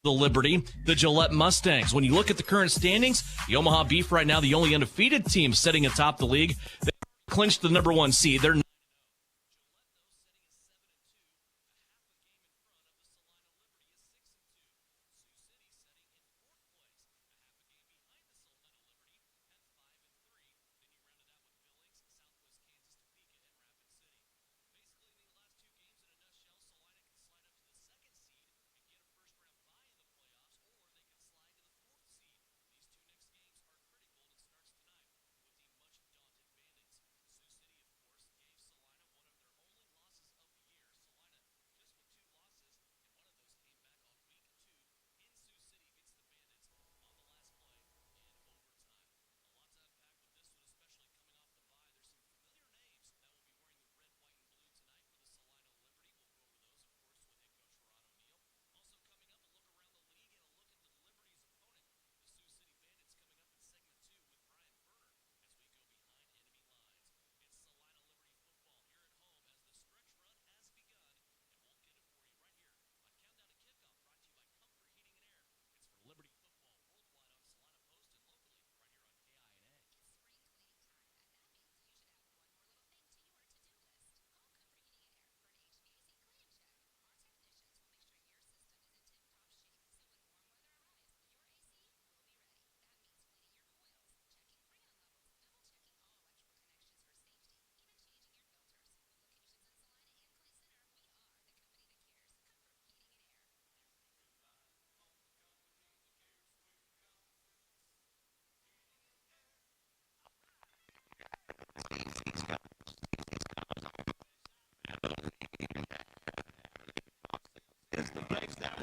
the Liberty, the Gillette Mustangs. When you look at the current standings, the Omaha Beef right now, the only undefeated team sitting atop the league. They clinched the number 1 seed. They're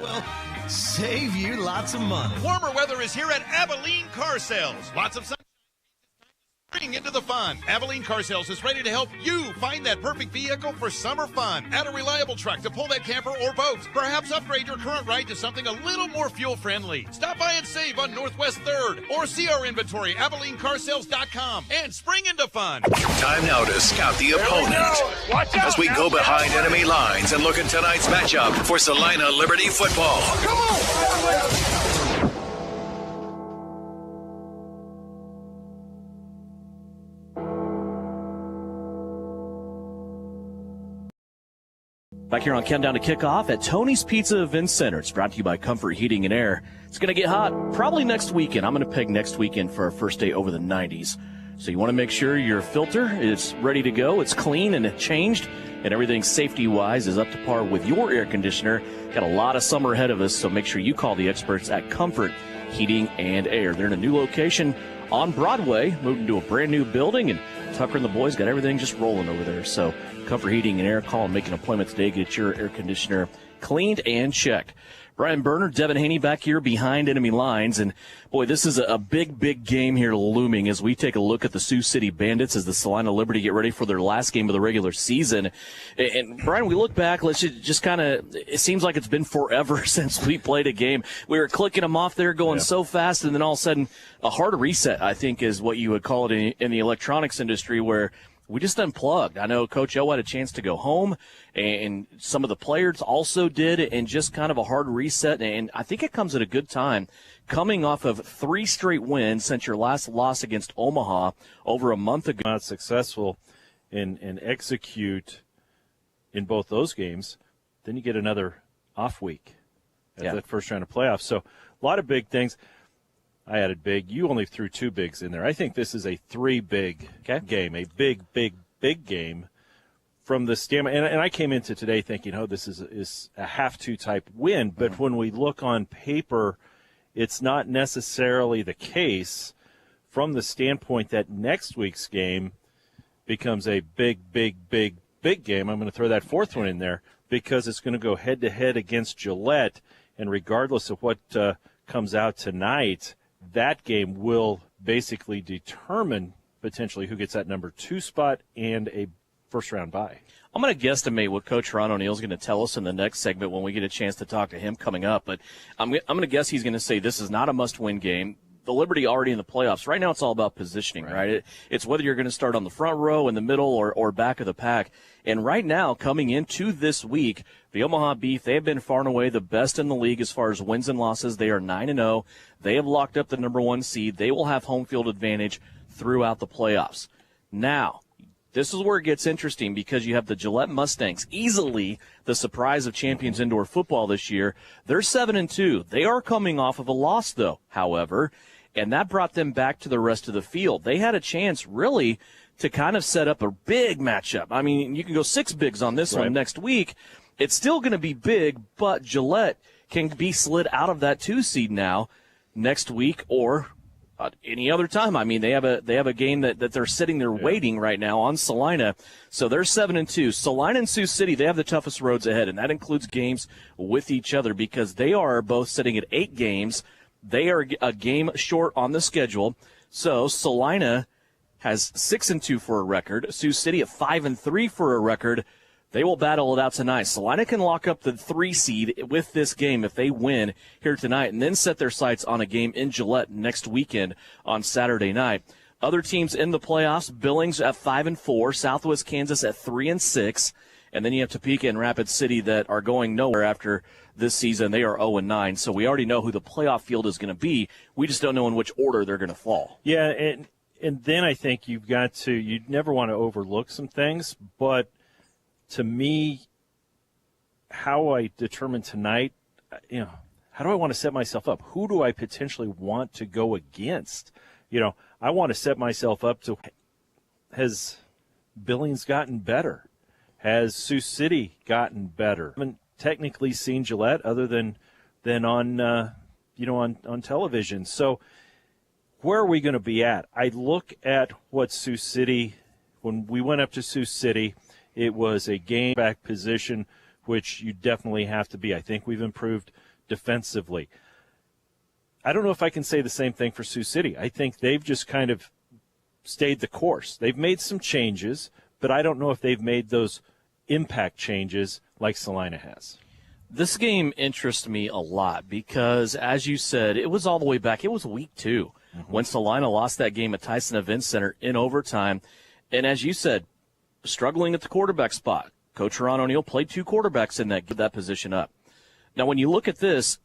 will save you lots of money. Warmer weather is here at Abilene Car Sales. Lots of sun into the fun. Abilene Car Sales is ready to help you find that perfect vehicle for summer fun. Add a reliable truck to pull that camper or boat. Perhaps upgrade your current ride to something a little more fuel-friendly. Stop by and save on Northwest 3rd or see our inventory, AbileneCarsales.com, and spring into fun. Time now to scout the opponent as we go behind enemy lines and look at tonight's matchup for Salina Liberty football. Come on! Back here on Countdown to Kickoff at Tony's Pizza Event Center. It's brought to you by Comfort Heating and Air. It's going to get hot probably next weekend. I'm going to peg next weekend for our first day over the 90s. So you want to make sure your filter is ready to go. It's clean and changed, and everything safety-wise is up to par with your air conditioner. Got a lot of summer ahead of us, so make sure you call the experts at Comfort Heating and Air. They're in a new location on Broadway, moved into a brand-new building, and Tucker and the boys got everything just rolling over there. So Comfort Heating and Air, call and make an appointment today. Get your air conditioner cleaned and checked. Brian Berner, Devin Haney back here behind enemy lines. And, boy, this is a big, big game here looming as we take a look at the Sioux City Bandits as the Salina Liberty get ready for their last game of the regular season. And Brian, we look back, let's just kind of – it seems like it's been forever since we played a game. We were clicking them off there going so fast, and then all of a sudden a hard reset, I think, is what you would call it in the electronics industry, where – we just unplugged. I know Coach O had a chance to go home, and some of the players also did, and just kind of a hard reset. And I think it comes at a good time, coming off of 3 straight wins since your last loss against Omaha over a month ago. Not successful and execute in both those games, then you get another off week at that first round of playoffs. So a lot of big things. I added big. You only threw 2 bigs in there. I think this is a 3-big game, a big, big, big game from the standpoint. And I came into today thinking, this is a have-to type win. But when we look on paper, it's not necessarily the case from the standpoint that next week's game becomes a big, big, big, big game. I'm going to throw that 4th one in there because it's going to go head-to-head against Gillette. And regardless of what comes out tonight, that game will basically determine potentially who gets that number 2 spot and a first-round bye. I'm going to guesstimate what Coach Ron O'Neill's going to tell us in the next segment when we get a chance to talk to him coming up. But I'm going to guess he's going to say this is not a must-win game. the Liberty already in the playoffs. Right now it's all about positioning, right? It's whether you're going to start on the front row, in the middle, or back of the pack. And right now, coming into this week, the Omaha Beef, they have been far and away the best in the league as far as wins and losses. They are 9-0. They have locked up the number 1 seed. They will have home field advantage throughout the playoffs. Now, this is where it gets interesting because you have the Gillette Mustangs, easily the surprise of champions indoor football this year. They're 7-2. They are coming off of a loss, though, however, and that brought them back to the rest of the field. They had a chance, really, to kind of set up a big matchup. I mean, you can go 6 bigs on this one next week. It's still going to be big, but Gillette can be slid out of that 2 seed now next week or any other time. I mean, they have a game that they're sitting there waiting right now on Salina. So they're 7-2. Salina and Sioux City, they have the toughest roads ahead, and that includes games with each other because they are both sitting at 8 games. They are a game short on the schedule. So Salina has 6-2 for a record. Sioux City at 5-3 for a record. They will battle it out tonight. Salina can lock up the 3 seed with this game if they win here tonight and then set their sights on a game in Gillette next weekend on Saturday night. Other teams in the playoffs, Billings at 5-4, Southwest Kansas at 3-6, and then you have Topeka and Rapid City that are going nowhere after this season. They are 0-9, so we already know who the playoff field is going to be. We just don't know in which order they're going to fall. Yeah, and then I think you never want to overlook some things, but to me, how I determine tonight, how do I want to set myself up? Who do I potentially want to go against? I want to set myself up to, has Billings gotten better? Has Sioux City gotten better? I haven't technically seen Gillette other than on, on television. So where are we going to be at? I look at what Sioux City, when we went up to Sioux City, it was a game back position, which you definitely have to be. I think we've improved defensively. I don't know if I can say the same thing for Sioux City. I think they've just kind of stayed the course. They've made some changes, but I don't know if they've made those impact changes like Salina has. This game interests me a lot because, as you said, it was all the way back. It was week 2 when Salina lost that game at Tyson Events Center in overtime. And as you said, struggling at the quarterback spot. Coach Ron O'Neill played 2 quarterbacks in that position up. Now, when you look at this,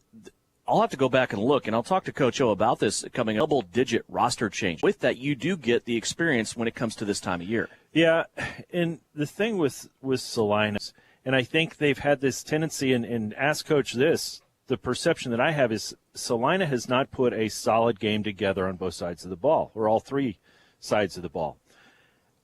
I'll have to go back and look, and I'll talk to Coach O about this coming double-digit roster change. With that, you do get the experience when it comes to this time of year. Yeah, and the thing with Salina, and I think they've had this tendency, and ask Coach this, the perception that I have is Salina has not put a solid game together on both sides of the ball, or all 3 sides of the ball.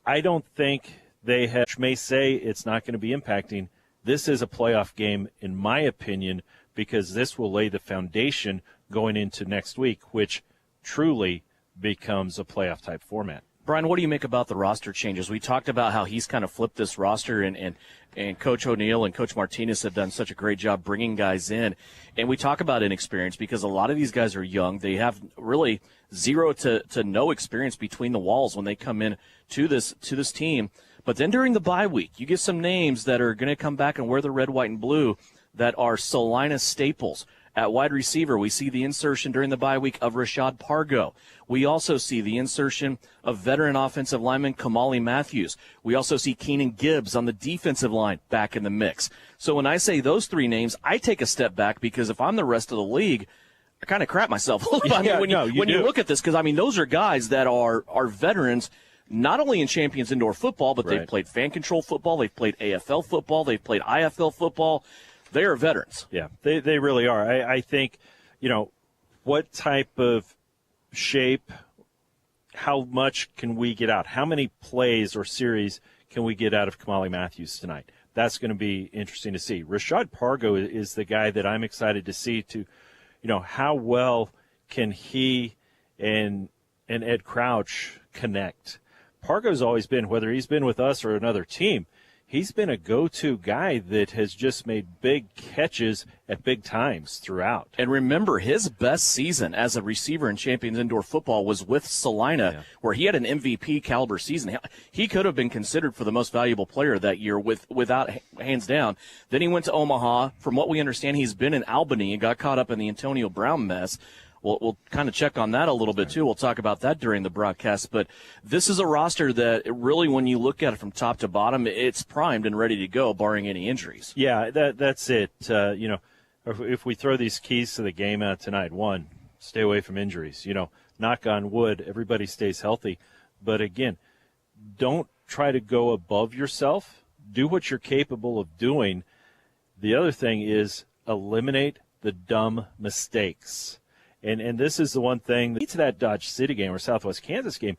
I don't think they may say it's not going to be impacting. This is a playoff game, in my opinion, because this will lay the foundation going into next week, which truly becomes a playoff-type format. Brian, what do you make about the roster changes? We talked about how he's kind of flipped this roster, and Coach O'Neill and Coach Martinez have done such a great job bringing guys in. And we talk about inexperience because a lot of these guys are young. They have really 0 to no experience between the walls when they come in to this team. But then during the bye week, you get some names that are going to come back and wear the red, white, and blue that are Salina staples. At wide receiver, we see the insertion during the bye week of Rashad Pargo. We also see the insertion of veteran offensive lineman Kamali Matthews. We also see Keenan Gibbs on the defensive line back in the mix. So when I say those 3 names, I take a step back because if I'm the rest of the league, I kind of crap myself. When you look at this, because, those are guys that are veterans, not only in Champions Indoor Football, but they've played fan control football, they've played AFL football, they've played IFL football. They are veterans. Yeah, they really are. I think, what type of shape, how much can we get out? How many plays or series can we get out of Kamali Matthews tonight? That's going to be interesting to see. Rashad Pargo is the guy that I'm excited to see how well can he and Ed Crouch connect. Pargo's always been, whether he's been with us or another team, he's been a go-to guy that has just made big catches at big times throughout. And remember, his best season as a receiver in Champions Indoor Football was with Salina, where he had an MVP caliber season. He could have been considered for the most valuable player that year without hands down. Then he went to Omaha. From what we understand, he's been in Albany and got caught up in the Antonio Brown mess. we'll kind of check on that a little bit too. We'll talk about that during the broadcast. But this is a roster that really, when you look at it from top to bottom, it's primed and ready to go, barring any injuries. Yeah, that's it. If we throw these keys to the game out tonight, one, stay away from injuries. Knock on wood, everybody stays healthy. But again, don't try to go above yourself. Do what you're capable of doing. The other thing is eliminate the dumb mistakes. And this is the one thing that to that Dodge City game or Southwest Kansas game,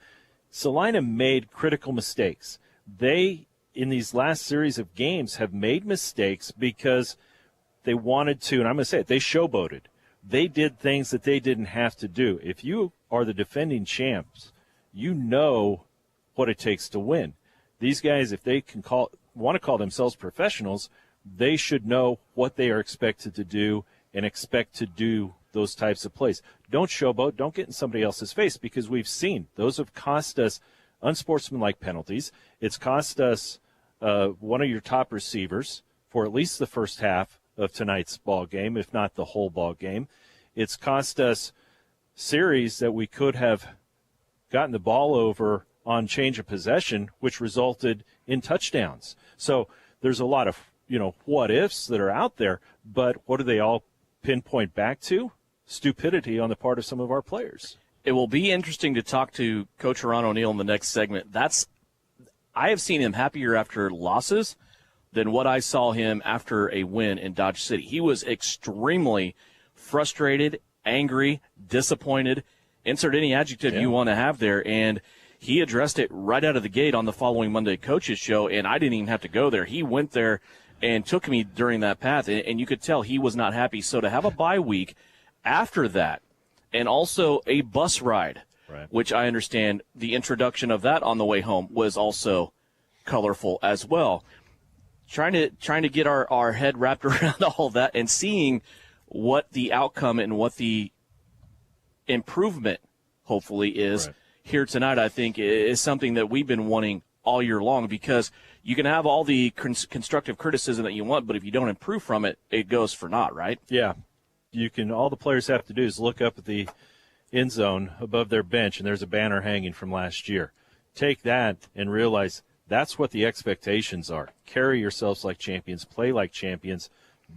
Salina made critical mistakes. They, in these last series of games, have made mistakes because they wanted to, and I'm going to say it, they showboated. They did things that they didn't have to do. If you are the defending champs, you know what it takes to win. These guys, if they want to call themselves professionals, they should know what they are expected to do and expect to do those types of plays. Don't showboat. Don't get in somebody else's face, because we've seen those have cost us unsportsmanlike penalties. It's cost us one of your top receivers for at least the first half of tonight's ball game, if not the whole ball game. It's cost us series that we could have gotten the ball over on change of possession, which resulted in touchdowns. So there's a lot of what ifs that are out there, but what do they all pinpoint back to? Stupidity on the part of some of our players. It will be interesting to talk to Coach Ron O'Neill in the next segment. I have seen him happier after losses than what I saw him after a win in Dodge City. He was extremely frustrated, angry, disappointed. Insert any adjective you want to have there, and he addressed it right out of the gate on the following Monday Coaches Show, and I didn't even have to go there. He went there and took me during that path, and you could tell he was not happy. So to have a bye week after that, and also a bus ride, right, which I understand the introduction of that on the way home was also colorful as well. Trying to get our head wrapped around all that and seeing what the outcome and what the improvement hopefully is here tonight, I think, is something that we've been wanting all year long, because you can have all the constructive criticism that you want, but if you don't improve from it, it goes for naught, right? Yeah. All the players have to do is look up at the end zone above their bench, and there's a banner hanging from last year. Take that and realize that's what the expectations are. Carry yourselves like champions, play like champions.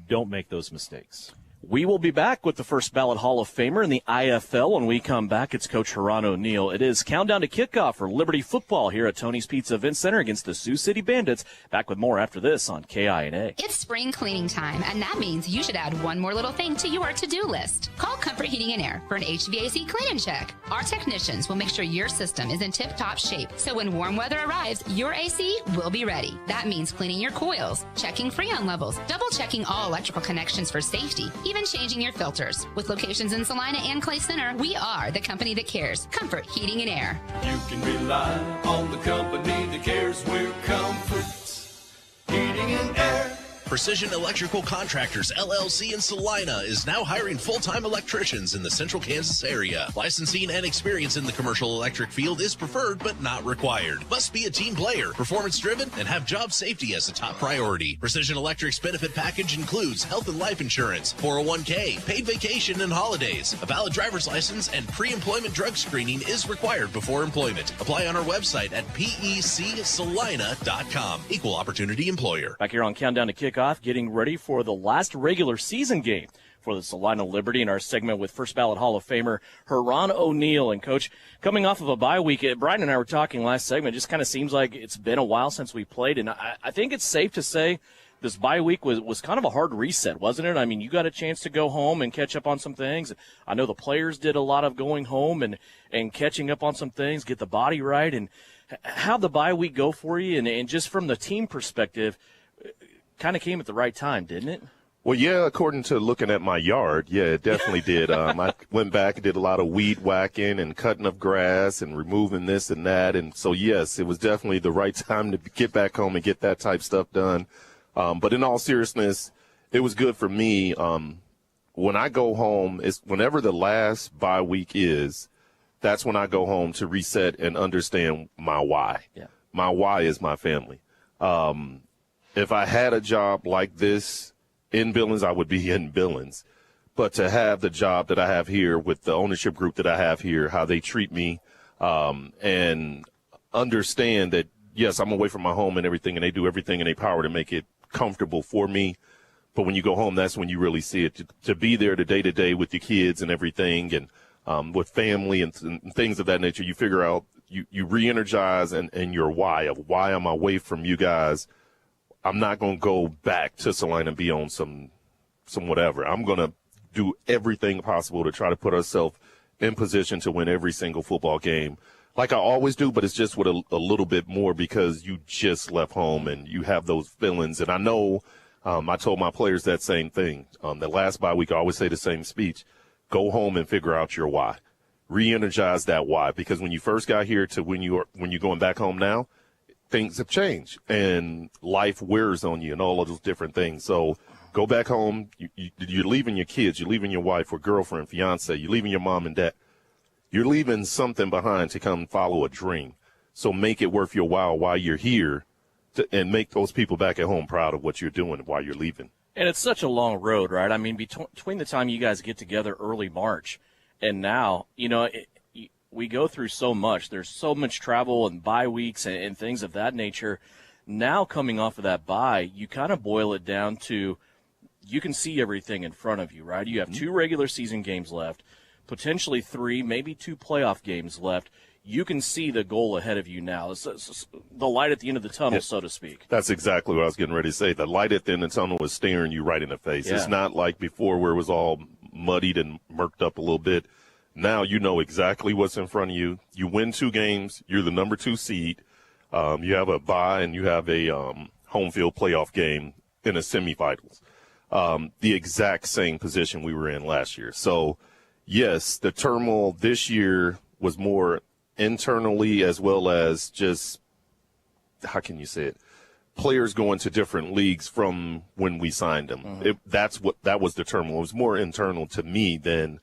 Don't make those mistakes. We will be back with the first ballot Hall of Famer in the IFL. When we come back, it's Coach Ron O'Neill. It is countdown to kickoff for Liberty football here at Tony's Pizza Event Center against the Sioux City Bandits. Back with more after this on KINA. It's spring cleaning time, and that means you should add one more little thing to your to-do list. Call Comfort Heating and Air for an HVAC clean and check. Our technicians will make sure your system is in tip-top shape, so when warm weather arrives, your AC will be ready. That means cleaning your coils, checking Freon levels, double-checking all electrical connections for safety, even changing your filters. With locations in Salina and Clay Center, we are the company that cares. Comfort Heating and Air. You can rely on the company that cares. We're Comfort Heating and Air. Precision Electrical Contractors, LLC in Salina is now hiring full-time electricians in the central Kansas area. Licensing and experience in the commercial electric field is preferred but not required. Must be a team player, performance-driven, and have job safety as a top priority. Precision Electric's benefit package includes health and life insurance, 401k, paid vacation and holidays. A valid driver's license and pre-employment drug screening is required before employment. Apply on our website at pecsalina.com. Equal opportunity employer. Back here on Countdown to Kickoff, getting ready for the last regular season game for the Salina Liberty in our segment with first ballot Hall of Famer Ron O'Neill. And Coach, coming off of a bye week, Brian and I were talking last segment, it just kind of seems like it's been a while since we played, and I think it's safe to say this bye week was kind of a hard reset, wasn't it? I mean, you got a chance to go home and catch up on some things. I know the players did a lot of going home and catching up on some things, get the body right. And how'd the bye week go for you? And just from the team perspective, kind of came at the right time, didn't it? Well, yeah, according to looking at my yard, yeah, it definitely did. I went back and did a lot of weed whacking and cutting of grass and removing this and that. And so, yes, it was definitely the right time to get back home and get that type stuff done. But in all seriousness, it was good for me. When I go home, it's whenever the last bye week is, that's when I go home to reset and understand my why. Yeah. My why is my family. If I had a job like this in Billings, I would be in Billings. But to have the job that I have here with the ownership group that I have here, how they treat me, and understand that, yes, I'm away from my home and everything, and they do everything in their power to make it comfortable for me. But when you go home, that's when you really see it. To be there the day-to-day with your kids and everything, and with family and things of that nature, you figure out, you re-energize and your why of why I'm away from you guys. I'm not going to go back to Salina and be on some whatever. I'm going to do everything possible to try to put ourselves in position to win every single football game like I always do, but it's just with a little bit more because you just left home and you have those feelings. And I know I told my players that same thing. The last bye week, I always say the same speech. Go home and figure out your why. Re-energize that why, because when you first got here to when you're going back home now, things have changed and life wears on you and all of those different things. So go back home. You're leaving your kids. You're leaving your wife or girlfriend, fiance. You're leaving your mom and dad. You're leaving something behind to come follow a dream. So make it worth your while you're here and make those people back at home proud of what you're doing while you're leaving. And it's such a long road, right? I mean, between the time you guys get together early March and now, we go through so much. There's so much travel and bye weeks and things of that nature. Now coming off of that bye, you kind of boil it down to you can see everything in front of you, right? You have 2 regular season games left, potentially 3, maybe 2 playoff games left. You can see the goal ahead of you now. It's the light at the end of the tunnel, so to speak. That's exactly what I was getting ready to say. The light at the end of the tunnel was staring you right in the face. Yeah. It's not like before where it was all muddied and murked up a little bit. Now you know exactly what's in front of you. You win 2 games. You're the number 2 seed. You have a bye and you have a home field playoff game in the semifinals. The exact same position we were in last year. So, yes, the turmoil this year was more internally as well as just, how can you say it, players going to different leagues from when we signed them. Mm-hmm. That was the turmoil. It was more internal to me than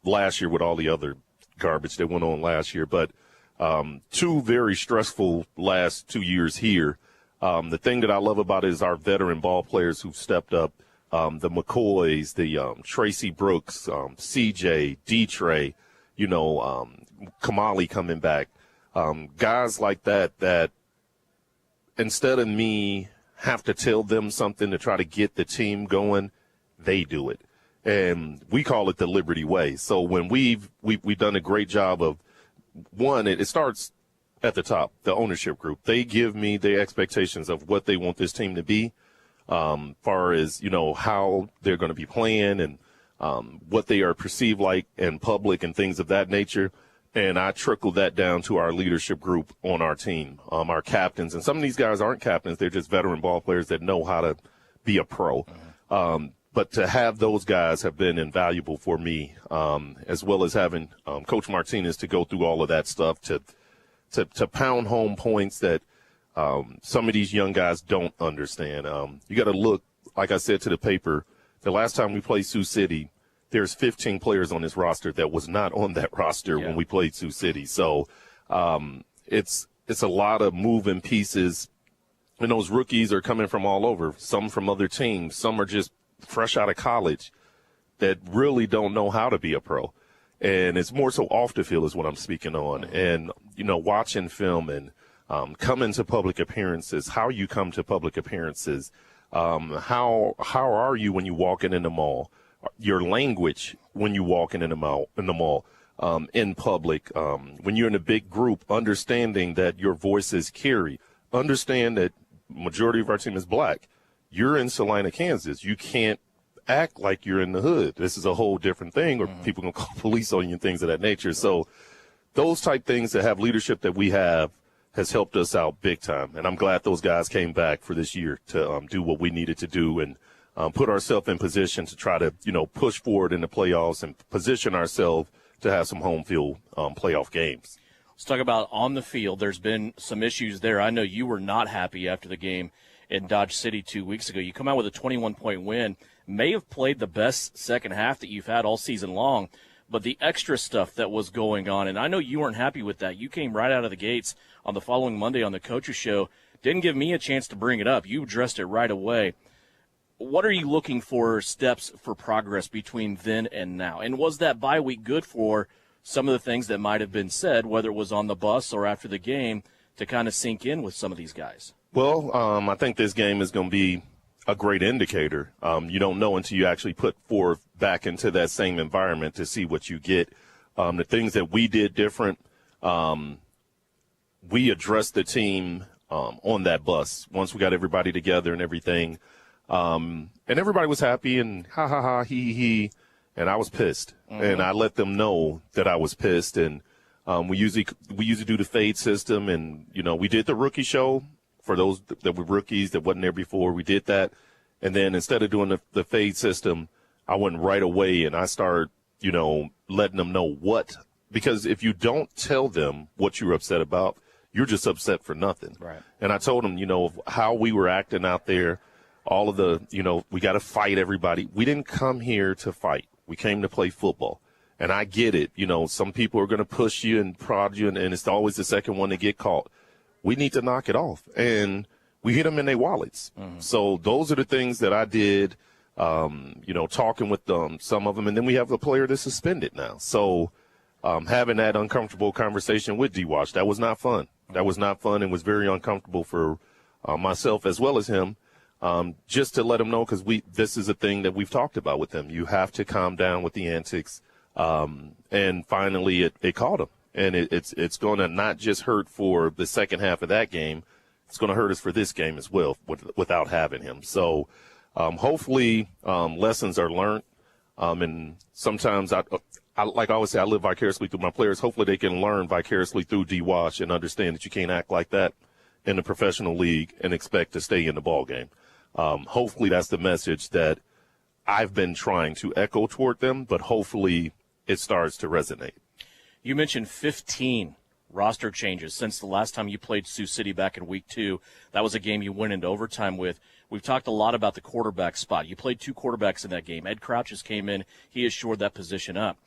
last year with all the other garbage that went on last year. But 2 very stressful last 2 years here. The thing that I love about it is our veteran ball players who've stepped up, the McCoys, the Tracy Brooks, CJ, D-Trey, Kamali coming back, guys like that instead of me have to tell them something to try to get the team going, they do it. And we call it the Liberty Way. So when we've done a great job of, one, it starts at the top, the ownership group. They give me the expectations of what they want this team to be, far as, how they're going to be playing and what they are perceived like in public and things of that nature. And I trickle that down to our leadership group on our team, our captains. And some of these guys aren't captains. They're just veteran ball players that know how to be a pro. But to have those guys have been invaluable for me, as well as having Coach Martinez to go through all of that stuff, to pound home points that some of these young guys don't understand. You got to look, like I said, to the paper. The last time we played Sioux City, there's 15 players on this roster that was not on that roster when we played Sioux City. So it's a lot of moving pieces. And those rookies are coming from all over, some from other teams. Some are just fresh out of college that really don't know how to be a pro. And it's more so off the field is what I'm speaking on. And, watching film and coming to public appearances, how you come to public appearances, how are you when you walk in the mall? Your language when you walk in the mall, in public, when you're in a big group, understanding that your voices carry. Understand that majority of our team is black. You're in Salina, Kansas. You can't act like you're in the hood. This is a whole different thing, or people can call police on you and things of that nature. So those type things that have leadership that we have has helped us out big time. And I'm glad those guys came back for this year to do what we needed to do and put ourselves in position to try to, push forward in the playoffs and position ourselves to have some home field playoff games. Let's talk about on the field. There's been some issues there. I know you were not happy after the game in Dodge City 2 weeks ago. You come out with a 21-point win, may have played the best second half that you've had all season long, but the extra stuff that was going on, and I know you weren't happy with that. You came right out of the gates on the following Monday on the Coaches Show, didn't give me a chance to bring it up. You addressed it right away. what are you looking for steps for progress between then and now? And was that bye week good for some of the things that might have been said, whether it was on the bus or after the game, to kind of sink in with some of these guys? Well, I think this game is going to be a great indicator. You don't know until you actually put four back into that same environment to see what you get. The things that we did different, we addressed the team on that bus once we got everybody together and everything. And everybody was happy and ha, ha, ha, he. And I was pissed. And I let them know that I was pissed. And we usually do the fade system. And, we did the rookie show for those that were rookies that wasn't there before. We did that. And then instead of doing the fade system, I went right away and I started, letting them know what. Because if you don't tell them what you're upset about, you're just upset for nothing. Right. And I told them, how we were acting out there, all of the, we got to fight everybody. We didn't come here to fight. We came to play football. And I get it. Some people are going to push you and prod you, and it's always the second one to get caught. We need to knock it off. And we hit them in their wallets. So those are the things that I did, talking with some of them. And then we have a player that's suspended now. So having that uncomfortable conversation with D-Watch, that was not fun. That was not fun and was very uncomfortable for myself as well as him. Just to let him know, because this is a thing that we've talked about with him. You have to calm down with the antics. And finally, it caught him. And it's going to not just hurt for the second half of that game. It's going to hurt us for this game as well without having him. So hopefully lessons are learned. And sometimes, like I always say, I live vicariously through my players. Hopefully they can learn vicariously through D-Wash and understand that you can't act like that in the professional league and expect to stay in the ball game. Hopefully that's the message that I've been trying to echo toward them, but hopefully it starts to resonate. You mentioned 15 roster changes since the last time you played Sioux City back in week 2. That was a game you went into overtime with. We've talked a lot about the quarterback spot. You played 2 quarterbacks in that game. Ed Crouches came in. He has shored that position up.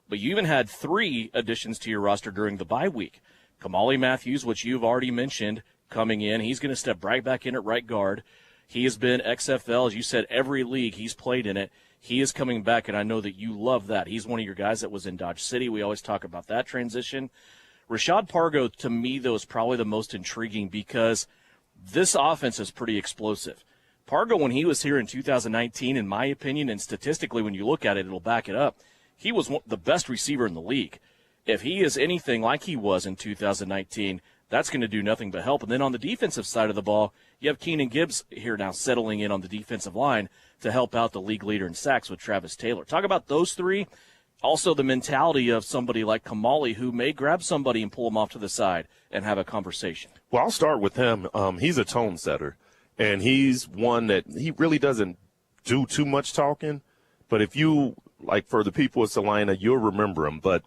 But you even had 3 additions to your roster during the bye week. Kamali Matthews, which you've already mentioned, coming in. He's going to step right back in at right guard. He has been XFL, as you said, every league he's played in it. He is coming back, and I know that you love that. He's one of your guys that was in Dodge City. We always talk about that transition. Rashad Pargo, to me, though, is probably the most intriguing because this offense is pretty explosive. Pargo, when he was here in 2019, in my opinion, and statistically when you look at it, it'll back it up, he was the best receiver in the league. If he is anything like he was in 2019, that's going to do nothing but help. And then on the defensive side of the ball, you have Keenan Gibbs here now settling in on the defensive line to help out the league leader in sacks with Travis Taylor. Talk about those 3. Also the mentality of somebody like Kamali who may grab somebody and pull him off to the side and have a conversation. Well, I'll start with him. He's a tone setter, and he's one that he really doesn't do too much talking. But if you, like for the people of Salina, you'll remember him. But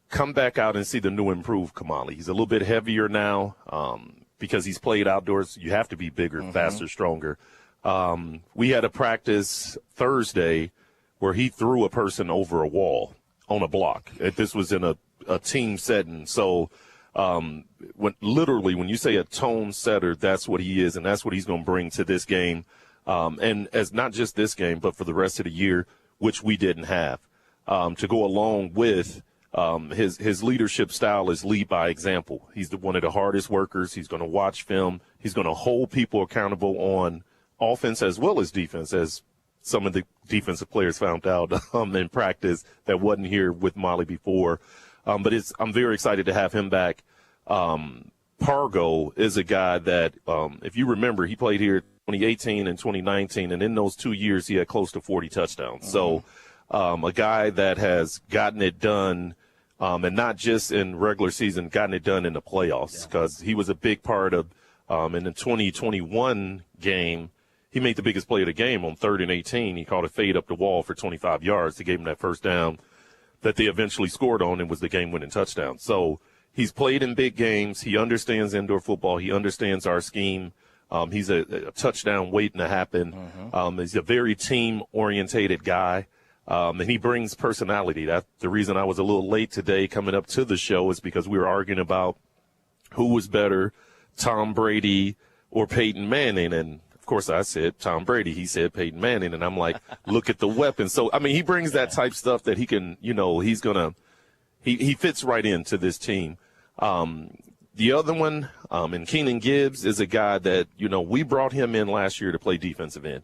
come back out and see the new improved Kamali. He's a little bit heavier now because he's played outdoors. You have to be bigger, faster, stronger. We had a practice Thursday where he threw a person over a wall on a block. This was in a team setting. So when you say a tone setter, that's what he is, and that's what he's going to bring to this game. And as not just this game, but for the rest of the year, which we didn't have, to go along with his leadership style is lead by example. He's one of the hardest workers. He's going to watch film. He's going to hold people accountable on offense as well as defense, as some of the defensive players found out in practice that wasn't here with Molly before. But I'm very excited to have him back. Pargo is a guy that, if you remember, he played here 2018 and 2019, and in those 2 years he had close to 40 touchdowns. So a guy that has gotten it done, and not just in regular season, gotten it done in the playoffs, because he was a big part of in the 2021 game. He made the biggest play of the game on 3rd and 18. He caught a fade up the wall for 25 yards to give him that first down that they eventually scored on and was the game-winning touchdown. So he's played in big games. He understands indoor football. He understands our scheme. He's a touchdown waiting to happen. He's a very team-orientated guy. And he brings personality. That's the reason I was a little late today coming up to the show, is because we were arguing about who was better, Tom Brady or Peyton Manning. And course, I said Tom Brady. He said Peyton Manning. And I'm like, look at the weapons. So, I mean, he brings that type stuff that he can, he's going to – he fits right into this team. The other one, and Keenan Gibbs, is a guy that, we brought him in last year to play defensive end.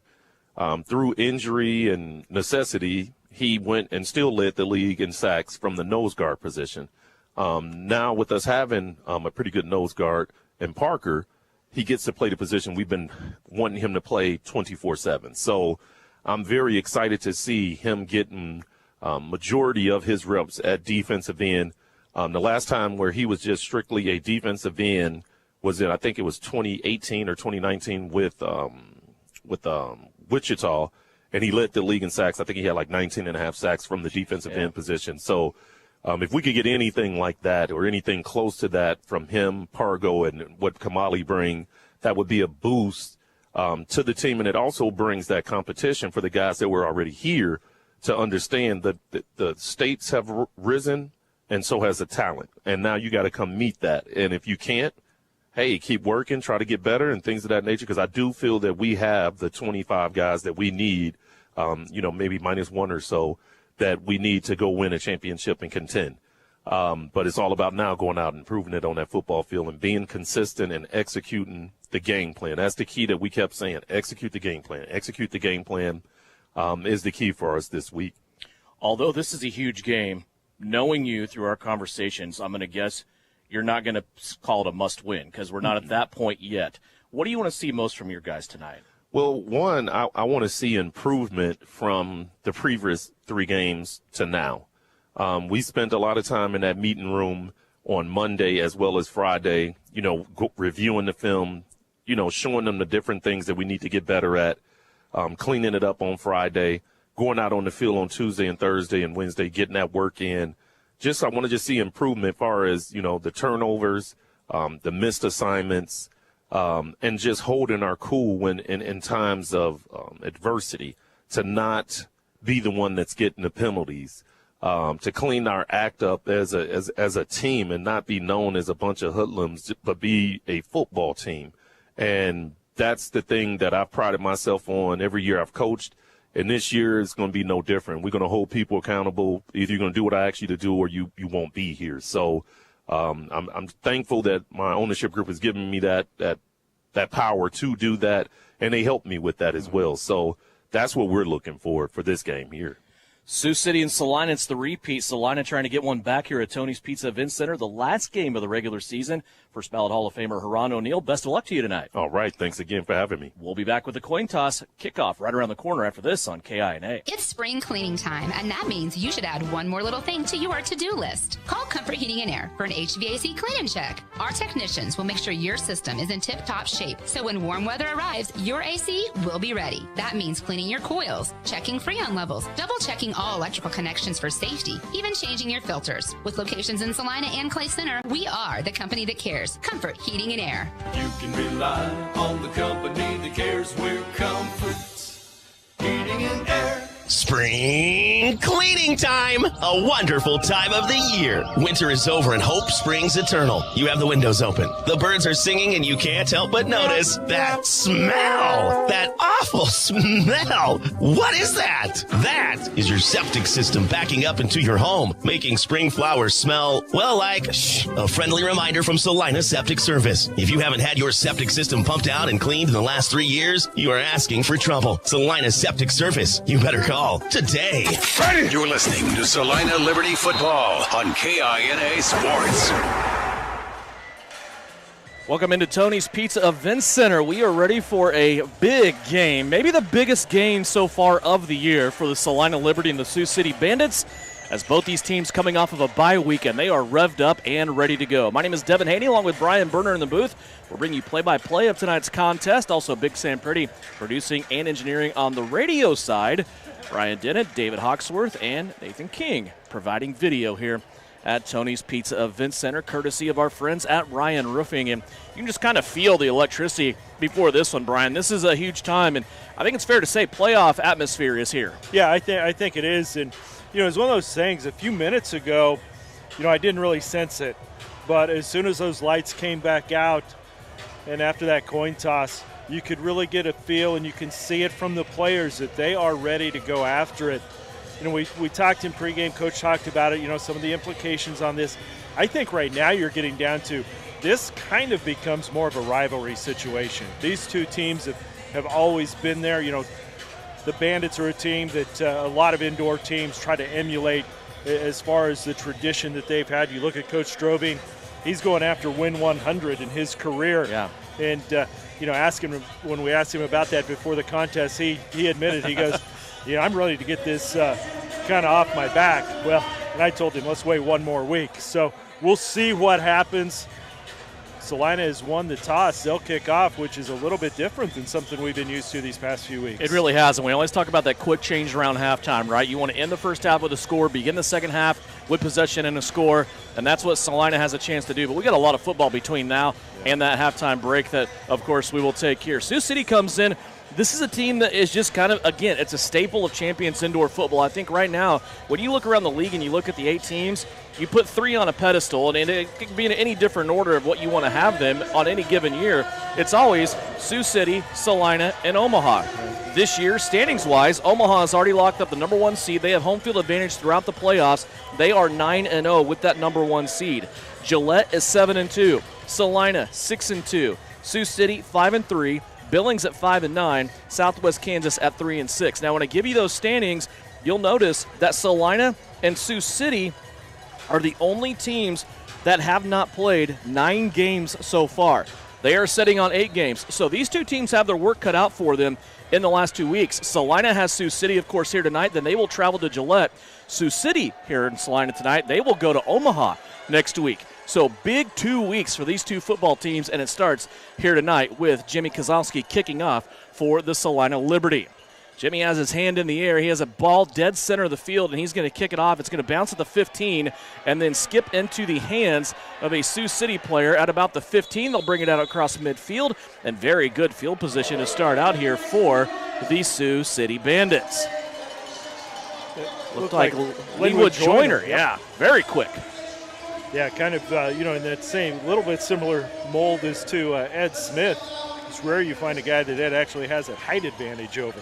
Through injury and necessity, he went and still led the league in sacks from the nose guard position. Now, with us having a pretty good nose guard in Parker, he gets to play the position we've been wanting him to play 24/7. So I'm very excited to see him getting majority of his reps at defensive end. The last time where he was just strictly a defensive end was in, I think it was 2018 or 2019 with Wichita, and he led the league in sacks. I think he had like 19 and a half sacks from the defensive end position. So if we could get anything like that or anything close to that from him, Pargo, and what Kamali bring, that would be a boost to the team. And it also brings that competition for the guys that were already here to understand that the states have risen, and so has the talent. And now you got to come meet that. And if you can't, hey, keep working, try to get better and things of that nature, because I do feel that we have the 25 guys that we need, maybe minus one or so, that we need to go win a championship and contend. But it's all about now going out and proving it on that football field and being consistent and executing the game plan. That's the key that we kept saying. Execute the game plan. Execute the game plan is the key for us this week. Although this is a huge game, knowing you through our conversations, I'm going to guess you're not going to call it a must-win because we're not at that point yet. What do you want to see most from your guys tonight? Well, one, I want to see improvement from the previous 3 games to now. We spent a lot of time in that meeting room on Monday as well as Friday, reviewing the film, showing them the different things that we need to get better at, cleaning it up on Friday, going out on the field on Tuesday and Thursday and Wednesday, getting that work in. I want to just see improvement as far as, the turnovers, the missed assignments, and just holding our cool when in times of adversity, to not be the one that's getting the penalties, to clean our act up as a team and not be known as a bunch of hoodlums, but be a football team. And that's the thing that I've prided myself on every year I've coached. And this year is going to be no different. We're going to hold people accountable. Either you're going to do what I ask you to do or you won't be here. So I'm thankful that my ownership group has given me that power to do that, and they helped me with that as well. So that's what we're looking for this game here. Sioux City and Salina, it's the repeat. Salina trying to get one back here at Tony's Pizza Event Center, the last game of the regular season. First ballot Hall of Famer Haran O'Neal, best of luck to you tonight. All right, thanks again for having me. We'll be back with the coin toss kickoff right around the corner after this on KINA. It's spring cleaning time, and that means you should add one more little thing to your to-do list. Call Comfort Heating and Air for an HVAC clean and check. Our technicians will make sure your system is in tip-top shape, so when warm weather arrives, your AC will be ready. That means cleaning your coils, checking freon levels, double-checking all electrical connections for safety, even changing your filters. With locations in Salina and Clay Center, we are the company that cares. Comfort Heating and Air. You can rely on the company that cares. We're Comfort Heating and Air. Spring cleaning time! A wonderful time of the year. Winter is over and hope springs eternal. You have the windows open. The birds are singing and you can't help but notice that smell. That awful smell. What is that? That is your septic system backing up into your home, making spring flowers smell, well, like a friendly reminder from Salina Septic Service. If you haven't had your septic system pumped out and cleaned in the last 3 years, you are asking for trouble. Salina Septic Service. You better call today. You're listening to Salina Liberty Football on KINA Sports. Welcome into Tony's Pizza Event Center. We are ready for a big game, maybe the biggest game so far of the year for the Salina Liberty and the Sioux City Bandits, as both these teams coming off of a bye week, and they are revved up and ready to go. My name is Devin Haney, along with Brian Berner in the booth. We'll bring you play-by-play of tonight's contest. Also, Big Sam Pretty producing and engineering on the radio side. Brian Dennett, David Hawksworth, and Nathan King providing video here at Tony's Pizza Event Center, courtesy of our friends at Ryan Roofing. And you can just kind of feel the electricity before this one, Brian. This is a huge time, and I think it's fair to say playoff atmosphere is here. Yeah, I think it is. And, it's one of those things, a few minutes ago, I didn't really sense it. But as soon as those lights came back out and after that coin toss, you could really get a feel, and you can see it from the players that they are ready to go after it. You know, we talked in pregame, Coach talked about it, you know, some of the implications on this. I think right now you're getting down to this kind of becomes more of a rivalry situation. These two teams have always been there. You know, the Bandits are a team that a lot of indoor teams try to emulate as far as the tradition that they've had. You look at Coach Strobing, he's going after win 100 in his career. Yeah. And, you know, when we asked him about that before the contest, he admitted, he goes, yeah, I'm ready to get this kind of off my back. Well, and I told him, let's wait one more week. So we'll see what happens. Salina has won the toss. They'll kick off, which is a little bit different than something we've been used to these past few weeks. It really has, and we always talk about that quick change around halftime, right? You want to end the first half with a score, begin the second half with possession and a score, and that's what Salina has a chance to do. But we got a lot of football between now and that halftime break that, of course, we will take here. Sioux City comes in. This is a team that is just kind of, again, it's a staple of Champions Indoor Football. I think right now, when you look around the league and you look at the 8 teams, you put 3 on a pedestal, and it can be in any different order of what you want to have them on any given year. It's always Sioux City, Salina, and Omaha. This year, standings-wise, Omaha has already locked up the number 1 seed. They have home field advantage throughout the playoffs. They are 9-0 with that number 1 seed. Gillette is 7-2. Salina, 6-2. Sioux City, 5-3. Billings at 5-9, Southwest Kansas at 3-6. Now, when I give you those standings, you'll notice that Salina and Sioux City are the only teams that have not played 9 games so far. They are sitting on 8 games. So these two teams have their work cut out for them in the last 2 weeks. Salina has Sioux City, of course, here tonight. Then they will travel to Gillette. Sioux City here in Salina tonight. They will go to Omaha next week. So big 2 weeks for these two football teams, and it starts here tonight with Jimmy Kozlowski kicking off for the Salina Liberty. Jimmy has his hand in the air. He has a ball dead center of the field, and he's going to kick it off. It's going to bounce at the 15 and then skip into the hands of a Sioux City player at about the 15. They'll bring it out across midfield, and very good field position to start out here for the Sioux City Bandits. Looked like Linwood Joyner. Yeah, very quick. Yeah, kind of, you know, in that same little bit similar mold as to Ed Smith. It's rare you find a guy that Ed actually has a height advantage over.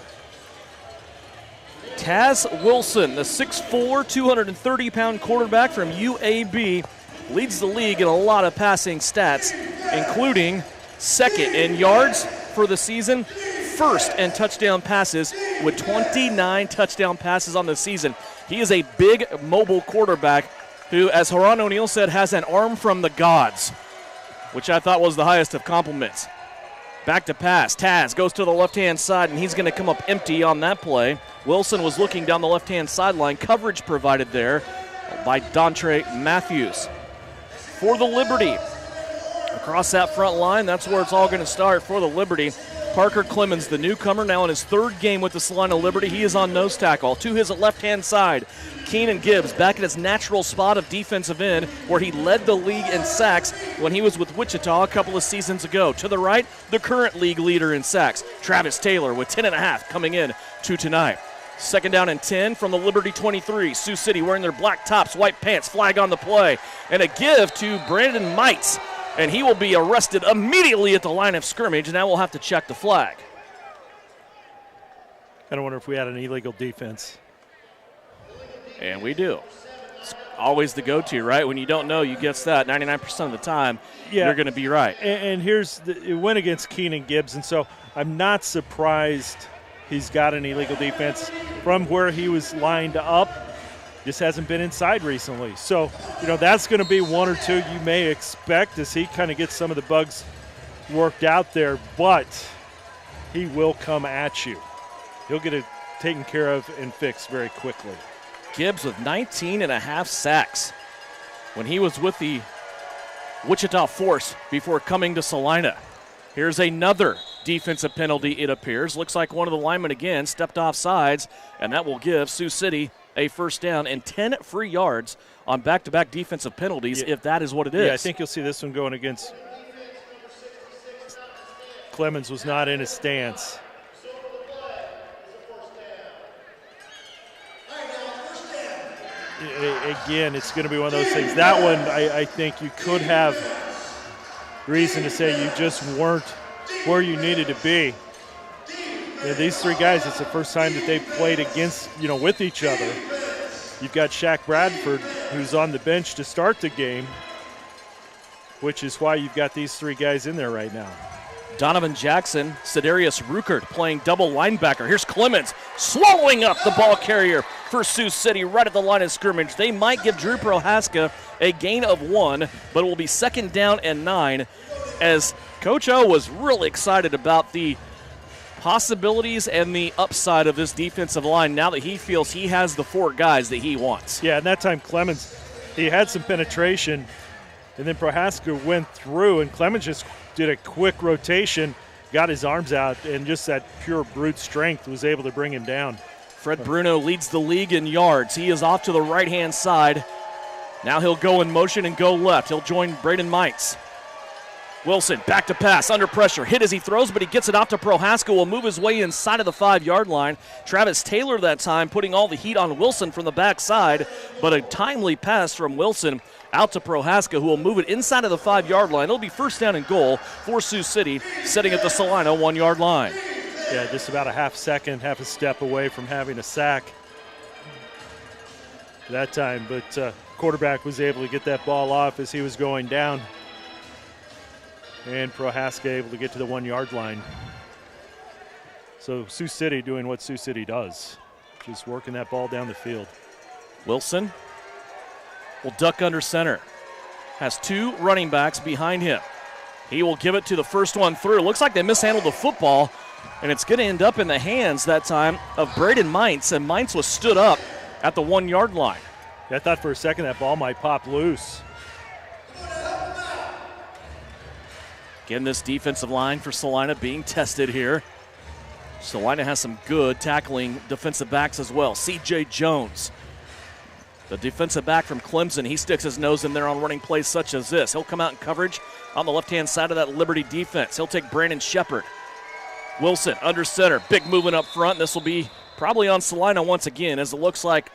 Taz Wilson, the 6'4", 230-pound quarterback from UAB, leads the league in a lot of passing stats, including second in yards for the season, first in touchdown passes with 29 touchdown passes on the season. He is a big mobile quarterback who, as Haran O'Neal said, has an arm from the gods, which I thought was the highest of compliments. Back to pass. Taz goes to the left-hand side, and he's going to come up empty on that play. Wilson was looking down the left-hand sideline. Coverage provided there by Dontre Matthews. For the Liberty, across that front line, that's where it's all going to start for the Liberty. Parker Clemens, the newcomer, now in his 3rd game with the Salina Liberty. He is on nose tackle. To his left-hand side, Keenan Gibbs back at his natural spot of defensive end where he led the league in sacks when he was with Wichita a couple of seasons ago. To the right, the current league leader in sacks, Travis Taylor, with 10.5 coming in to tonight. 2nd down and 10 from the Liberty 23. Sioux City wearing their black tops, white pants, flag on the play. And a give to Brandon Mites. And he will be arrested immediately at the line of scrimmage, and now we'll have to check the flag. I wonder if we had an illegal defense. And we do. It's always the go-to, right? When you don't know, you guess that 99% of the time, you're going to be right. And it went against Keenan Gibbs, and so I'm not surprised he's got an illegal defense from where he was lined up. Just hasn't been inside recently. So, you know, that's going to be 1 or 2 you may expect as he kind of gets some of the bugs worked out there. But he will come at you. He'll get it taken care of and fixed very quickly. Gibbs with 19.5 sacks when he was with the Wichita Force before coming to Salina. Here's another defensive penalty, it appears. Looks like one of the linemen again stepped off sides, and that will give Sioux City a 1st down and 10 free yards on back-to-back defensive penalties, if that is what it is. Yeah, I think you'll see this one going against Clemens. Was not in his stance. Again, it's going to be one of those things. That one, I think you could have reason to say you just weren't where you needed to be. Yeah, these three guys, it's the first time that they've played against, with each other. You've got Shaq Bradford, who's on the bench to start the game, which is why you've got these three guys in there right now. Donovan Jackson, Cedarius Ruckert playing double linebacker. Here's Clemens swallowing up the ball carrier for Sioux City right at the line of scrimmage. They might give Drew Prohaska a gain of 1, but it will be 2nd down and 9 as Coach O was really excited about the possibilities and the upside of this defensive line now that he feels he has the 4 guys that he wants. Yeah, and that time Clemens, he had some penetration, and then Prohaska went through, and Clemens just did a quick rotation, got his arms out, and just that pure brute strength was able to bring him down. Fred Bruno leads the league in yards. He is off to the right-hand side. Now he'll go in motion and go left. He'll join Braden Mites. Wilson back to pass, under pressure, hit as he throws, but he gets it off to Prohaska, will move his way inside of the 5-yard line. Travis Taylor that time putting all the heat on Wilson from the backside, but a timely pass from Wilson out to Prohaska, who will move it inside of the 5-yard line. It'll be 1st down and goal for Sioux City, sitting at the Salina 1-yard line. Yeah, just about a half a step away from having a sack that time, but quarterback was able to get that ball off as he was going down. And Prohaska able to get to the 1-yard line. So Sioux City doing what Sioux City does, just working that ball down the field. Wilson will duck under center. Has 2 running backs behind him. He will give it to the first one through. Looks like they mishandled the football, and it's going to end up in the hands that time of Braden Mites, and Mites was stood up at the 1-yard line. I thought for a second that ball might pop loose. Again, this defensive line for Salina being tested here. Salina has some good tackling defensive backs as well. C.J. Jones, the defensive back from Clemson, he sticks his nose in there on running plays such as this. He'll come out in coverage on the left-hand side of that Liberty defense. He'll take Brandon Shepard. Wilson under center, big movement up front. This will be probably on Salina once again, as it looks like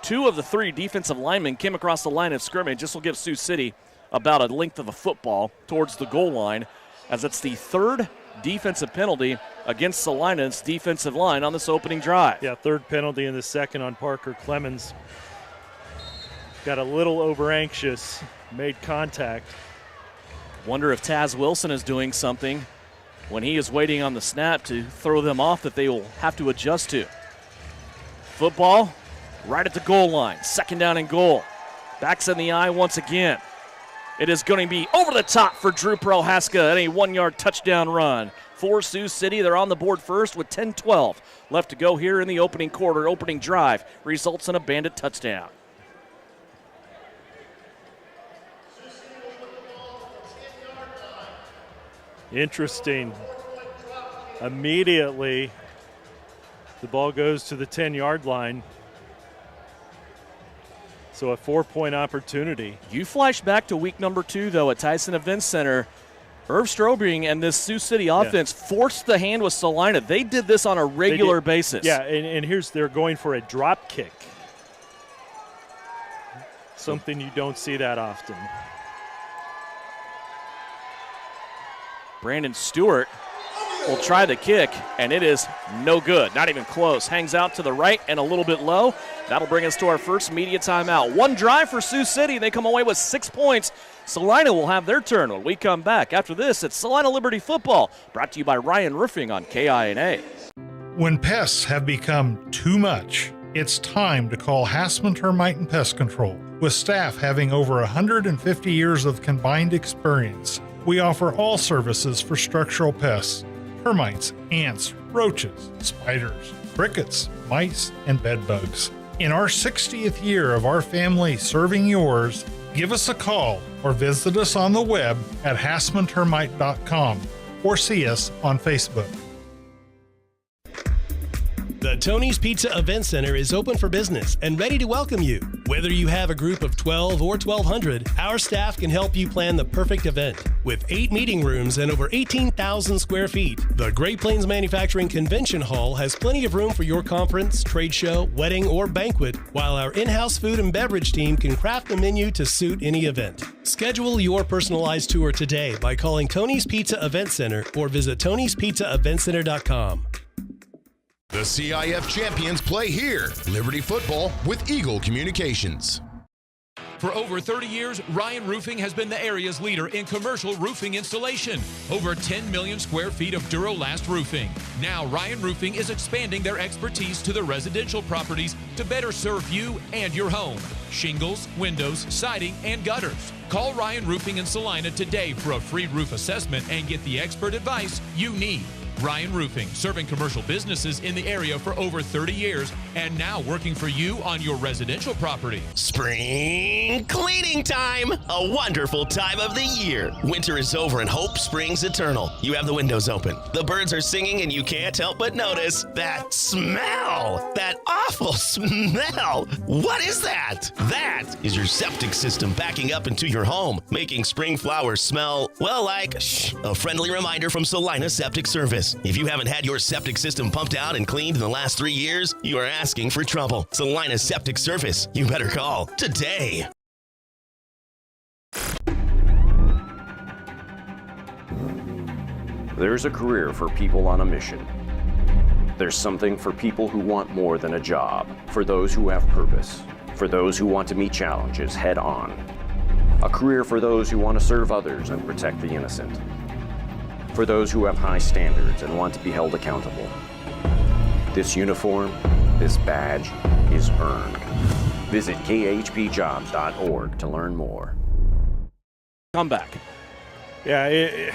2 of the 3 defensive linemen came across the line of scrimmage. This will give Sioux City about a length of a football towards the goal line, as it's the 3rd defensive penalty against Salina's defensive line on this opening drive. Yeah, 3rd penalty in the 2nd on Parker Clemens. Got a little over-anxious, made contact. Wonder if Taz Wilson is doing something when he is waiting on the snap to throw them off that they will have to adjust to. Football right at the goal line, 2nd down and goal. Backs in the eye once again. It is going to be over the top for Drew Prohaska and a 1-yard touchdown run for Sioux City. They're on the board first with 10-12 left to go here in the opening quarter. Opening drive results in a Bandit touchdown. Interesting. Immediately, the ball goes to the 10-yard line. So a 4-point opportunity. You flash back to week number 2, though, at Tyson Events Center. Irv Strobing and this Sioux City offense forced the hand with Salina. They did this on a regular basis. Yeah, and they're going for a drop kick. Something you don't see that often. Brandon Stewart will try the kick, and it is no good. Not even close. Hangs out to the right and a little bit low. That'll bring us to our first media timeout. 1 drive for Sioux City. They come away with 6 points. Salina will have their turn when we come back. After this, it's Salina Liberty Football, brought to you by Ryan Roofing on KINA. When pests have become too much, it's time to call Hassman Termite and Pest Control. With staff having over 150 years of combined experience, we offer all services for structural pests: termites, ants, roaches, spiders, crickets, mice, and bed bugs. In our 60th year of our family serving yours, give us a call or visit us on the web at hassmantermite.com or see us on Facebook. The Tony's Pizza Event Center is open for business and ready to welcome you. Whether you have a group of 12 or 1,200, our staff can help you plan the perfect event. With 8 meeting rooms and over 18,000 square feet, the Great Plains Manufacturing Convention Hall has plenty of room for your conference, trade show, wedding, or banquet, while our in-house food and beverage team can craft a menu to suit any event. Schedule your personalized tour today by calling Tony's Pizza Event Center or visit Tony'sPizzaEventCenter.com. The CIF champions play here. Liberty Football with Eagle Communications. For over 30 years, Ryan Roofing has been the area's leader in commercial roofing installation. Over 10 million square feet of Duralast roofing. Now, Ryan Roofing is expanding their expertise to the residential properties to better serve you and your home. Shingles, windows, siding, and gutters. Call Ryan Roofing in Salina today for a free roof assessment and get the expert advice you need. Ryan Roofing, serving commercial businesses in the area for over 30 years and now working for you on your residential property. Spring cleaning time! A wonderful time of the year. Winter is over and hope springs eternal. You have the windows open. The birds are singing and you can't help but notice that smell. That awful smell. What is that? That is your septic system backing up into your home, making spring flowers smell, well, like a friendly reminder from Salina Septic Service. If you haven't had your septic system pumped out and cleaned in the last 3 years, you are asking for trouble. Salina Septic Service. You better call today. There's a career for people on a mission. There's something for people who want more than a job, for those who have purpose, for those who want to meet challenges head on. A career for those who want to serve others and protect the innocent. For those who have high standards and want to be held accountable. This uniform, this badge, is earned. Visit khpjobs.org to learn more. Come back. Yeah,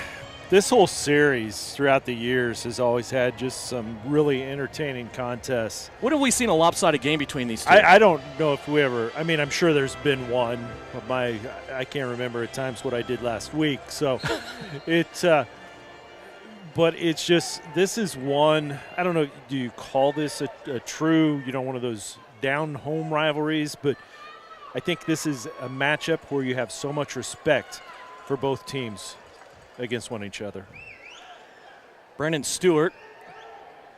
this whole series throughout the years has always had just some really entertaining contests. When have we seen a lopsided game between these two? I don't know if we ever – I mean, I'm sure there's been one. But I can't remember at times what I did last week. So but it's just – this is one – I don't know, do you call this a true, one of those down-home rivalries? But I think this is a matchup where you have so much respect for both teams against each other. Brandon Stewart,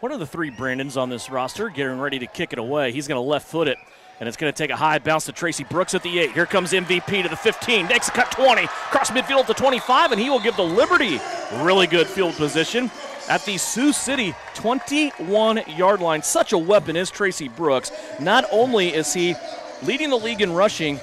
one of the 3 Brandons on this roster, getting ready to kick it away. He's going to left foot it, and it's going to take a high bounce to Tracy Brooks at the 8. Here comes MVP to the 15, makes a cut 20, across midfield to 25, and he will give the Liberty really good field position at the Sioux City 21-yard line. Such a weapon is Tracy Brooks. Not only is he leading the league in rushing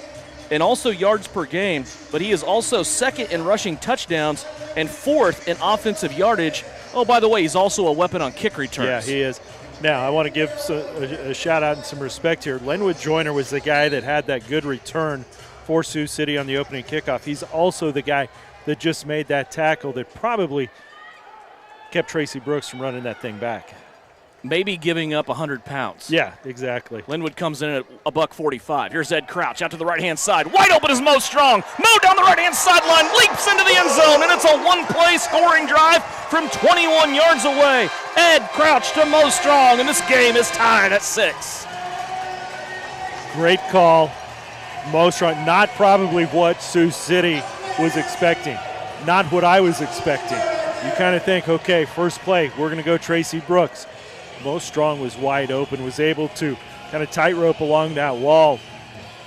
and also yards per game, but he is also second in rushing touchdowns and 4th in offensive yardage. Oh, by the way, he's also a weapon on kick returns. Yeah, he is. Now, I want to give a shout-out and some respect here. Lenwood Joyner was the guy that had that good return for Sioux City on the opening kickoff. He's also the guy that just made that tackle that probably kept Tracy Brooks from running that thing back. Maybe giving up 100 pounds. Yeah, exactly. Linwood comes in at $145. Here's Ed Crouch out to the right-hand side. Wide open is Mo Strong. Mo down the right-hand sideline, leaps into the end zone, and it's a one-play scoring drive from 21 yards away. Ed Crouch to Mo Strong, and this game is tied at 6. Great call. Mo Strong, not probably what Sioux City was expecting. Not what I was expecting. You kind of think, okay, first play, we're going to go Tracy Brooks. Mo Strong was wide open, was able to kind of tightrope along that wall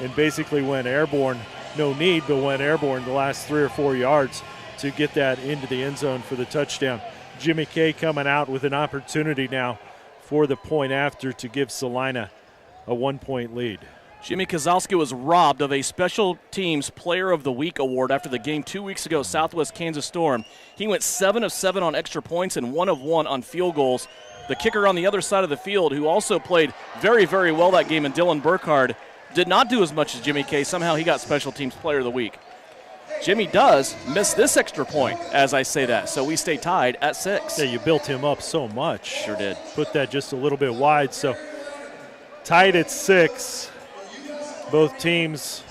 and basically went airborne. No need, but went airborne the last 3 or 4 yards to get that into the end zone for the touchdown. Jimmy Kay coming out with an opportunity now for the point after to give Salina a 1-point lead. Jimmy Kozlowski was robbed of a Special Teams Player of the Week award after the game 2 weeks ago, Southwest Kansas Storm. He went 7 of 7 on extra points and 1 of 1 on field goals. The kicker on the other side of the field, who also played very, very well that game, and Dylan Burkhardt, did not do as much as Jimmy Kay. Somehow he got Special Teams Player of the Week. Jimmy does miss this extra point as I say that, so we stay tied at 6. Yeah, you built him up so much. Sure did. Put that just a little bit wide, so tied at 6. Both teams,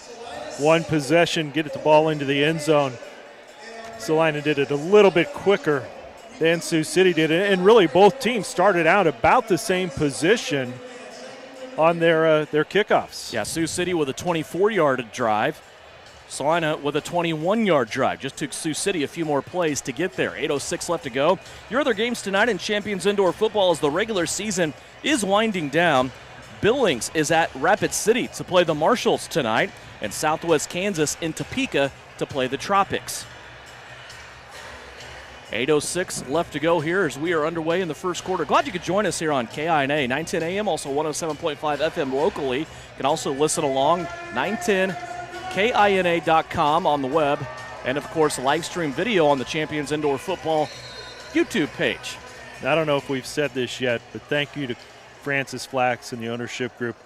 one possession, get the ball into the end zone. Salina did it a little bit quicker than Sioux City did. And really both teams started out about the same position on their kickoffs. Yeah, Sioux City with a 24-yard drive. Salina with a 21-yard drive. Just took Sioux City a few more plays to get there. 8:06 left to go. Your other games tonight in Champions Indoor Football as the regular season is winding down. Billings is at Rapid City to play the Marshalls tonight, and Southwest Kansas in Topeka to play the Tropics. 8:06 left to go here as we are underway in the first quarter. Glad you could join us here on KINA, 910 AM, also 107.5 FM locally. You can also listen along, 910KINA.com on the web, and of course, live stream video on the Champions Indoor Football YouTube page. I don't know if we've said this yet, but thank you to Francis Flax and the ownership group.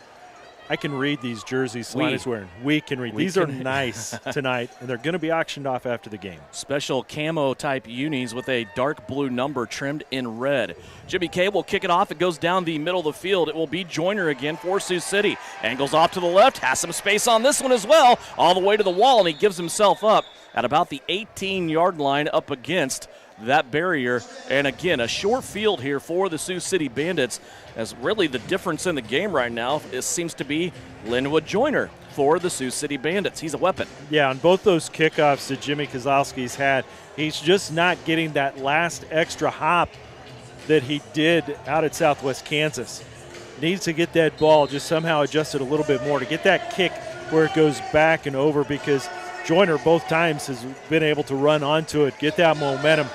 I can read these jerseys Salina's wearing. We can read. These are nice tonight, and they're going to be auctioned off after the game. Special camo type unis with a dark blue number trimmed in red. Jimmy K will kick it off. It goes down the middle of the field. It will be Joyner again for Sioux City. Angles off to the left, has some space on this one as well, all the way to the wall, and he gives himself up at about the 18-yard line up against that barrier. And again, a short field here for the Sioux City Bandits, as really the difference in the game right now seems to be Linwood Joyner for the Sioux City Bandits. He's a weapon. Yeah, on both those kickoffs that Jimmy Kozlowski's had, he's just not getting that last extra hop that he did out at Southwest Kansas. Needs to get that ball just somehow adjusted a little bit more to get that kick where it goes back and over, because Joyner both times has been able to run onto it, get that momentum.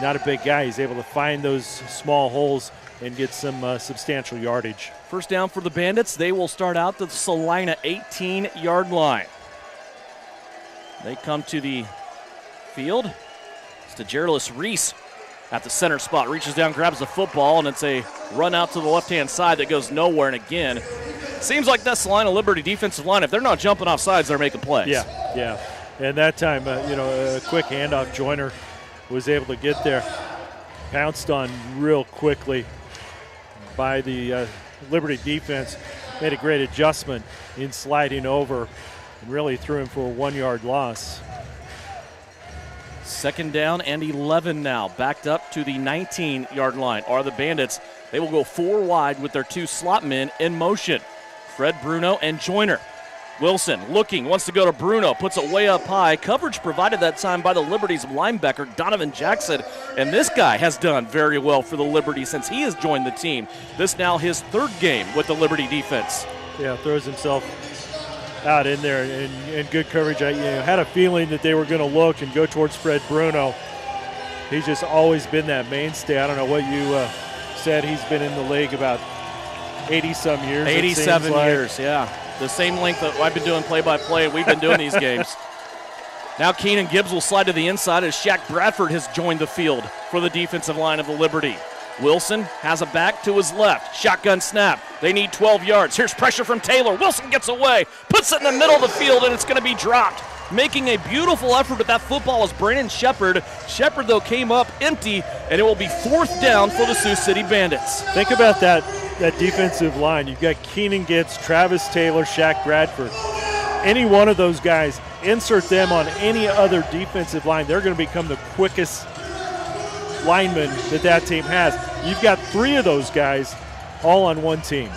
Not a big guy. He's able to find those small holes and get some substantial yardage. First down for the Bandits. They will start out the Salina 18-yard line. They come to the field. It's DeGerlis Reese at the center spot. Reaches down, grabs the football, and it's a run out to the left-hand side that goes nowhere. And again, seems like that Salina Liberty defensive line, if they're not jumping off sides, they're making plays. Yeah. And that time, a quick handoff. Joyner was able to get there. Pounced on real quickly by the Liberty defense. Made a great adjustment in sliding over and really threw him for a 1-yard loss. Second down and 11 now. Backed up to the 19-yard line are the Bandits. They will go 4 wide with their 2 slot men in motion. Fred Bruno and Joyner. Wilson looking, wants to go to Bruno, puts it way up high. Coverage provided that time by the Liberty's linebacker, Donovan Jackson. And this guy has done very well for the Liberty since he has joined the team. This now his 3rd game with the Liberty defense. Yeah, throws himself out in there and good coverage. I had a feeling that they were going to look and go towards Fred Bruno. He's just always been that mainstay. I don't know what you said. He's been in the league about 80-some years. 87 years, yeah. The same length that I've been doing play-by-play. We've been doing these games. Now Keenan Gibbs will slide to the inside as Shaq Bradford has joined the field for the defensive line of the Liberty. Wilson has a back to his left. Shotgun snap. They need 12 yards. Here's pressure from Taylor. Wilson gets away, puts it in the middle of the field, and it's going to be dropped. Making a beautiful effort with that football is Brandon Shepard. Shepard, though, came up empty, and it will be 4th down for the Sioux City Bandits. Think about that defensive line. You've got Keenan Gibbs, Travis Taylor, Shaq Bradford. Any one of those guys, insert them on any other defensive line, they're going to become the quickest linemen that team has. You've got 3 of those guys all on one team.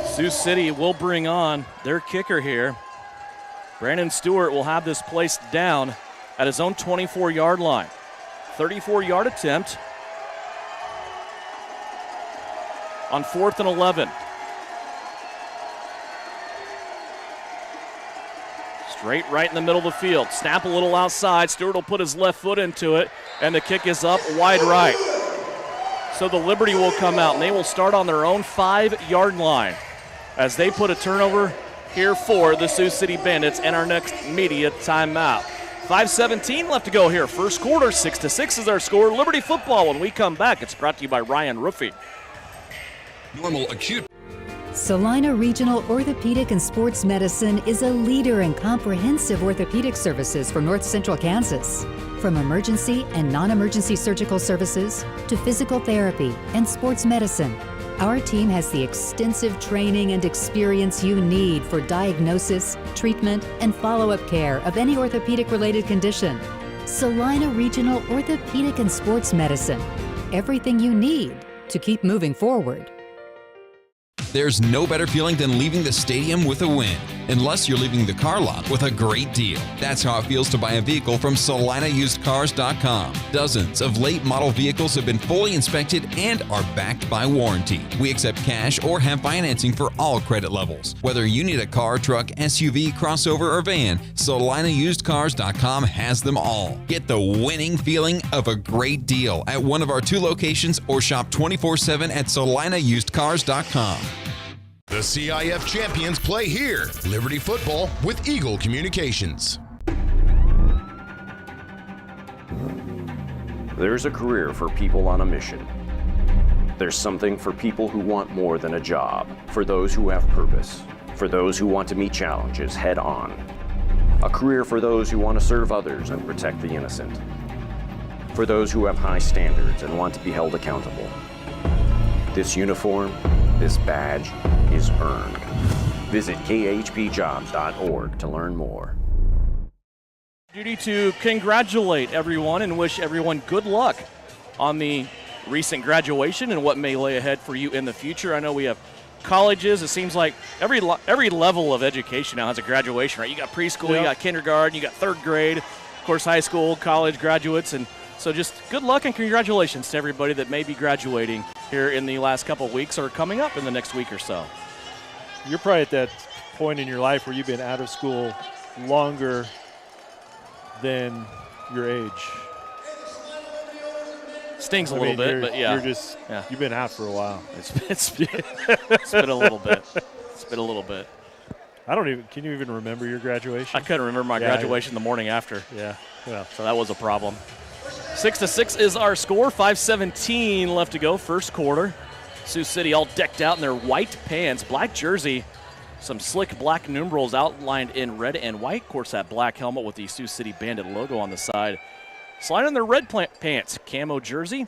Sioux City will bring on their kicker here. Brandon Stewart will have this placed down at his own 24-yard line. 34-yard attempt on 4th and 11. Straight right in the middle of the field. Snap a little outside. Stewart will put his left foot into it, and the kick is up wide right. So the Liberty will come out, and they will start on their own 5-yard line as they put a turnover here for the Sioux City Bandits and our next media timeout. 5:17 left to go here. First quarter, 6-6 is our score. Liberty football. When we come back, it's brought to you by Ryan Roofing. Normal acute. Salina Regional Orthopedic and Sports Medicine is a leader in comprehensive orthopedic services for North Central Kansas. From emergency and non-emergency surgical services to physical therapy and sports medicine, our team has the extensive training and experience you need for diagnosis, treatment, and follow-up care of any orthopedic-related condition. Salina Regional Orthopedic and Sports Medicine. Everything you need to keep moving forward. There's no better feeling than leaving the stadium with a win, unless you're leaving the car lot with a great deal. That's how it feels to buy a vehicle from SalinaUsedCars.com. Dozens of late model vehicles have been fully inspected and are backed by warranty. We accept cash or have financing for all credit levels. Whether you need a car, truck, SUV, crossover, or van, SalinaUsedCars.com has them all. Get the winning feeling of a great deal at one of our 2 locations or shop 24/7 at SalinaUsedCars.com. The CIF champions play here. Liberty Football with Eagle Communications. There's a career for people on a mission. There's something for people who want more than a job, for those who have purpose, for those who want to meet challenges head on. A career for those who want to serve others and protect the innocent. For those who have high standards and want to be held accountable. This uniform, this badge, is earned. Visit khpjobs.org to learn more. Duty to congratulate everyone and wish everyone good luck on the recent graduation and what may lay ahead for you in the future. I know we have colleges. It seems like every level of education now has a graduation, right? You got preschool, You got kindergarten, you got 3rd grade, of course, high school, college graduates, and so just good luck and congratulations to everybody that may be graduating here in the last couple of weeks or coming up in the next week or so. You're probably at that point in your life where you've been out of school longer than your age. Stings a little bit, but yeah. You've been out for a while. It's been a little bit. It's been a little bit. Can you even remember your graduation? I couldn't remember my graduation the morning after. Yeah. Well, so that was a problem. 6-6 is our score. 5:17 left to go, first quarter. Sioux City all decked out in their white pants, black jersey, some slick black numerals outlined in red and white. Of course, that black helmet with the Sioux City Bandit logo on the side. Sliding in their red pants, camo jersey.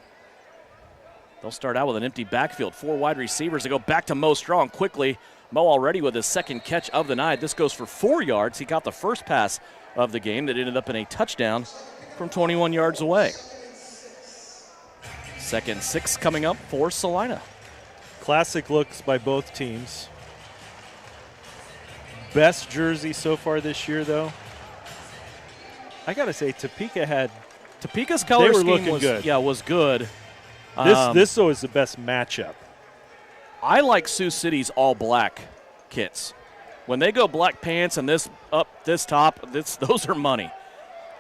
They'll start out with an empty backfield. 4 wide receivers. They go back to Mo Strong quickly. Mo already with his 2nd catch of the night. This goes for 4 yards. He got the first pass of the game that ended up in a touchdown from 21 yards away. 2nd 6 coming up for Salina. Classic looks by both teams. Best jersey so far this year, though. I got to say, Topeka's color scheme was good. Yeah, was good. This though is the best matchup. I like Sioux City's all black kits. When they go black pants and this top, those are money.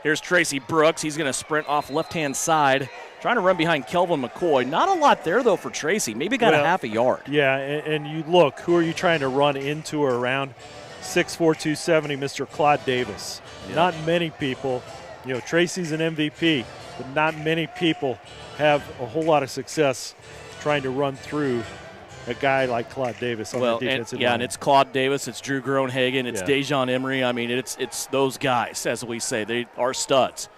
Here's Tracy Brooks. He's going to sprint off left-hand side, trying to run behind Kelvin McCoy. Not a lot there, though, for Tracy. Maybe got a half a yard. Yeah, and you look, who are you trying to run into or around? 6'4", 270, Mr. Claude Davis. Yeah. Not many people, Tracy's an MVP, but not many people have a whole lot of success trying to run through a guy like Claude Davis on the defensive line. And it's Claude Davis, it's Drew Groenhagen, it's Dejon Emery. I mean, it's those guys, as we say. They are studs.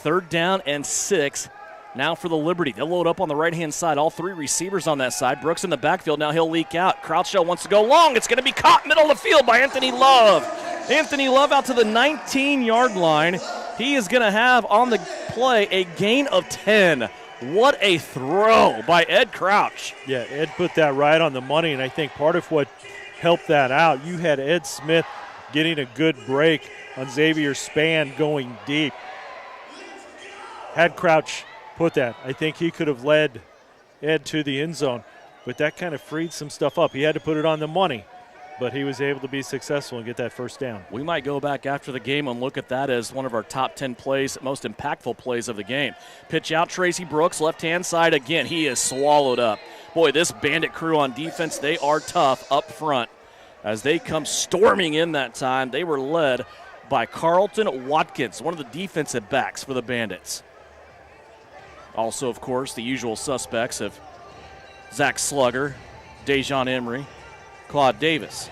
3rd down and 6 now for the Liberty. They'll load up on the right-hand side. All 3 receivers on that side. Brooks in the backfield. Now he'll leak out. Crouchshell wants to go long. It's going to be caught middle of the field by Anthony Love. Anthony Love out to the 19-yard line. He is going to have on the play a gain of 10. What a throw by Ed Crouch. Yeah, Ed put that right on the money, and I think part of what helped that out, you had Ed Smith getting a good break on Xavier Spann going deep. Had Crouch put that, I think he could have led Ed to the end zone, but that kind of freed some stuff up. He had to put it on the money, but he was able to be successful and get that first down. We might go back after the game and look at that as one of our top 10 plays, most impactful plays of the game. Pitch out Tracy Brooks, left-hand side again. He is swallowed up. Boy, this Bandit crew on defense, they are tough up front. As they come storming in that time, they were led by Carlton Watkins, one of the defensive backs for the Bandits. Also, of course, the usual suspects of Zach Slugger, Dejon Emery, Claude Davis.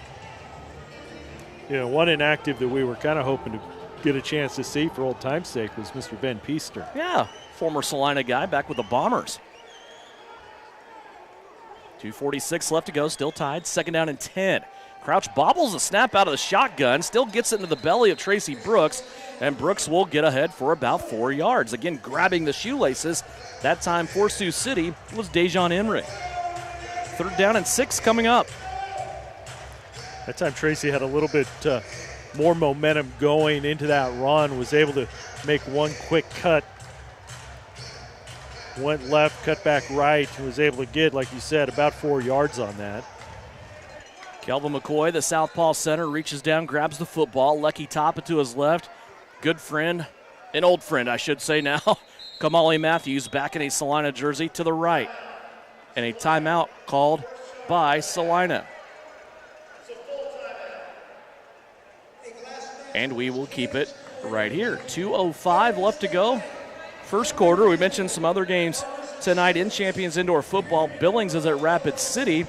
One inactive that we were kind of hoping to get a chance to see for old time's sake was Mr. Ben Peaster. Yeah, former Salina guy back with the Bombers. 2:46 left to go, still tied. 2nd down and 10. Crouch bobbles the snap out of the shotgun, still gets it into the belly of Tracy Brooks, and Brooks will get ahead for about 4 yards. Again, grabbing the shoelaces. That time for Sioux City was Dejon Enright. 3rd down and 6 coming up. That time Tracy had a little bit more momentum going into that run, was able to make one quick cut. Went left, cut back right, and was able to get, like you said, about 4 yards on that. Kelvin McCoy, the southpaw center, reaches down, grabs the football. Lecky Tapa to his left. Good friend, an old friend, I should say now. Kamali Matthews back in a Salina jersey to the right. And a timeout called by Salina. And we will keep it right here. 2:05 left to go. First quarter. We mentioned some other games tonight in Champions Indoor Football. Billings is at Rapid City.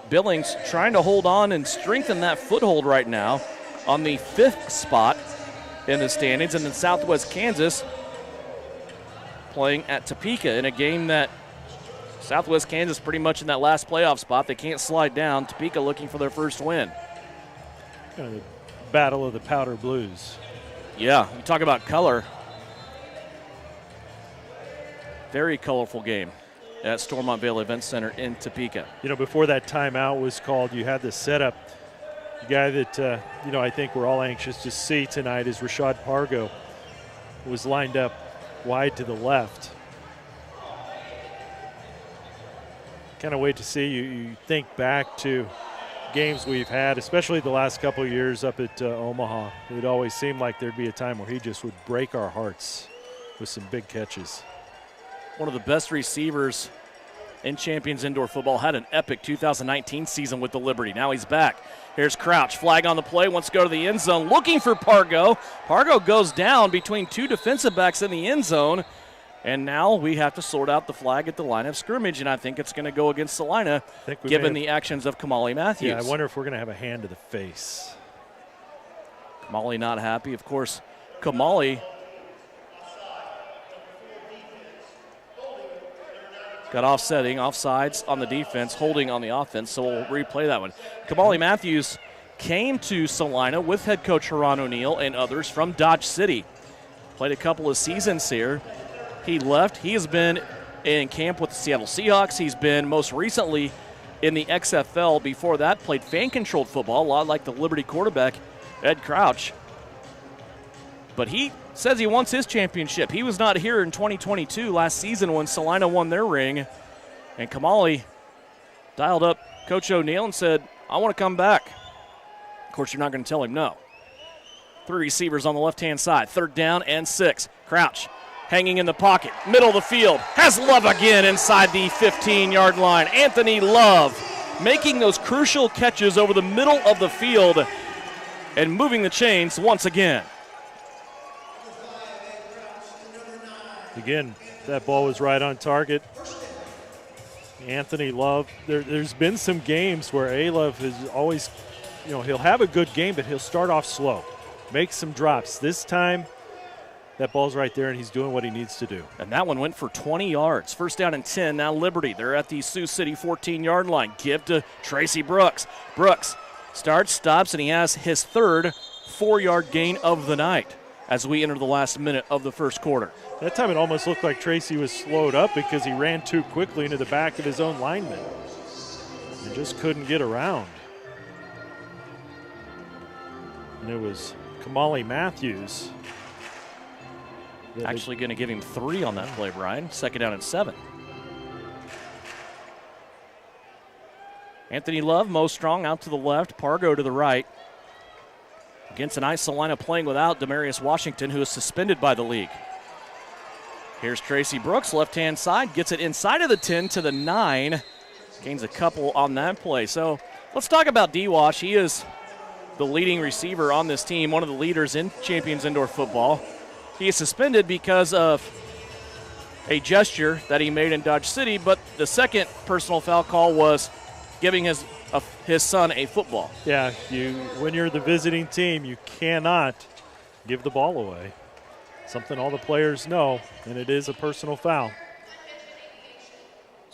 Billings trying to hold on and strengthen that foothold right now on the 5th spot in the standings. And then Southwest Kansas playing at Topeka in a game that Southwest Kansas pretty much in that last playoff spot. They can't slide down. Topeka looking for their first win. Kind of the battle of the Powder Blues. Yeah, you talk about color. Very colorful game at Stormont Vale Event Center in Topeka. You know, before that timeout was called, you had the setup. The guy that, I think we're all anxious to see tonight is Rashad Pargo, who was lined up wide to the left. Kind of wait to see. You think back to games we've had, especially the last couple of years up at Omaha. It would always seem like there'd be a time where he just would break our hearts with some big catches. One of the best receivers in Champions Indoor Football, had an epic 2019 season with the Liberty. Now he's back. Here's Crouch, flag on the play, wants to go to the end zone, looking for Pargo. Pargo goes down between 2 defensive backs in the end zone, and now we have to sort out the flag at the line of scrimmage, and I think it's going to go against Salina, given the actions of Kamali Matthews. Yeah, I wonder if we're going to have a hand to the face. Kamali not happy. Of course, Kamali got offsides on the defense, holding on the offense, so we'll replay that one. Kamali Matthews came to Salina with head coach Haran O'Neill and others from Dodge City. Played a couple of seasons here. He left. He has been in camp with the Seattle Seahawks. He's been most recently in the XFL. Before that, played fan-controlled football, a lot like the Liberty quarterback, Ed Crouch. But he says he wants his championship. He was not here in 2022 last season when Salina won their ring. And Kamali dialed up Coach O'Neill and said, I want to come back. Of course, you're not going to tell him no. 3 receivers on the left-hand side. 3rd down and 6. Crouch hanging in the pocket. Middle of the field. Has Love again inside the 15-yard line. Anthony Love making those crucial catches over the middle of the field and moving the chains once again. Again, that ball was right on target. Anthony Love, there's been some games where A-Love has always, he'll have a good game, but he'll start off slow, make some drops. This time, that ball's right there, and he's doing what he needs to do. And that one went for 20 yards. 1st down and 10, now Liberty. They're at the Sioux City 14-yard line. Give to Tracy Brooks. Brooks starts, stops, and he has his 3rd 4-yard gain of the night as we enter the last minute of the first quarter. That time it almost looked like Tracy was slowed up because he ran too quickly into the back of his own lineman and just couldn't get around. And it was Kamali Matthews. Actually going to give him 3 on that play, Brian. 2nd down and 7. Anthony Love, Mo Strong out to the left, Pargo to the right. Against an Salina playing without Demarius Washington, who is suspended by the league. Here's Tracy Brooks, left-hand side, gets it inside of the 10 to the 9. Gains a couple on that play. So let's talk about D-Wash. He is the leading receiver on this team, one of the leaders in Champions Indoor Football. He is suspended because of a gesture that he made in Dodge City, but the second personal foul call was giving his son a football. Yeah, when you're the visiting team, you cannot give the ball away. Something all the players know, and it is a personal foul.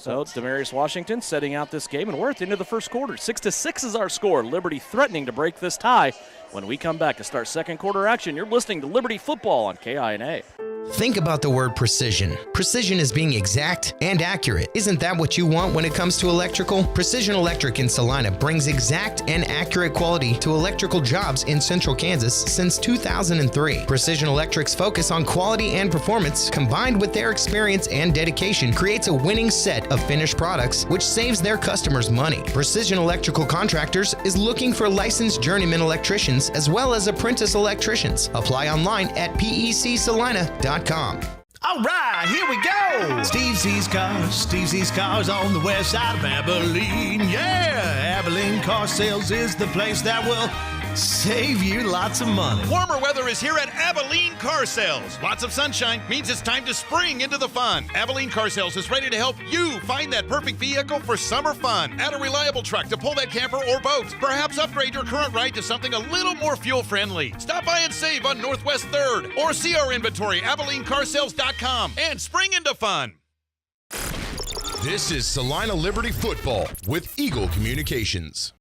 So Demarius Washington setting out this game, and we're at the end of the first quarter. 6-6 is our score. Liberty threatening to break this tie. When we come back to start second quarter action, you're listening to Liberty Football on KINA. Think about the word precision. Precision is being exact and accurate. Isn't that what you want when it comes to electrical? Precision Electric in Salina brings exact and accurate quality to electrical jobs in Central Kansas since 2003. Precision Electric's focus on quality and performance, combined with their experience and dedication, creates a winning set of finished products which saves their customers money. Precision Electrical Contractors is looking for licensed journeyman electricians as well as apprentice electricians. Apply online at pecsalina.com. All right, here we go. Steve Z's Cars on the west side of Abilene. Yeah, Abilene Car Sales is the place that will save you lots of money. Warmer weather is here at Abilene Car Sales. Lots of sunshine means it's time to spring into the fun. Abilene Car Sales is ready to help you find that perfect vehicle for summer fun. Add a reliable truck to pull that camper or boat. Perhaps upgrade your current ride to something a little more fuel-friendly. Stop by and save on Northwest 3rd or see our inventory, AbileneCarSales.com, and spring into fun. This is Salina Liberty Football with Eagle Communications.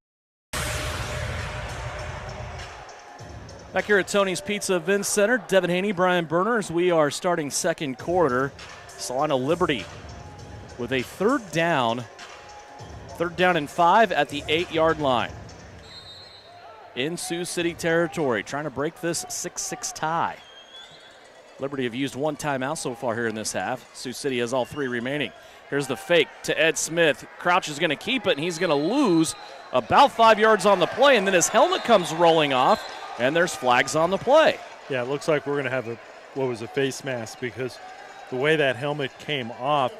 Back here at Tony's Pizza Event Center, Devin Haney, Brian Berners. We are starting second quarter. Salina Liberty with a third down and 5 at the 8-yard line. In Sioux City territory, trying to break this 6-6 tie. Liberty have used one timeout so far here in this half. Sioux City has all 3 remaining. Here's the fake to Ed Smith. Crouch is going to keep it, and he's going to lose about 5 yards on the play, and then his helmet comes rolling off. And there's flags on the play. Yeah, it looks like we're going to have a face mask because the way that helmet came off.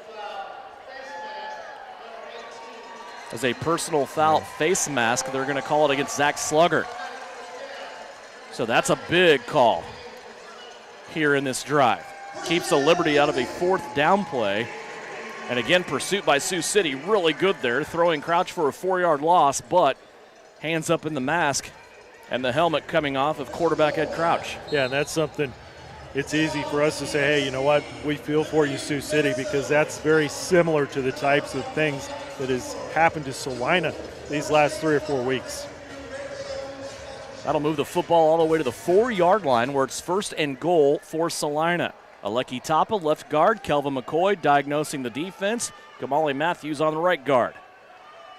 As a personal foul face mask, they're going to call it against Zach Slugger. So that's a big call here in this drive. Keeps the Liberty out of a 4th down play. And again, pursuit by Sioux City, really good there, throwing Crouch for a 4-yard loss, but hands up in the mask. And the helmet coming off of quarterback Ed Crouch. Yeah, and that's something, it's easy for us to say, hey, you know what, we feel for you, Sioux City, because that's very similar to the types of things that has happened to Salina these last 3 or 4 weeks. That'll move the football all the way to the 4-yard line where it's 1st and goal for Salina. Aleki Tapa, left guard. Kelvin McCoy diagnosing the defense. Kamali Matthews on the right guard.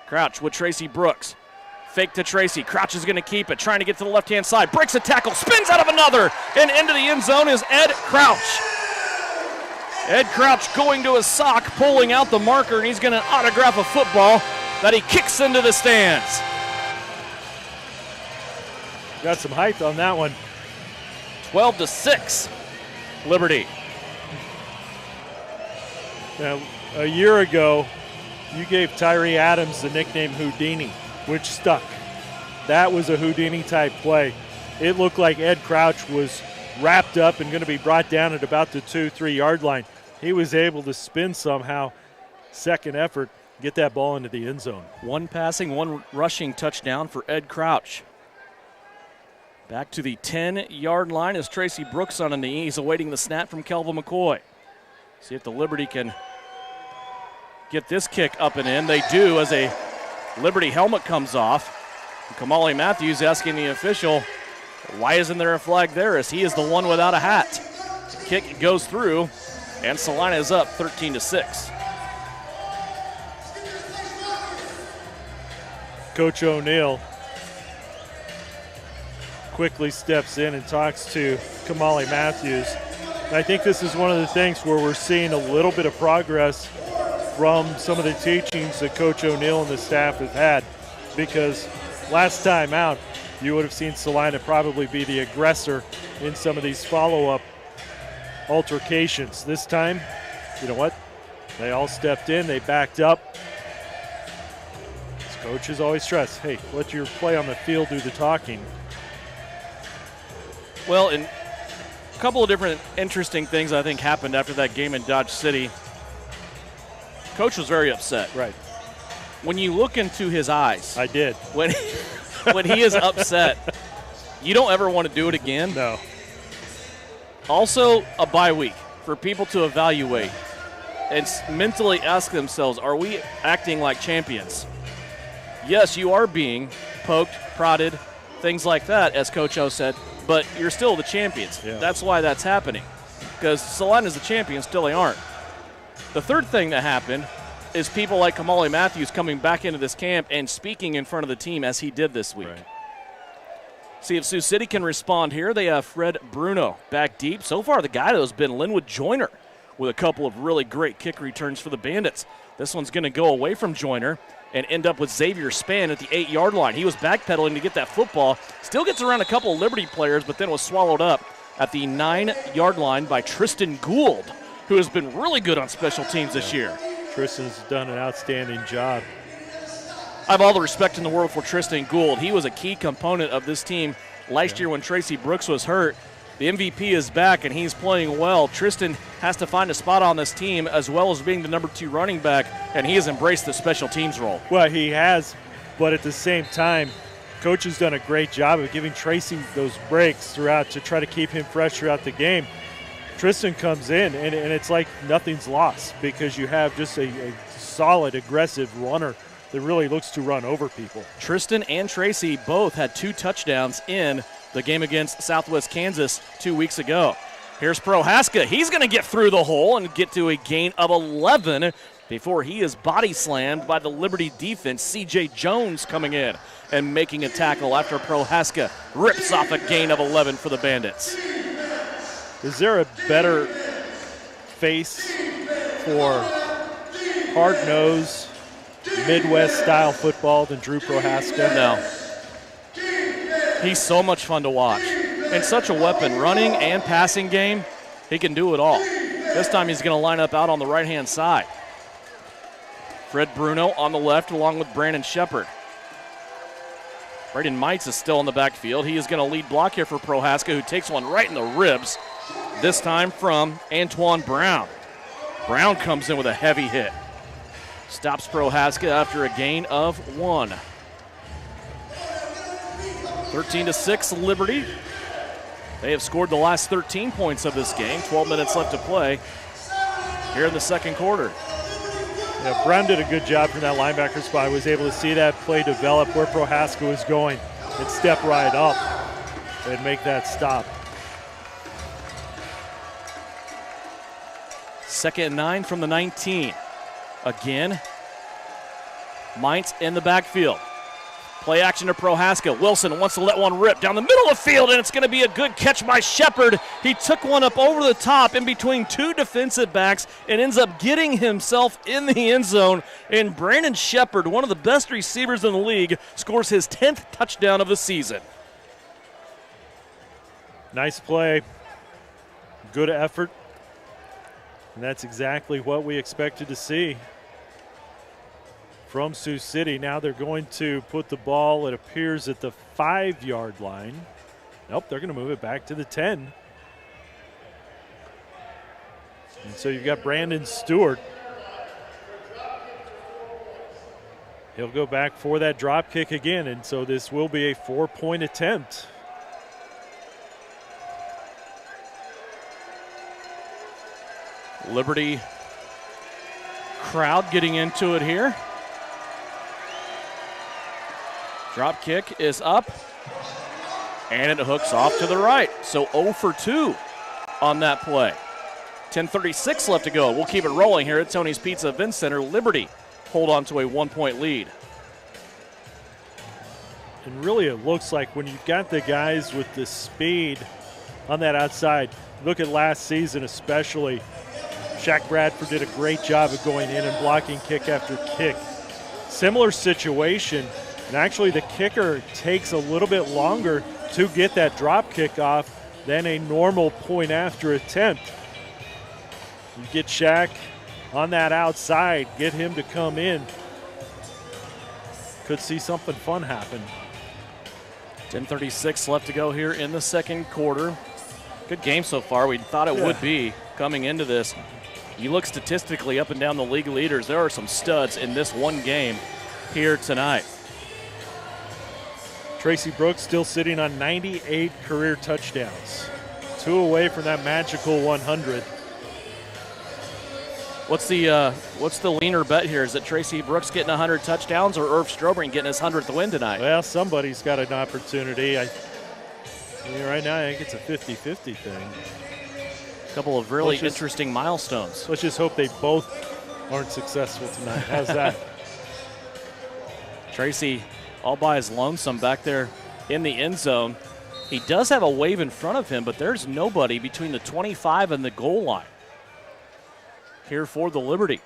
Crouch with Tracy Brooks. Fake to Tracy. Crouch is going to keep it, trying to get to the left-hand side. Breaks a tackle, spins out of another, and into the end zone is Ed Crouch. Ed Crouch going to his sock, pulling out the marker, and he's going to autograph a football that he kicks into the stands. Got some height on that one. 12-6, Liberty. Now, a year ago, you gave Tyree Adams the nickname Houdini, which stuck. That was a Houdini-type play. It looked like Ed Crouch was wrapped up and going to be brought down at about the 2-3 yard line. He was able to spin somehow, second effort, get that ball into the end zone. 1 passing, 1 rushing touchdown for Ed Crouch. Back to the 10-yard line is Tracy Brooks on a knee. He's awaiting the snap from Kelvin McCoy. See if the Liberty can get this kick up and in. They do as a Liberty helmet comes off. Kamali Matthews asking the official, why isn't there a flag there, as he is the one without a hat. The kick goes through, and Salina is up 13-6. Coach O'Neill quickly steps in and talks to Kamali Matthews. And I think this is one of the things where we're seeing a little bit of progress from some of the teachings that Coach O'Neill and the staff have had, because last time out, you would have seen Salina probably be the aggressor in some of these follow-up altercations. This time, you know what? They all stepped in, they backed up. As coaches always stress, hey, let your play on the field do the talking. Well, and a couple of different interesting things I think happened after that game in Dodge City. Coach was very upset. Right. When you look into his eyes. I did. When he is upset, you don't ever want to do it again. No. Also, a bye week for people to evaluate. and mentally ask themselves, are we acting like champions? Yes, you are being poked, prodded, things like that, as Coach O said, but you're still the champions. Yeah. That's why that's happening, because Salina's the champion, still they aren't. The third thing that happened is people like Kamali Matthews coming back into this camp and speaking in front of the team as he did this week. Right. See if Sioux City can respond here. They have Fred Bruno back deep. So far, the guy, though, has been Linwood Joyner with a couple of really great kick returns for the Bandits. This one's going to go away from Joyner and end up with Xavier Spann at the 8-yard line. He was backpedaling to get that football. Still gets around a couple of Liberty players, but then was swallowed up at the 9-yard line by Tristan Gould, who has been really good on special teams this year. Tristan's done an outstanding job. I have all the respect in the world for Tristan Gould. He was a key component of this team last year when Tracy Brooks was hurt. The MVP is back, and he's playing well. Tristan has to find a spot on this team as well as being the number 2 running back, and he has embraced the special teams role. Well, he has, but at the same time, Coach has done a great job of giving Tracy those breaks throughout to try to keep him fresh throughout the game. Tristan comes in, and it's like nothing's lost because you have just a solid, aggressive runner that really looks to run over people. Tristan and Tracy both had 2 touchdowns in the game against Southwest Kansas 2 weeks ago. Here's Prohaska. He's going to get through the hole and get to a gain of 11 before he is body slammed by the Liberty defense. C.J. Jones coming in and making a tackle after Prohaska rips off a gain of 11 for the Bandits. Is there a better face for hard-nosed, Midwest-style football than Drew Prohaska? No. He's so much fun to watch. And such a weapon. Running and passing game, he can do it all. This time he's going to line up out on the right-hand side. Fred Bruno on the left along with Brandon Shepard. Braden Mites is still in the backfield. He is going to lead block here for Prohaska, who takes one right in the ribs, this time from Antoine Brown. Brown comes in with a heavy hit. Stops Prohaska after a gain of 1. 13-6 Liberty. They have scored the last 13 points of this game. 12 minutes left to play here in the second quarter. Yeah, Brown did a good job from that linebacker spot. Was able to see that play develop where Prohaska was going and step right up and make that stop. 2nd and 9 from the 19. Again, Mites in the backfield. Play action to Prohaska. Wilson wants to let one rip down the middle of the field, and it's going to be a good catch by Shepard. He took one up over the top in between 2 defensive backs and ends up getting himself in the end zone. And Brandon Shepard, one of the best receivers in the league, scores his 10th touchdown of the season. Nice play. Good effort. And that's exactly what we expected to see from Sioux City. Now they're going to put the ball, it appears, at the 5-yard line. Nope, they're going to move it back to the 10. And so you've got Brandon Stewart. He'll go back for that drop kick again, and so this will be a 4-point attempt. Liberty crowd getting into it here. Drop kick is up, and it hooks off to the right. So 0 for 2 on that play. 10:36 left to go. We'll keep it rolling here at Tony's Pizza Event Center. Liberty hold on to a 1-point lead. And really it looks like when you've got the guys with the speed on that outside, look at last season especially, Shaq Bradford did a great job of going in and blocking kick after kick. Similar situation, and actually the kicker takes a little bit longer to get that drop kick off than a normal point after attempt. You get Shaq on that outside, get him to come in. Could see something fun happen. 10:36 left to go here in the second quarter. Good game so far. We thought it would be coming into this. You look statistically up and down the league leaders, there are some studs in this one game here tonight. Tracy Brooks still sitting on 98 career touchdowns. 2 away from that magical 100. What's the leaner bet here? Is it Tracy Brooks getting 100 touchdowns or Irv Strobring getting his 100th win tonight? Well, somebody's got an opportunity. Right now, I think it's a 50-50 thing. A couple of really interesting milestones. Let's just hope they both aren't successful tonight. How's that? Tracy all by his lonesome back there in the end zone. He does have a wave in front of him, but there's nobody between the 25 and the goal line here for the Liberty.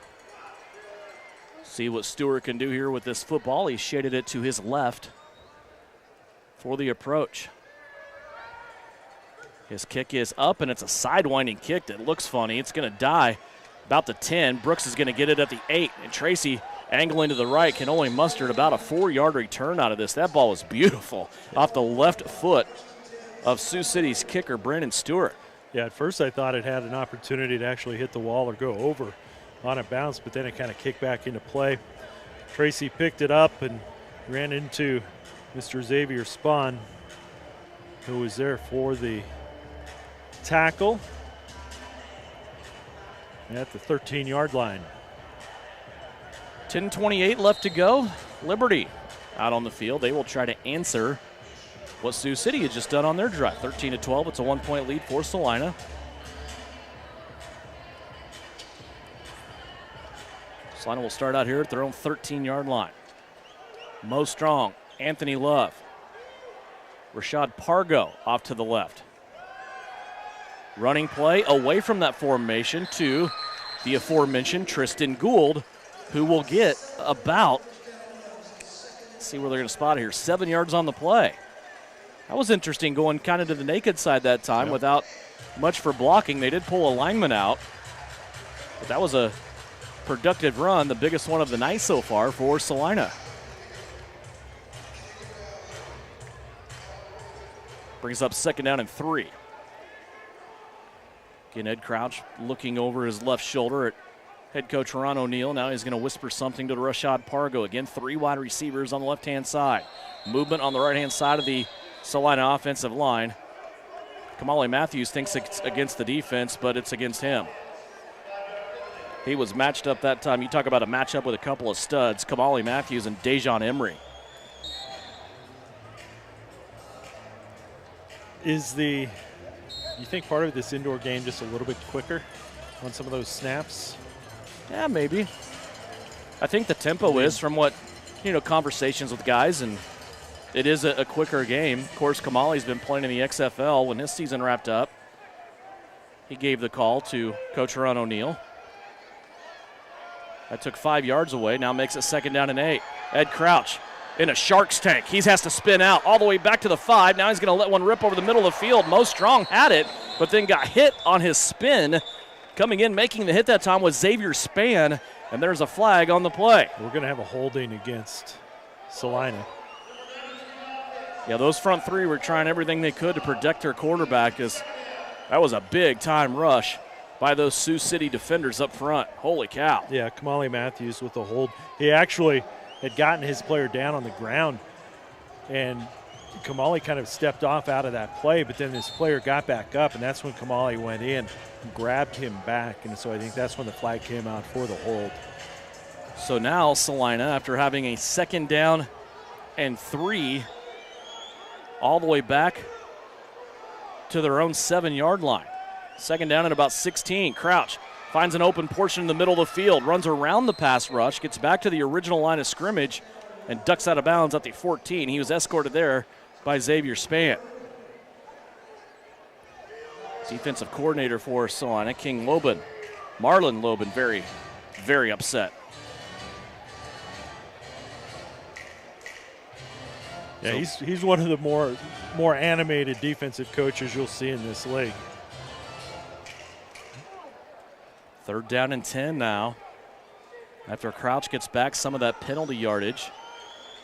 See what Stewart can do here with this football. He shaded it to his left for the approach. His kick is up, and it's a sidewinding kick that looks funny. It's going to die about the 10. Brooks is going to get it at the 8, and Tracy angling to the right can only muster about a 4-yard return out of this. That ball was beautiful off the left foot of Sioux City's kicker, Brandon Stewart. Yeah, at first I thought it had an opportunity to actually hit the wall or go over on a bounce, but then it kind of kicked back into play. Tracy picked it up and ran into Mr. Xavier Spahn, who was there for the tackle at the 13-yard line. 10:28 left to go. Liberty out on the field. They will try to answer what Sioux City had just done on their drive. 13-12. It's a 1-point lead for Salina. Salina will start out here at their own 13-yard line. Mo Strong, Anthony Love, Rashad Pargo off to the left. Running play away from that formation to the aforementioned Tristan Gould, who will get about, let's see where they're going to spot it here, 7 yards on the play. That was interesting, going kind of to the naked side that time without much for blocking. They did pull a lineman out, but that was a productive run, the biggest one of the night so far for Salina. Brings up 2nd down and 3. Again, Ed Crouch looking over his left shoulder at head coach Ron O'Neill. Now he's going to whisper something to Rashad Pargo. Again, 3 wide receivers on the left-hand side. Movement on the right-hand side of the Salina offensive line. Kamali Matthews thinks it's against the defense, but it's against him. He was matched up that time. You talk about a matchup with a couple of studs, Kamali Matthews and Dejon Emery. You think part of this indoor game just a little bit quicker on some of those snaps? Yeah, maybe. I think the tempo is from what, conversations with guys, and it is a quicker game. Of course, Kamali's been playing in the XFL when his season wrapped up. He gave the call to Coach Ron O'Neill. That took 5 yards away, now makes it 2nd down and 8. Ed Crouch in a Shark's tank. He has to spin out all the way back to the 5. Now he's going to let one rip over the middle of the field. Mo Strong had it, but then got hit on his spin. Coming in, making the hit that time was Xavier Spann, and there's a flag on the play. We're going to have a holding against Salina. Yeah, those front 3 were trying everything they could to protect their quarterback, as that was a big-time rush by those Sioux City defenders up front. Holy cow. Yeah, Kamali Matthews with the hold. He actually had gotten his player down on the ground, and Kamali kind of stepped off out of that play, but then his player got back up, and that's when Kamali went in and grabbed him back, and so I think that's when the flag came out for the hold. So now Salina, after having a 2nd down and 3, all the way back to their own 7-yard line. 2nd down and about 16. Crouch finds an open portion in the middle of the field, runs around the pass rush, gets back to the original line of scrimmage, and ducks out of bounds at the 14. He was escorted there by Xavier Spann. Defensive coordinator for Salina, King Lobin. Marlon Lobin, very, very upset. Yeah, he's one of the more animated defensive coaches you'll see in this league. 3rd down and 10 now. After Crouch gets back some of that penalty yardage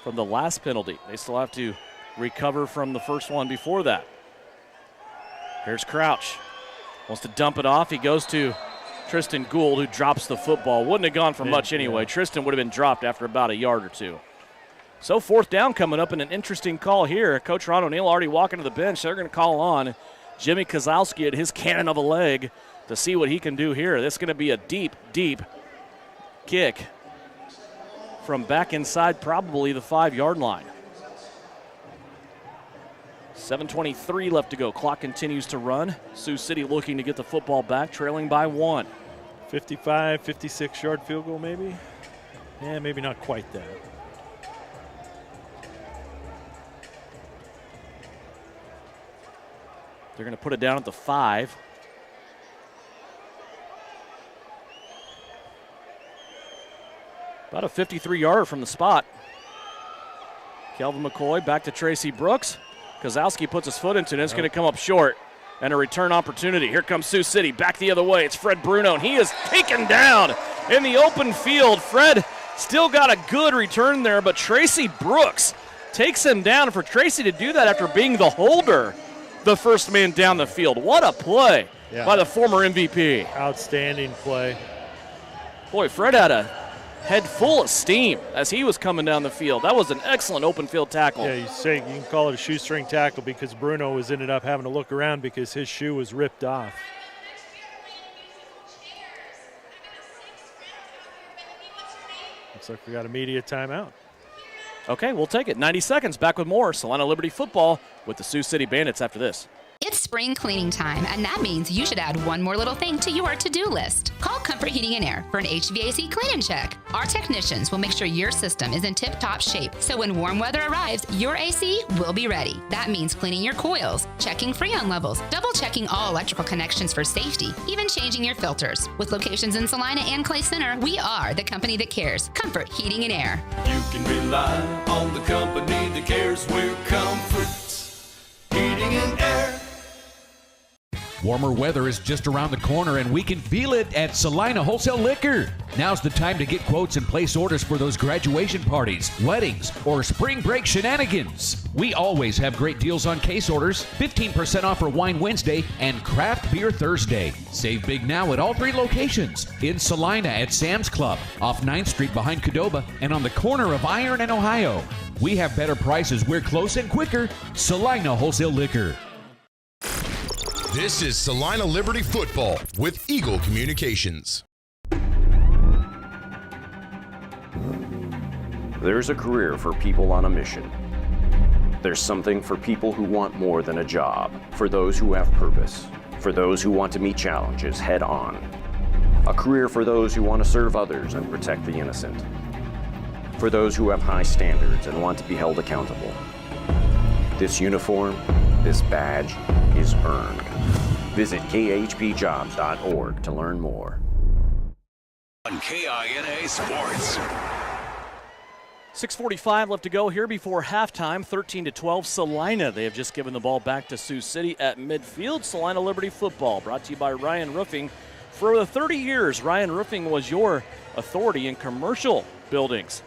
from the last penalty. They still have to recover from the first one before that. Here's Crouch. Wants to dump it off. He goes to Tristan Gould, who drops the football. Wouldn't have gone for much anyway. Tristan would have been dropped after about a yard or 2. So 4th down coming up, and an interesting call here. Coach Ron O'Neill already walking to the bench. They're going to call on Jimmy Kozlowski at his cannon of a leg to see what he can do here. This is going to be a deep, deep kick from back inside probably the 5-yard line. 7:23 left to go. Clock continues to run. Sioux City looking to get the football back, trailing by 1. 55, 56-yard field goal maybe? Yeah, maybe not quite that. They're going to put it down at the 5. About a 53-yarder from the spot. Kelvin McCoy back to Tracy Brooks. Kozlowski puts his foot into it. It's going to come up short. And a return opportunity. Here comes Sioux City back the other way. It's Fred Bruno, and he is taken down in the open field. Fred still got a good return there, but Tracy Brooks takes him down. For Tracy to do that after being the holder, the first man down the field. What a play by the former MVP. Outstanding play. Boy, Fred had a head full of steam as he was coming down the field. That was an excellent open field tackle. Yeah, you can call it a shoestring tackle because Bruno was ended up having to look around because his shoe was ripped off. Looks like we got a media timeout. Okay, we'll take it. 90 seconds. Back with more Salina Liberty football with the Sioux City Bandits after this. It's spring cleaning time, and that means you should add one more little thing to your to-do list. Call Comfort Heating and Air for an HVAC clean and check. Our technicians will make sure your system is in tip-top shape, so when warm weather arrives, your AC will be ready. That means cleaning your coils, checking Freon levels, double-checking all electrical connections for safety, even changing your filters. With locations in Salina and Clay Center, we are the company that cares. Comfort Heating and Air. You can rely on the company that cares. We're Comfort Heating and Air. Warmer weather is just around the corner, and we can feel it at Salina Wholesale Liquor. Now's the time to get quotes and place orders for those graduation parties, weddings, or spring break shenanigans. We always have great deals on case orders, 15% off for Wine Wednesday and Craft Beer Thursday. Save big now at all 3 locations. In Salina at Sam's Club, off 9th Street behind Qdoba, and on the corner of Iron and Ohio. We have better prices, we're close and quicker. Salina Wholesale Liquor. This is Salina Liberty Football with Eagle Communications. There's a career for people on a mission. There's something for people who want more than a job, for those who have purpose, for those who want to meet challenges head on. A career for those who want to serve others and protect the innocent. For those who have high standards and want to be held accountable. This uniform, this badge, is earned. Visit khpjobs.org to learn more. On KINA Sports. 6:45 left to go here before halftime. 13-12 Salina. They have just given the ball back to Sioux City at midfield. Salina Liberty football brought to you by Ryan Roofing. For over 30 years, Ryan Roofing was your authority in commercial buildings.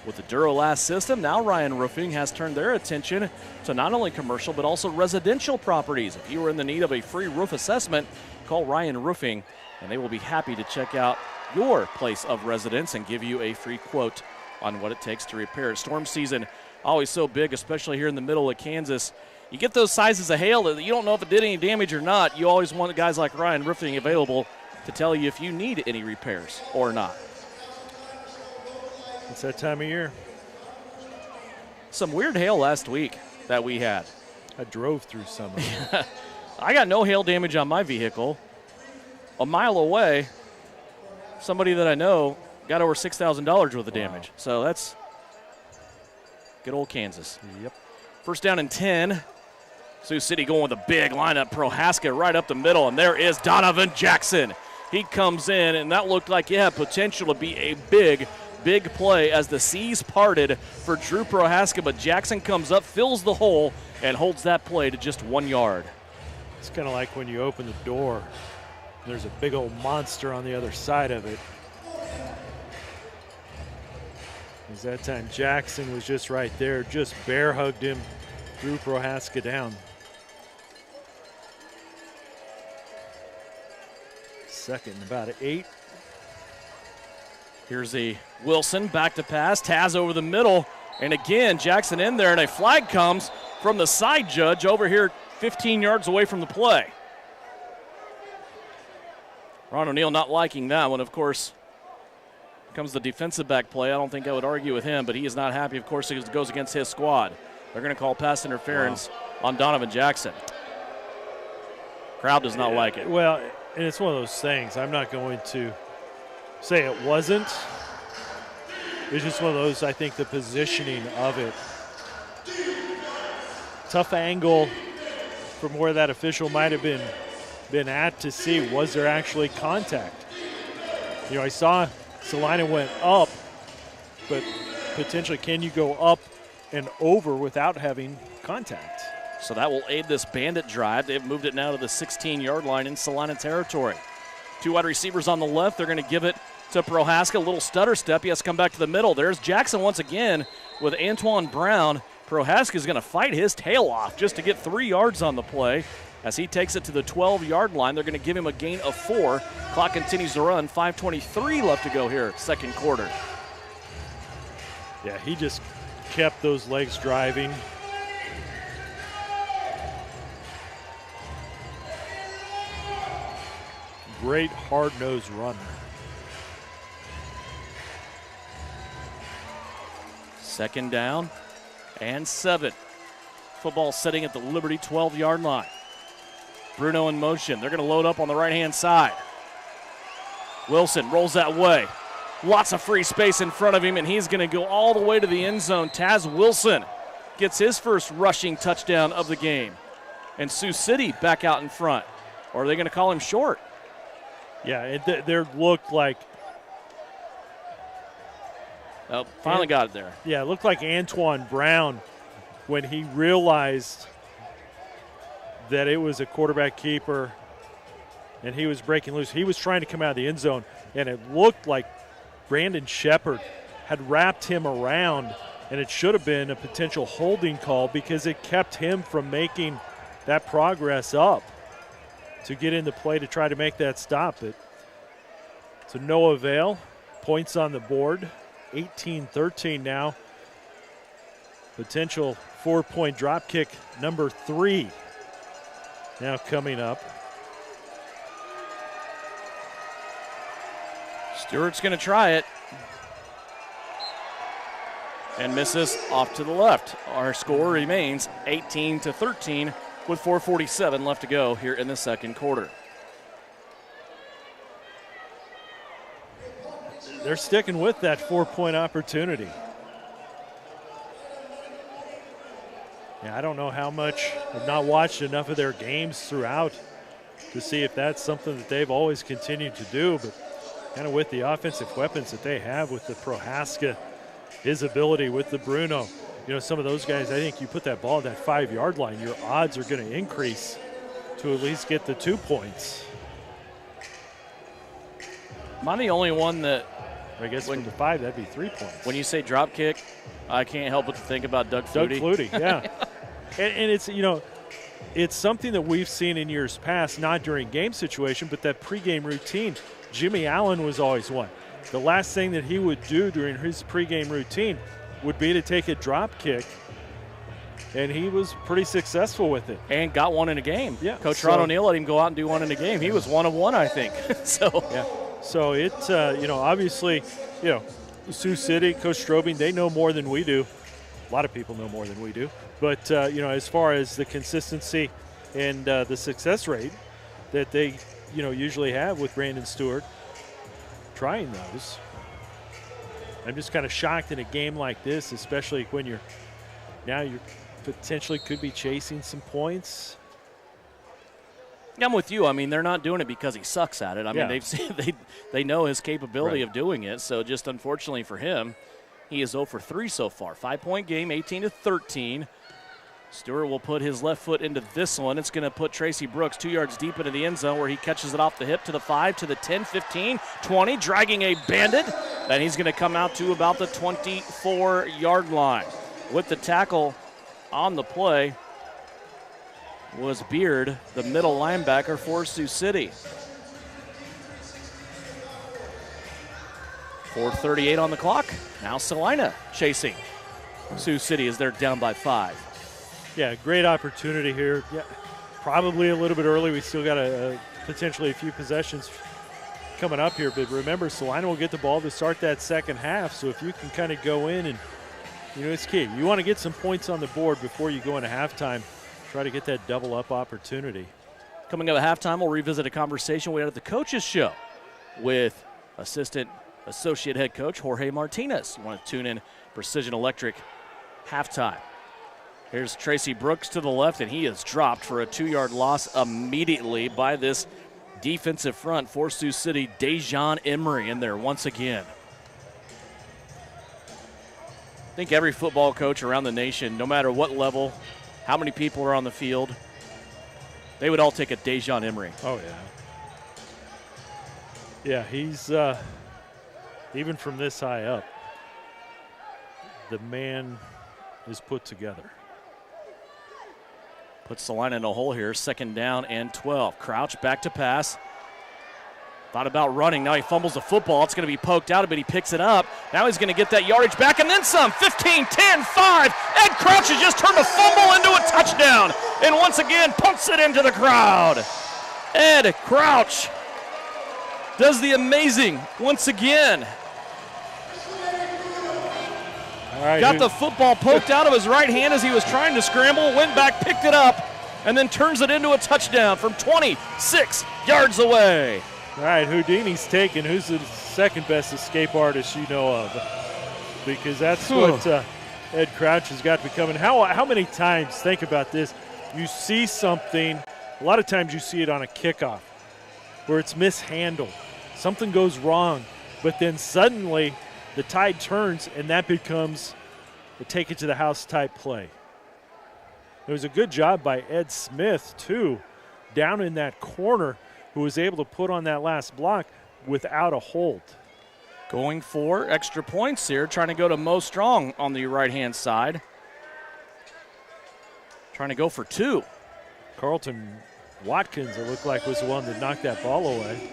With the Duralast system, now Ryan Roofing has turned their attention to not only commercial but also residential properties. If you are in the need of a free roof assessment, call Ryan Roofing and they will be happy to check out your place of residence and give you a free quote on what it takes to repair it. Storm season always so big, especially here in the middle of Kansas. You get those sizes of hail that you don't know if it did any damage or not. You always want guys like Ryan Roofing available to tell you if you need any repairs or not. It's that time of year. Some weird hail last week that we had. I drove through some of it. I got no hail damage on my vehicle. A mile away, somebody that I know got over $6,000 worth of damage. So that's good old Kansas. Yep. First down and 10. Sioux City going with a big lineup. Prohaska right up the middle, and there is Donovan Jackson. He comes in, and that looked like it had potential to be a big play as the seas parted for Drew Prohaska, but Jackson comes up, fills the hole, and holds that play to just 1 yard. It's kind of like when you open the door, there's a big old monster on the other side of it. Because that time Jackson was just right there, just bear hugged him, Drew Prohaska down. Second and about 8. Here's a Wilson back to pass, Taz over the middle, and again Jackson in there, and a flag comes from the side judge over here 15 yards away from the play. Ron O'Neill not liking that one, of course. Comes the defensive back play. I don't think I would argue with him, but he is not happy, of course, it goes against his squad. They're going to call pass interference on Donovan Jackson. Crowd does not like it. Well, and it's one of those things. I'm not going to say it wasn't. It's just one of those, I think, the positioning of it. Tough angle from where that official might have been at to see, was there actually contact? You know, I saw Salina went up, but potentially can you go up and over without having contact? So that will aid this Bandit drive. They've moved it now to the 16-yard line in Salina territory. 2 wide receivers on the left. They're going to give it to Prohaska. A little stutter step. He has to come back to the middle. There's Jackson once again with Antoine Brown. Prohaska is going to fight his tail off just to get 3 yards on the play. As he takes it to the 12-yard line, they're going to give him a gain of 4. Clock continues to run. 5:23 left to go here, second quarter. Yeah, he just kept those legs driving. Great hard-nosed runner. Second down and 7. Football sitting at the Liberty 12-yard line. Bruno in motion. They're going to load up on the right-hand side. Wilson rolls that way. Lots of free space in front of him, and he's going to go all the way to the end zone. Taz Wilson gets his first rushing touchdown of the game. And Sioux City back out in front. Or are they going to call him short? Yeah, there looked like. Oh, finally got it there. Yeah, it looked like Antoine Brown, when he realized that it was a quarterback keeper and he was breaking loose. He was trying to come out of the end zone, and it looked like Brandon Shepard had wrapped him around, and it should have been a potential holding call because it kept him from making that progress up to get into play to try to make that stop. But to no avail. Points on the board, 18-13 now. Potential 4-point drop kick number 3 now coming up. Stewart's going to try it. And misses off to the left. Our score remains 18-13 with 4:47 left to go here in the second quarter. They're sticking with that 4-point opportunity. Yeah, I don't know how much. I've not watched enough of their games throughout to see if that's something that they've always continued to do, but kind of with the offensive weapons that they have with the Prohaska, his ability with the Bruno. You know, some of those guys, I think you put that ball at that 5-yard line, your odds are going to increase to at least get the 2 points. Am I the only one that, I guess from the 5, that'd be 3 points. when you say drop kick, I can't help but to think about Doug Flutie. Doug Flutie, yeah. and it's, you know, it's something that we've seen in years past, not during game situation, but that pregame routine. Jimmy Allen was always one. The last thing that he would do during his pregame routine would be to take a drop kick, and he was pretty successful with it. And got one in a game. Yeah. Coach Ron O'Neill let him go out and do one in a game. He was 1 of 1, I think. Yeah. So it, you know, obviously, you know, Sioux City, Coach Strobing, they know more than we do. A lot of people know more than we do. But, you know, as far as the consistency and the success rate that they, you know, usually have with Brandon Stewart trying those, I'm just kind of shocked in a game like this, especially when you're potentially could be chasing some points. I'm with you. I mean, they're not doing it because he sucks at it. I mean, Yeah. they've seen, they know his capability Right. of doing it. So just unfortunately for him, he is 0 for 3 so far. 5-point game, 18-13. Stewart will put his left foot into this one. It's going to put Tracy Brooks 2 yards deep into the end zone where he catches it off the hip to the 5, to the 10, 15, 20, dragging a Bandit. And he's going to come out to about the 24-yard line. With the tackle on the play was Beard, the middle linebacker for Sioux City. 4:38 on the clock. Now Salina chasing Sioux City as they're down by 5. Yeah, great opportunity here. Yeah, probably a little bit early. We still got potentially a few possessions coming up here, but remember, Salina will get the ball to start that second half, so if you can kind of go in and, it's key. You want to get some points on the board before you go into halftime. Try to get that double-up opportunity. Coming up at halftime, we'll revisit a conversation we had at the coaches' show with associate head coach Jorge Martinez. You want to tune in Precision Electric halftime. Here's Tracy Brooks to the left, and he is dropped for a 2-yard loss immediately by this defensive front for Sioux City. Dejan Emery in there once again. I think every football coach around the nation, no matter what level, how many people are on the field, they would all take a Dejan Emery. Oh, yeah. Yeah, he's, even from this high up, the man is put together. Puts Salina in a hole here, 2nd down and 12. Crouch back to pass. Thought about running. Now he fumbles the football. It's going to be poked out, but he picks it up. Now he's going to get that yardage back and then some. 15, 10, 5. Ed Crouch has just turned a fumble into a touchdown. And once again, pumps it into the crowd. Ed Crouch does the amazing once again. All right, got the football poked out of his right hand as he was trying to scramble, went back, picked it up, and then turns it into a touchdown from 26 yards away. All right, Houdini's taken. Who's the second best escape artist you know of? Because that's what Ed Crouch has got becoming. How many times, think about this, you see something, a lot of times you see it on a kickoff where it's mishandled. Something goes wrong, but then suddenly the tide turns and that becomes a take it to the house type play. It was a good job by Ed Smith, too, down in that corner, who was able to put on that last block without a hold. Going for extra points here, trying to go to Mo Strong on the right-hand side. Trying to go for 2. Carlton Watkins, it looked like, was the one that knocked that ball away.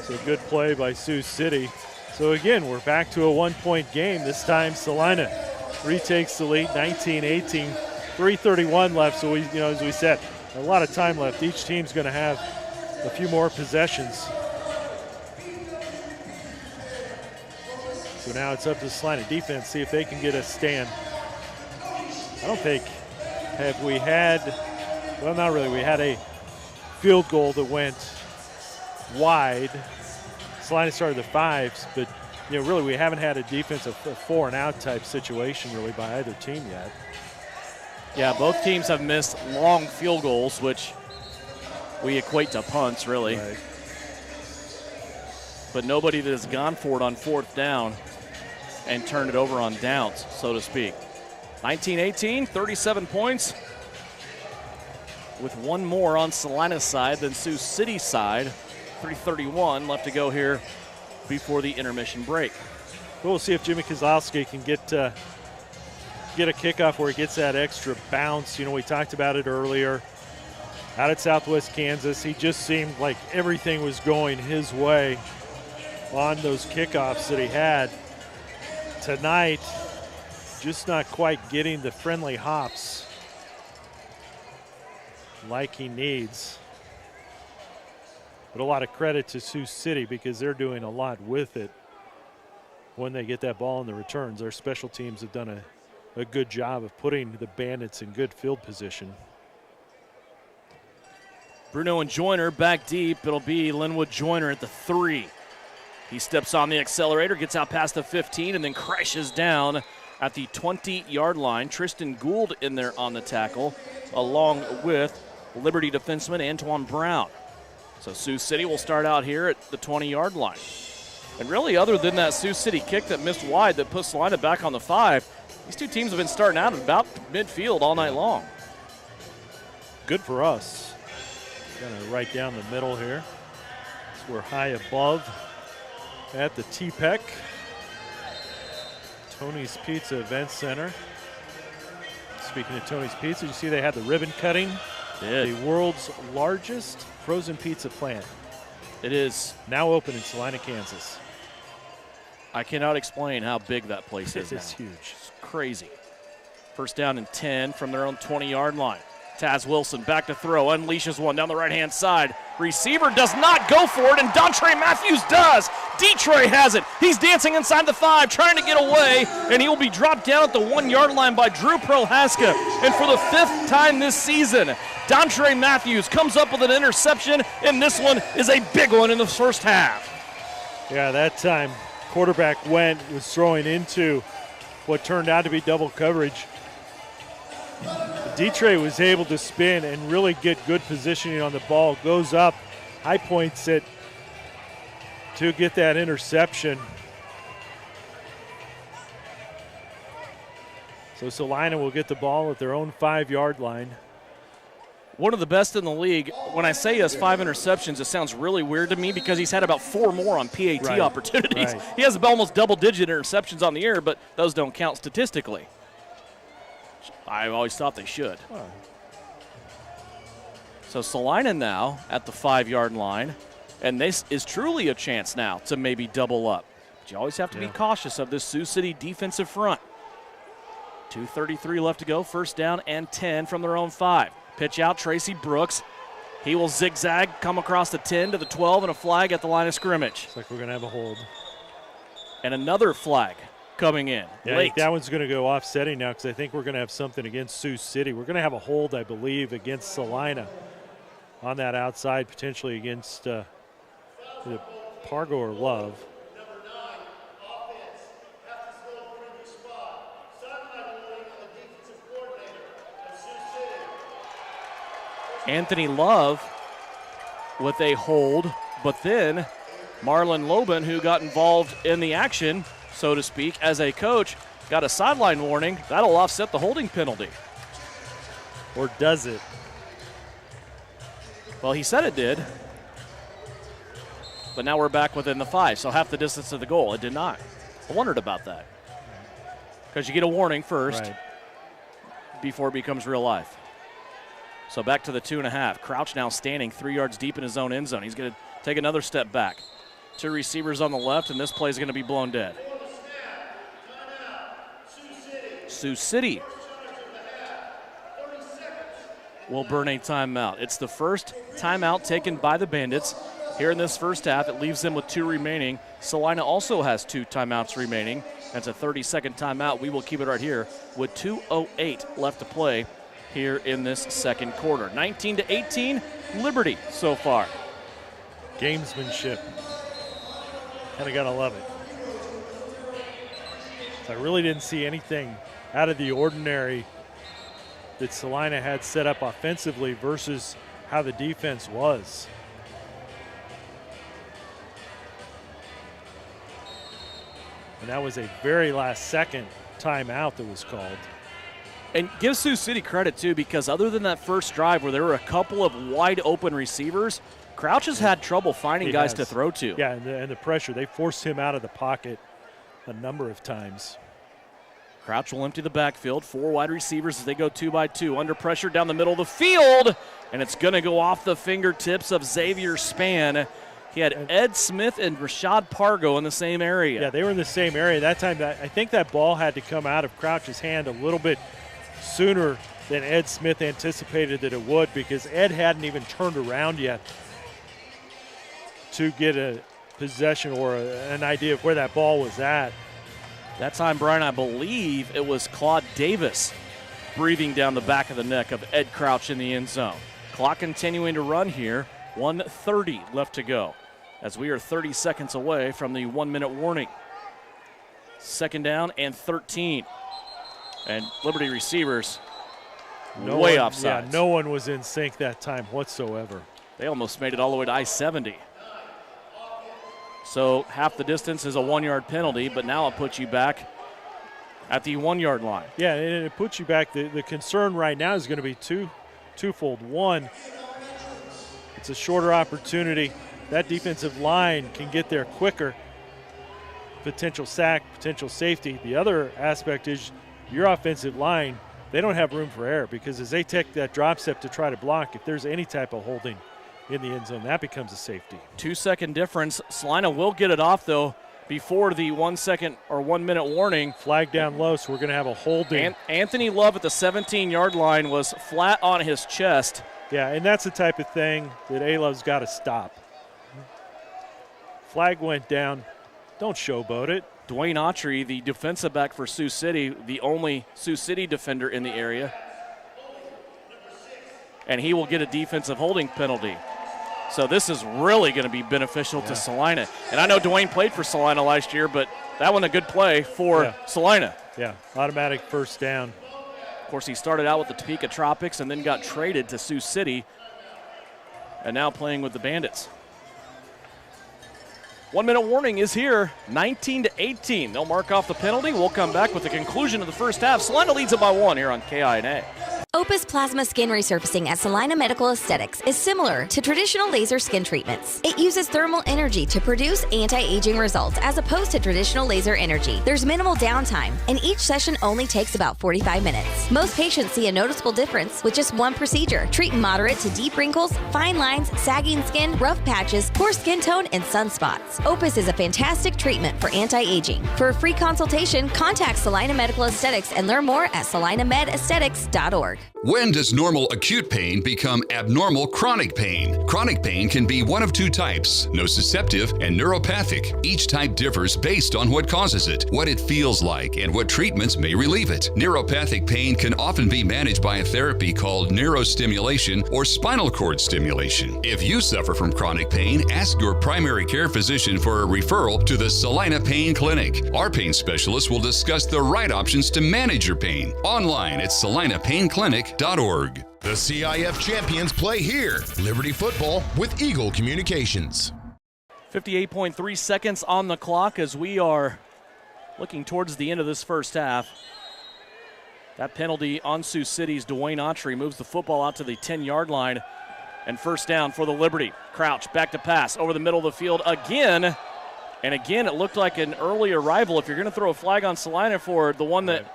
So good play by Sioux City. So again, we're back to a 1-point game. This time Salina retakes the lead, 19-18, 3:31 left. So as we said, a lot of time left. Each team's going to have a few more possessions. So now it's up to Salina defense, see if they can get a stand. I don't think, we had a field goal that went wide. Salina started the 5s, but really we haven't had a defensive 4-and-out type situation really by either team yet. Yeah, both teams have missed long field goals, which we equate to punts, really. Right. But nobody that has gone for it on 4th down and turned it over on downs, so to speak. 19-18, 37 points, with one more on Salina's side than Sioux City's side. 3:31 left to go here before the intermission break. We'll see if Jimmy Kozlowski can get a kickoff where he gets that extra bounce. We talked about it earlier. Out at Southwest Kansas, he just seemed like everything was going his way on those kickoffs that he had. Tonight, just not quite getting the friendly hops like he needs. But a lot of credit to Sioux City because they're doing a lot with it when they get that ball in the returns. Their special teams have done a good job of putting the Bandits in good field position. Bruno and Joyner back deep. It'll be Linwood Joyner at the 3. He steps on the accelerator, gets out past the 15, and then crashes down at the 20-yard line. Tristan Gould in there on the tackle, along with Liberty defenseman Antoine Brown. So Sioux City will start out here at the 20-yard line. And really, other than that Sioux City kick that missed wide that puts Salina back on the 5, these two teams have been starting out at about midfield all night long. Good for us. Kind of right down the middle here. So we're high above at the T-Peck. Tony's Pizza Event Center. Speaking of Tony's Pizza, you see they had the ribbon cutting. The world's largest frozen pizza plant. It is now open in Salina, Kansas. I cannot explain how big that place is. It's now. huge. It's crazy. First down and 10 from their own 20-yard line. Taz Wilson back to throw, unleashes one down the right-hand side. Receiver does not go for it, and Dontre Matthews does. Detroit has it. He's dancing inside the 5, trying to get away, and he will be dropped down at the 1-yard line by Drew Prohaska. And for the 5th time this season, Dontre Matthews comes up with an interception, and this one is a big one in the first half. Yeah, that time quarterback was throwing into what turned out to be double coverage. Detroit was able to spin and really get good positioning on the ball. Goes up, high points it to get that interception. So Salina will get the ball at their own 5-yard line. One of the best in the league. When I say he has 5 interceptions, it sounds really weird to me because he's had about 4 more on PAT opportunities. Right. He has almost double-digit interceptions on the air, but those don't count statistically. I always thought they should. Oh. So Salina now at the 5-yard line, and this is truly a chance now to maybe double up. But you always have to be cautious of this Sioux City defensive front. 2:33 left to go, first down and 10 from their own 5. Pitch out, Tracy Brooks. He will zigzag, come across the 10 to the 12, and a flag at the line of scrimmage. Looks like we're going to have a hold. And another flag coming in late. I think that one's going to go offsetting now because I think we're going to have something against Sioux City. We're going to have a hold, I believe, against Salina on that outside, potentially against Pargo or Love. Anthony Love with a hold, but then Marlon Loban, who got involved in the action, so to speak, as a coach, got a sideline warning. That'll offset the holding penalty. Or does it? Well, he said it did. But now we're back within the 5, so half the distance to the goal. It did not. I wondered about that. Because you get a warning first before it becomes real life. So back to the 2.5. Crouch now standing 3 yards deep in his own end zone. He's going to take another step back. 2 receivers on the left, and this play is going to be blown dead. Sioux City will burn a timeout. It's the first timeout taken by the Bandits here in this first half. It leaves them with 2 remaining. Salina also has 2 timeouts remaining. That's a 30-second timeout. We will keep it right here with 2:08 left to play here in this second quarter. 19-18, Liberty so far. Gamesmanship. Kind of got to love it. So I really didn't see anything out of the ordinary that Salina had set up offensively versus how the defense was. And that was a very last second timeout that was called. And give Sioux City credit, too, because other than that first drive where there were a couple of wide open receivers, Crouch has had trouble finding guys to throw to. Yeah, and the pressure. They forced him out of the pocket a number of times. Crouch will empty the backfield. 4 wide receivers as they go 2 by 2. Under pressure down the middle of the field. And it's going to go off the fingertips of Xavier Spann. He had Ed Smith and Rashad Pargo in the same area. Yeah, they were in the same area. That time, I think that ball had to come out of Crouch's hand a little bit sooner than Ed Smith anticipated that it would, because Ed hadn't even turned around yet to get a possession or an idea of where that ball was at. That time, Brian, I believe it was Claude Davis breathing down the back of the neck of Ed Crouch in the end zone. Clock continuing to run here. 1:30 left to go as we are 30 seconds away from the 1-minute warning. Second down and 13. And Liberty receivers way offside. Yeah, no one was in sync that time whatsoever. They almost made it all the way to I-70. So half the distance is a 1-yard penalty, but now it puts you back at the 1-yard line. Yeah, and it puts you back. The concern right now is going to be twofold. One, it's a shorter opportunity. That defensive line can get there quicker. Potential sack, potential safety. The other aspect is your offensive line, they don't have room for error, because as they take that drop step to try to block, if there's any type of holding in the end zone, that becomes a safety. 2-second difference. Salina will get it off, though, before the 1 second or 1 minute warning. Flag down low, so we're going to have a holding. Anthony Love at the 17-yard line was flat on his chest. Yeah, and that's the type of thing that A-Love's got to stop. Flag went down. Don't showboat it. Dwayne Autry, the defensive back for Sioux City, the only Sioux City defender in the area. And he will get a defensive holding penalty. So this is really going to be beneficial to Salina. And I know Dwayne played for Salina last year, but that one a good play for Salina. Yeah, automatic first down. Of course, he started out with the Topeka Tropics and then got traded to Sioux City and now playing with the Bandits. 1 minute warning is here, 19-18. They'll mark off the penalty. We'll come back with the conclusion of the first half. Salina leads it by 1 here on KINA. Opus Plasma Skin Resurfacing at Salina Medical Aesthetics is similar to traditional laser skin treatments. It uses thermal energy to produce anti-aging results as opposed to traditional laser energy. There's minimal downtime, and each session only takes about 45 minutes. Most patients see a noticeable difference with just one procedure. Treat moderate to deep wrinkles, fine lines, sagging skin, rough patches, poor skin tone, and sunspots. Opus is a fantastic treatment for anti-aging. For a free consultation, contact Salina Medical Aesthetics and learn more at salinamedesthetics.org. When does normal acute pain become abnormal chronic pain? Chronic pain can be one of two types, nociceptive and neuropathic. Each type differs based on what causes it, what it feels like, and what treatments may relieve it. Neuropathic pain can often be managed by a therapy called neurostimulation or spinal cord stimulation. If you suffer from chronic pain, ask your primary care physician for a referral to the Salina Pain Clinic. Our pain specialist will discuss the right options to manage your pain. Online at salinapainclinic.org. The CIF champions play here. Liberty Football with Eagle Communications. 58.3 seconds on the clock as we are looking towards the end of this first half. That penalty on Sioux City's Dwayne Autry moves the football out to the 10-yard line. And first down for the Liberty. Crouch back to pass over the middle of the field again. And again, it looked like an early arrival. If you're going to throw a flag on Salina for the one that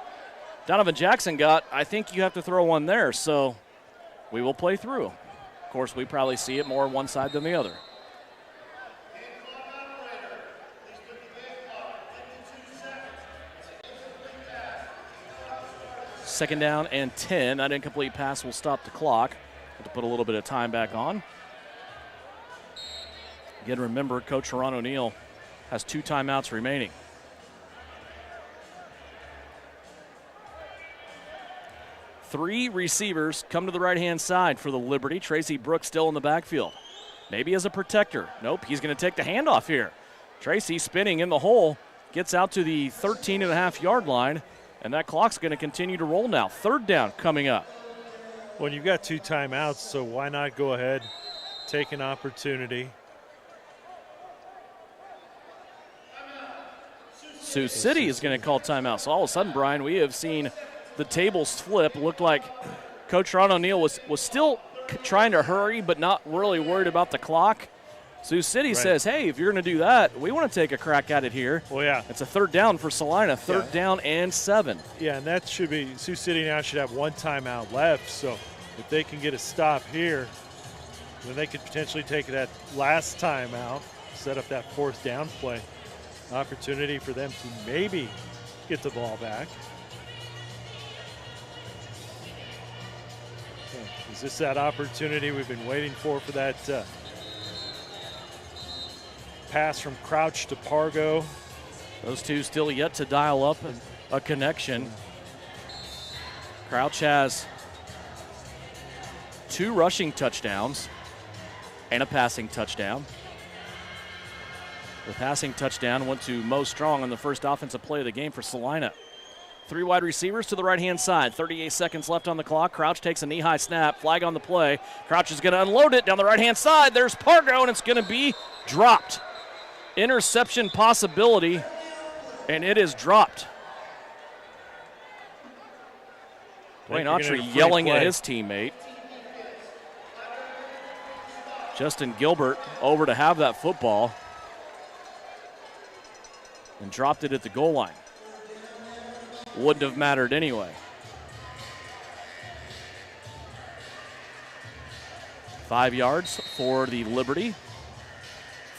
Donovan Jackson got, I think you have to throw one there. So we will play through. Of course, we probably see it more one side than the other. Second down and 10. That incomplete pass will stop the clock. Have to put a little bit of time back on. Again, remember, Coach Ron O'Neill has 2 timeouts remaining. Three receivers come to the right-hand side for the Liberty. Tracy Brooks still in the backfield. Maybe as a protector. Nope, he's going to take the handoff here. Tracy spinning in the hole, gets out to the 13.5-yard line, and that clock's going to continue to roll now. Third down coming up. Well, you've got 2 timeouts, so why not go ahead, take an opportunity. Sioux City is going to call timeout. So all of a sudden, Brian, we have seen the tables flip. Looked like Coach Ron O'Neill was still trying to hurry, but not really worried about the clock. Sioux City says, hey, if you're going to do that, we want to take a crack at it here. Well, yeah. It's a third down for Salina, third down and 7. Yeah, and that should be, Sioux City now should have 1 timeout left. So if they can get a stop here, then they could potentially take that last timeout, set up that 4th down play. Opportunity for them to maybe get the ball back. Is this that opportunity we've been waiting for that pass from Crouch to Pargo? Those two still yet to dial up a connection. Crouch has 2 rushing touchdowns and a passing touchdown. The passing touchdown went to Mo Strong on the first offensive play of the game for Salina. 3 wide receivers to the right-hand side. 38 seconds left on the clock. Crouch takes a knee-high snap. Flag on the play. Crouch is going to unload it down the right-hand side. There's Pargo, and it's going to be dropped. Interception possibility, and it is dropped. Dwayne Autry yelling at his teammate. Justin Gilbert over to have that football and dropped it at the goal line. Wouldn't have mattered anyway. 5 yards for the Liberty.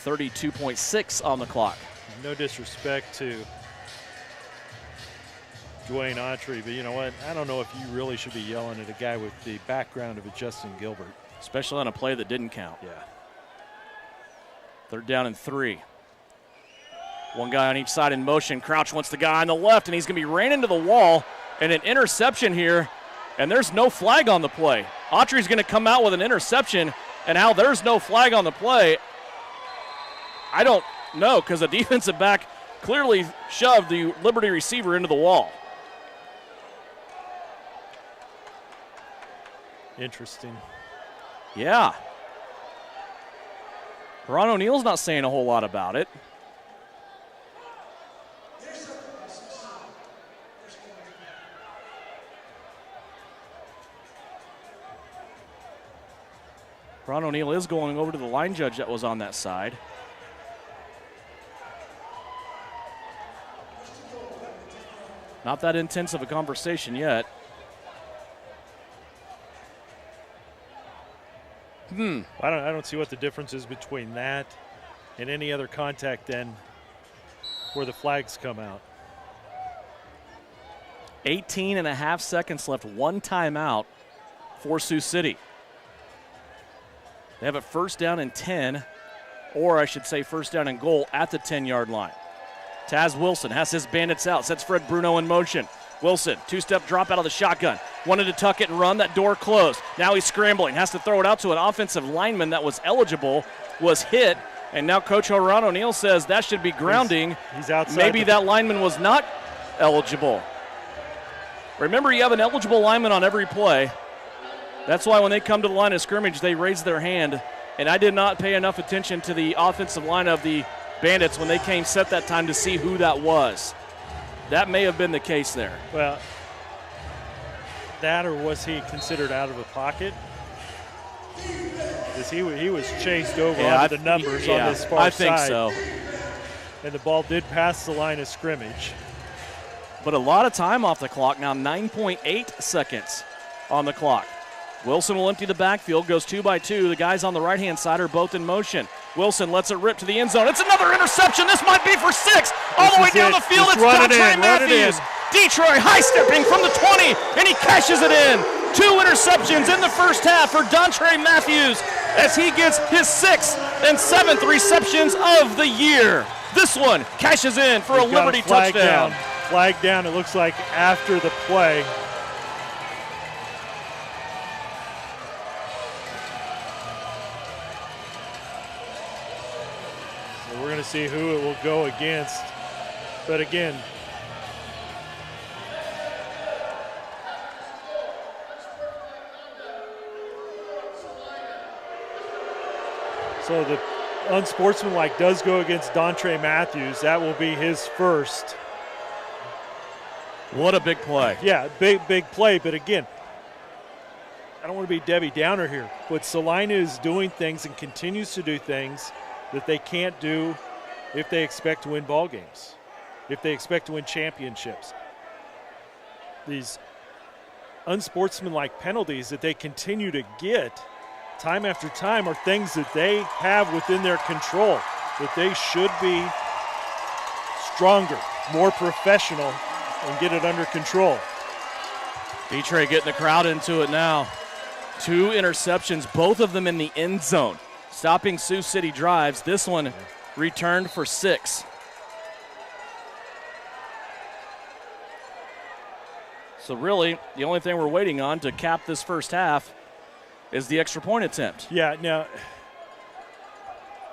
32.6 on the clock. no disrespect to Dwayne Autry, but you know what? I don't know if you really should be yelling at a guy with the background of a Justin Gilbert. Especially on a play that didn't count. Yeah. 3rd down and 3. One guy on each side in motion. Crouch wants the guy on the left, and he's going to be ran into the wall. And an interception here, and there's no flag on the play. Autry's going to come out with an interception, and how there's no flag on the play, I don't know, because the defensive back clearly shoved the Liberty receiver into the wall. Interesting. Yeah. Ron O'Neill's not saying a whole lot about it. Ron O'Neill is going over to the line judge that was on that side. Not that intense of a conversation yet. I don't see what the difference is between that and any other contact than where the flags come out. 18.5 seconds left, 1 timeout for Sioux City. They have a 1st down and 10, or I should say 1st down and goal at the 10-yard line. Taz Wilson has his Bandits out, sets Fred Bruno in motion. Wilson, 2-step drop out of the shotgun. Wanted to tuck it and run, that door closed. Now he's scrambling, has to throw it out to an offensive lineman that was eligible, was hit, and now Coach Ron O'Neill says that should be grounding. He's outside. Maybe that lineman was not eligible. Remember, you have an eligible lineman on every play. That's why when they come to the line of scrimmage, they raise their hand, and I did not pay enough attention to the offensive line of the Bandits when they came set that time to see who that was. That may have been the case there. Well, that or was he considered out of the pocket? Because he was chased over onto the numbers on this far side. I think so. And the ball did pass the line of scrimmage. But a lot of time off the clock now, 9.8 seconds on the clock. Wilson will empty the backfield, goes 2 by 2. The guys on the right-hand side are both in motion. Wilson lets it rip to the end zone. It's another interception. This might be for 6. All the way down the field, it's Dontre Matthews. Detroit high-stepping from the 20, and he cashes it in. 2 interceptions in the first half for Dontre Matthews as he gets his 6th and 7th receptions of the year. This one cashes in for a Liberty touchdown. Flag down, it looks like, after the play. So we're going to see who it will go against. But again, so the unsportsmanlike does go against Dontre Matthews. That will be his first. What a big play. Yeah, big play. But again, I don't want to be Debbie Downer here, but Salina is doing things and continues to do things that they can't do if they expect to win ball games, if they expect to win championships. These unsportsmanlike penalties that they continue to get time after time are things that they have within their control, that they should be stronger, more professional, and get it under control. Detroit getting the crowd into it now. 2 interceptions, both of them in the end zone, stopping Sioux City drives. This one returned for 6. So really, the only thing we're waiting on to cap this first half is the extra point attempt. Yeah, now,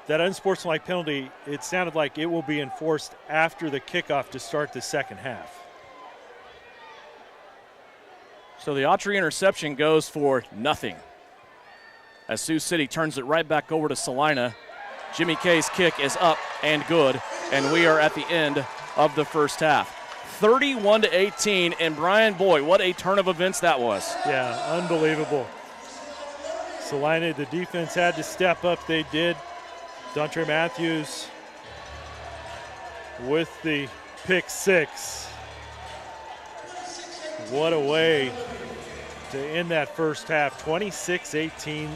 that unsportsmanlike penalty, it sounded like it will be enforced after the kickoff to start the second half. So the Autry interception goes for nothing as Sioux City turns it right back over to Salina. Jimmy K's kick is up and good, and we are at the end of the first half. 31-18, and Brian, boy, what a turn of events that was. Yeah, unbelievable. Salina, the defense had to step up. They did. Dontre Matthews with the pick 6. What a way to end that first half. 26-18,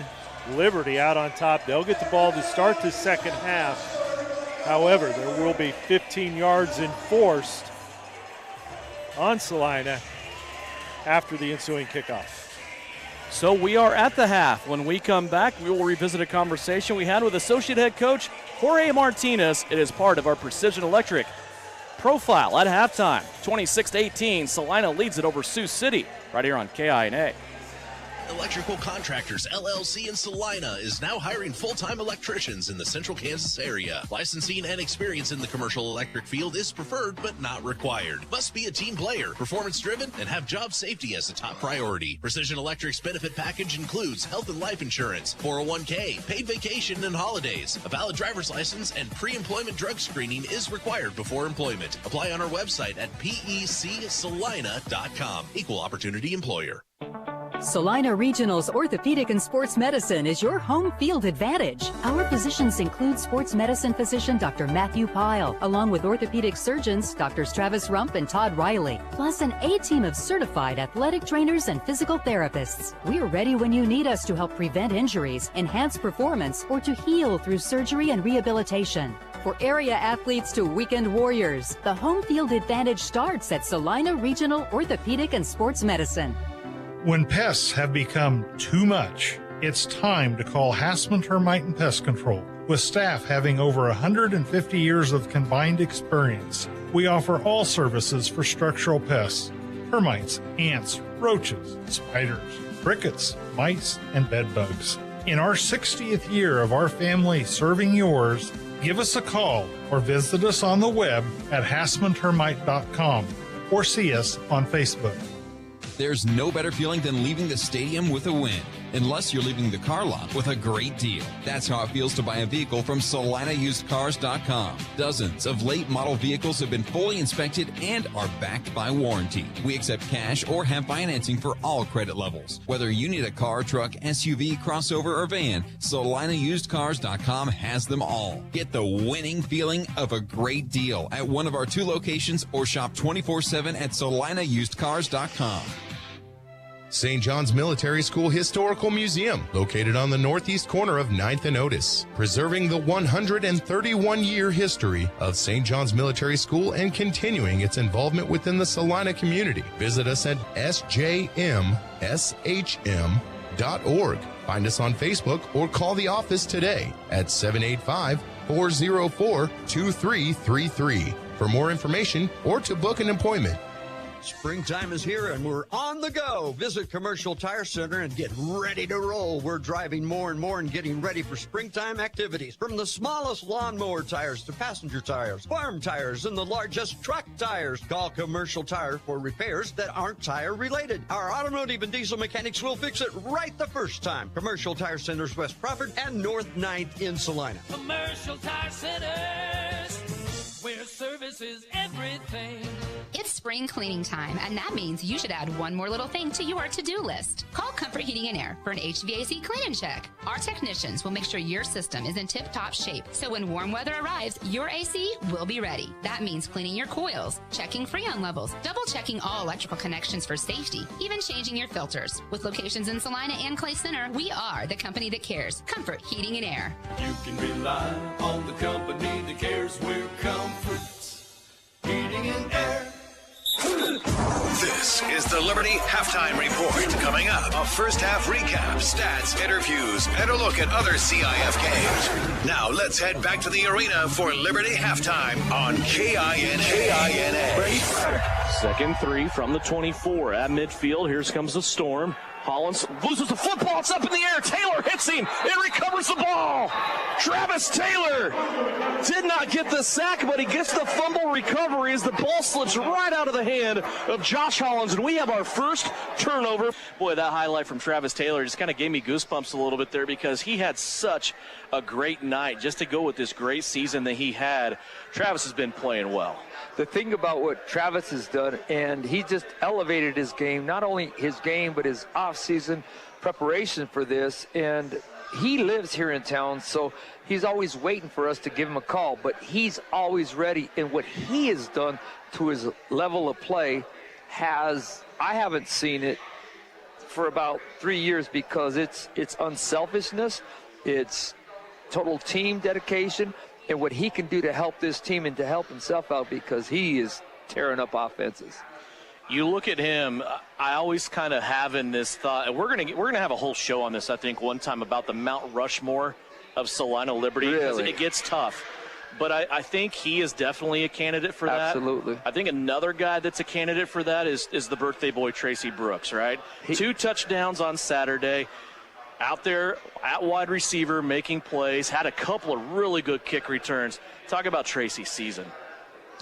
Liberty out on top. They'll get the ball to start the second half. However, there will be 15 yards enforced on Salina after the ensuing kickoff. So we are at the half. When we come back, we will revisit a conversation we had with Associate Head Coach Jorge Martinez. It is part of our Precision Electric profile at halftime. 26-18, Salina leads it over Sioux City right here on KINA. Electrical Contractors LLC in Salina is now hiring full-time electricians in the central Kansas area. Licensing and experience in the commercial electric field is preferred but not required. Must be a team player, performance-driven, and have job safety as a top priority. Precision Electric's benefit package includes health and life insurance, 401k, paid vacation and holidays. A valid driver's license and pre-employment drug screening is required before employment. Apply on our website at pecsalina.com. Equal opportunity employer. Salina Regional's Orthopedic and Sports Medicine is your home field advantage. Our physicians include sports medicine physician Dr. Matthew Pyle, along with orthopedic surgeons Drs. Travis Rump and Todd Riley, plus an A-team of certified athletic trainers and physical therapists. We're ready when you need us to help prevent injuries, enhance performance, or to heal through surgery and rehabilitation. For area athletes to weekend warriors, the home field advantage starts at Salina Regional Orthopedic and Sports Medicine. When pests have become too much, it's time to call Hassman Termite and Pest Control. With staff having over 150 years of combined experience, we offer all services for structural pests: termites, ants, roaches, spiders, crickets, mice, and bed bugs. In our 60th year of our family serving yours, give us a call or visit us on the web at hassmantermite.com or see us on Facebook. There's no better feeling than leaving the stadium with a win, unless you're leaving the car lot with a great deal. That's how it feels to buy a vehicle from SalinaUsedCars.com. Dozens of late model vehicles have been fully inspected and are backed by warranty. We accept cash or have financing for all credit levels. Whether you need a car, truck, SUV, crossover, or van, SalinaUsedCars.com has them all. Get the winning feeling of a great deal at one of our 2 locations or shop 24/7 at SalinaUsedCars.com. St. John's Military School Historical Museum, located on the northeast corner of 9th and Otis, preserving the 131-year history of St. John's Military School and continuing its involvement within the Salina community. Visit us at sjmshm.org. Find us on Facebook or call the office today at 785-404-2333 for more information or to book an appointment. Springtime is here and we're on the go. Visit Commercial Tire Center and get ready to roll. We're driving more and more and getting ready for springtime activities. From the smallest lawnmower tires to passenger tires, farm tires, and the largest truck tires. Call Commercial Tire for repairs that aren't tire related. Our automotive and diesel mechanics will fix it right the first time. Commercial Tire Centers, West Crawford and North 9th in Salina. Commercial Tire Centers, where service is everything. It's spring cleaning time, and that means you should add one more little thing to your to-do list. Call Comfort Heating and Air for an HVAC clean and check. Our technicians will make sure your system is in tip-top shape, so when warm weather arrives, your AC will be ready. That means cleaning your coils, checking Freon levels, double-checking all electrical connections for safety, even changing your filters. With locations in Salina and Clay Center, we are the company that cares. Comfort Heating and Air. You can rely on the company that cares. We're Comfort Heating and Air. This is the Liberty Halftime Report. Coming up, a first half recap, stats, interviews, and a look at other CIF games. Now let's head back to the arena for Liberty Halftime on KINA. Second 3 from the 24 at midfield. Here comes the storm. Hollins loses the football. It's up in the air. Taylor hits him and recovers the ball. Travis Taylor did not get the sack, but he gets the fumble recovery as the ball slips right out of the hand of Josh Hollins, and we have our first turnover. Boy, that highlight from Travis Taylor just kind of gave me goosebumps a little bit there because he had such a great night. Just to go with this great season that he had, Travis has been playing well. The thing about what Travis has done, and he just elevated his game, not only his game, but his off-season preparation for this. And he lives here in town, so he's always waiting for us to give him a call, but he's always ready. And what he has done to his level of play I haven't seen it for about 3 years, because it's unselfishness, it's total team dedication, and what he can do to help this team and to help himself out, because he is tearing up offenses. You look at him, I always kind of have in this thought, we're gonna have a whole show on this, I think, one time about the Mount Rushmore of Salina Liberty. Really? It gets tough. But I think he is definitely a candidate for that. Absolutely. I think another guy that's a candidate for that is the birthday boy, Tracy Brooks, right? 2 touchdowns on Saturday. Out there at wide receiver, making plays, had a couple of really good kick returns. Talk about Tracy's season.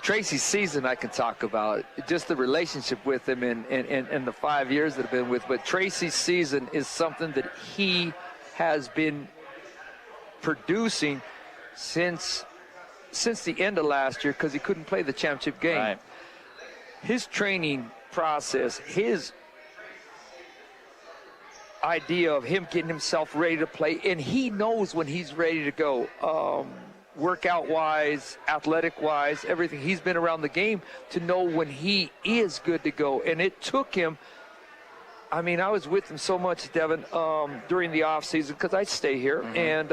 Tracy's season I can talk about, just the relationship with him and the 5 years that I've been with. But Tracy's season is something that he has been producing since the end of last year, because he couldn't play the championship game. Right. His training process, his idea of him getting himself ready to play, and he knows when he's ready to go, workout-wise, athletic-wise, everything. He's been around the game to know when he is good to go. And it took him, I mean, I was with him so much, Devin, during the offseason, because I stay here, and